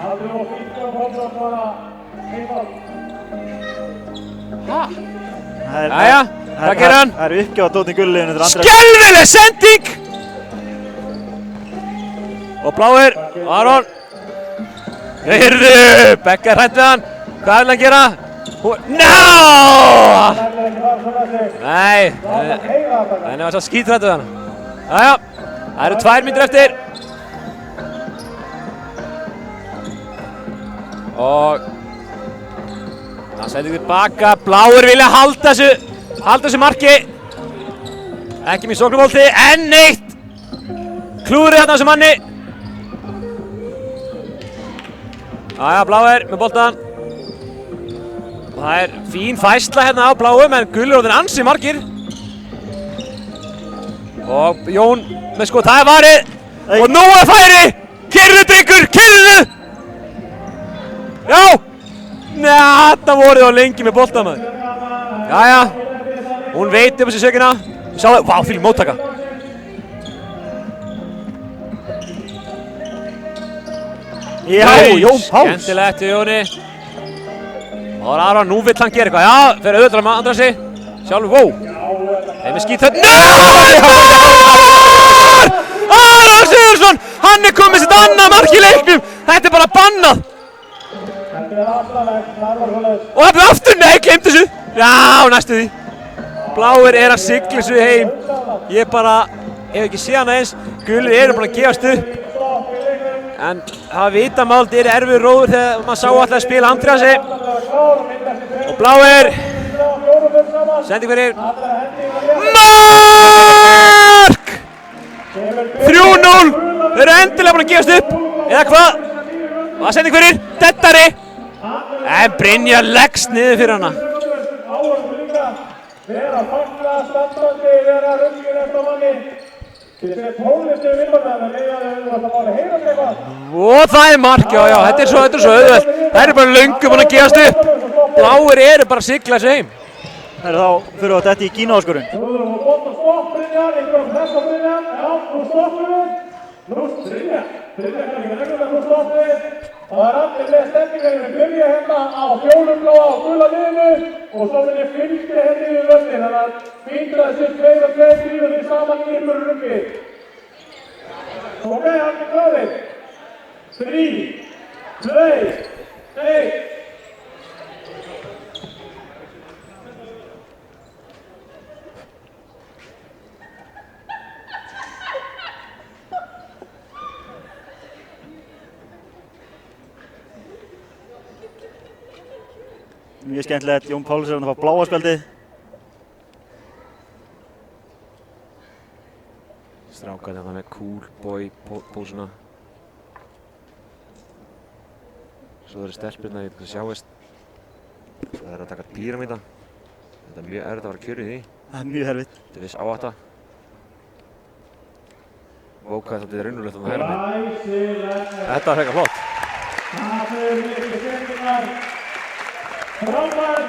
það? Jæja, hvað gerir hann? Það eru uppgjáð Dótni Gulliðinu til Andrés. Skelvileg sending! Og bláir, Aron. Heyrðu, Begga hrætt við hann. Hvað vil hann gera? Nei, henni var svo skítrætt við hann. Jæja, það eru 2 mínútur eftir. Og það sendir tilbaka, bláir vilja halda þessu marki. Ekki mjög sóknarbolti, enn eitt. Klúðrið þarna þessu manni. Jæja, bláir með boltan. Það fín fæsla hérna á bláum, en gullir orðin ansi margir. Og Jón með skot, það varið. Og nú færi. Keyrðu drengur, keyrðu! Já! Þetta voruð á lengi með boltan maður. Jæja, hún veit þessi sökina. Sjá það, vá, fyrir móttaka. Já, Jón Páls. Skemmtilegt hjá Jóni. Það var Aron, nú vill hann gera eitthvað. Já, fyrir auðvitað með Andrasi. Sjálfur, wow. Þeim skýt þetta. Aron Sigurðsson, hann komið sitt annað mark í leiknum. Þetta bara bannað. Og það byrði aftur, nei, glemt þessu. Já, næstu því. Bláir að sigla þessu heim. Ég bara, hef ekki séð hana eins. Gullir bara að gefast upp. En það vita mál, þetta erfiður róður þegar maður sá alltaf að spila Andreasi. Og bláir. Sending fyrir. Mark! 3-0. Þeir eru endilega búin að gefast upp. Eða hvað? Og það sending fyrir. Dettari. En Brynjar leggst niður fyrir hana. Vera fagna, standandi, vera ruggir eftir manni. Þið séð tónlistu við vinnarna, en það máli heyra eitthvað. Og það mark, já, þetta er svo auðvelt. Það eru bara löngu búin að gefast upp. Bláir eru bara að sigla þessu heim. Það þá fyrir við þetta í Kína-áskorun. Nú þurfum við að bóta stopp, Brynjar, einhverjum press á Brynjar. Já, nú stoppum við. Nú Brynjar kann ekki með reglum, nú stoppum við. Það allir með stemningar, við byrja hérna á fjólubláa og gula liðinu og svo vil ég fylgja hérna yfir völdin, þannig að fingraði sér 2 og 2 og því saman í ykkur ruggi. Ok, allir klárir. 3, 2, 1. Mjög skemmtilegt, Jón Páls að fá bláa spjaldið. Strákar þetta með cool boy pósuna. Svo eru stelpurnar, ég veit hvað sjáist. Það að taka píramída. Þetta mjög erfitt að vera kjör í því. Það mjög erfitt. Þetta viss áhætta. Vókaði þetta raunulegt á það hægra megin. Þetta var frekar flott. Frábært!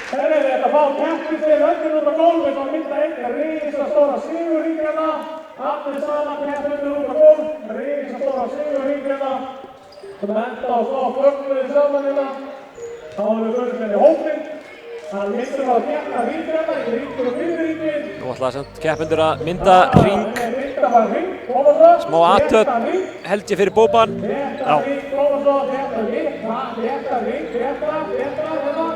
Herri, þetta fá keppið þegar höndin út á gólf og mynda einhver risastóra sigurhringjana. Allir saman keppið út á gólf, risastóra sigurhringjana. Sem enda á slá fögnuði saman hérna. Þá erum við börjum henni hópinn. Hann myndur að þjætta hringræna, ekki hringur og hringringin. Nú ætla samt keppendur að mynda hring. Mynda bara hring, Tómasson. Smá athöfn held ég fyrir Bóban. Þjætta hring, Tómasson, þjætta hring, þjætta, hérna.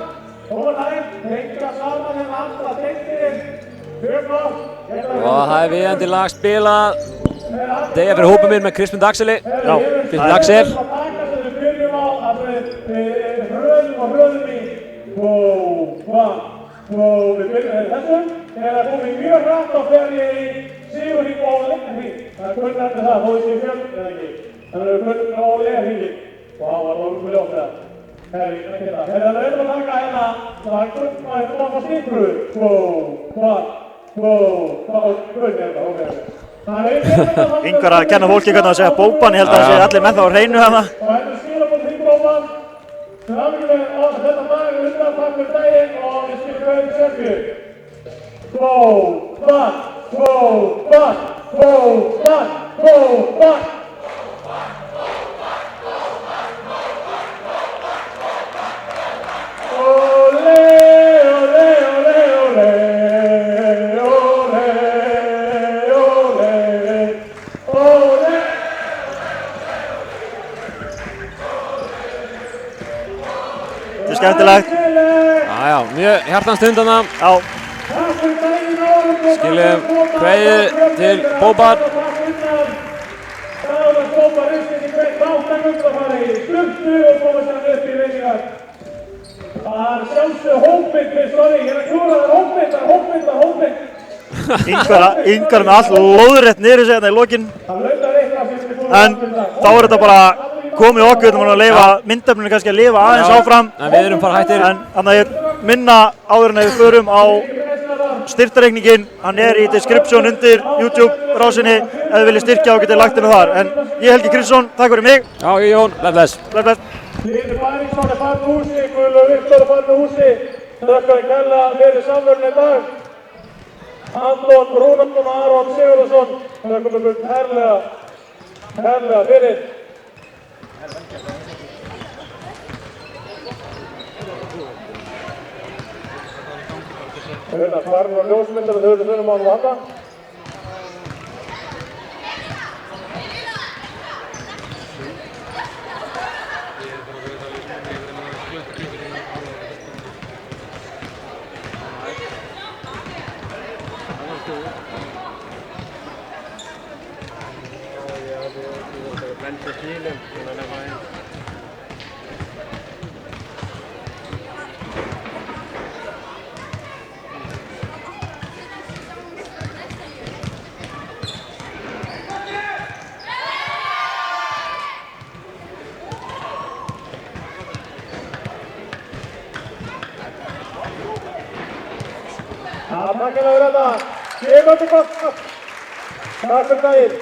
Tómasson, hringra saman hérna allra tengstir. Huglátt. Og það er viðandi lag spilað. Deyja fyrir hópum minn með Krispund Axeli. Já, Krispund Axel. Við byrjum á að hröðum í við byrjum þessum. Þegar það komið mjög hratt á fer ég í sigurhring og leiknarhring. Það er kunnandi það, þó þessi fjöld eða ekki. Þannig að við kunnum á leiknarhringin. Og það var orðum ljótt það. Þannig að við erum að taka hérna, það er kunnandi að fá stíkru. Það var kunnandi ok. Ingvar að kenna fólki hvernig að segja Bóban, ég held að það sé allir menn þá á hreinu hérna. Og þetta er skilabóð þing Bóban. Þetta dag er undan takk fyrir daginn og við skilum auðvitað Serbíu. Bóban. Olé, olé, olé, olé. Skemmtilegt. Já, mjög hjartans stund þarna. Já. Skiljum kveðju til Bóban. Það er sjálfsög hópmynd, sorry, ég er að klúra það hópmynd. Ingvar með allt lóðrétt niður sig hérna í lokin. En þá er þetta bara komið okkur, við erum að leifa myndefninu kannski að lifa aðeins áfram. En við erum bara hættir. En þannig að ég minna áður en við förum á styrktareikningin. Hann er í description undir YouTube-rásinni ef þið viljið styrkja og getið lagt henni þar. En ég Helgi Kristinsson, takk fyrir mig. Já, ég Jón, bless. Lindur Bæringsson er farin úr húsi, Guðlaug Viktor er farin úr húsi. Þakka þér kærlega fyrir samverðinu í dag. Anton Rúnarsson og Aron Sigurðarsson. Það komið búin herlega fyrir. Hérna, farin á ljósmyndar og þau eru þunum ánum handa. Takk fyrir þetta. Takk fyrir daginn.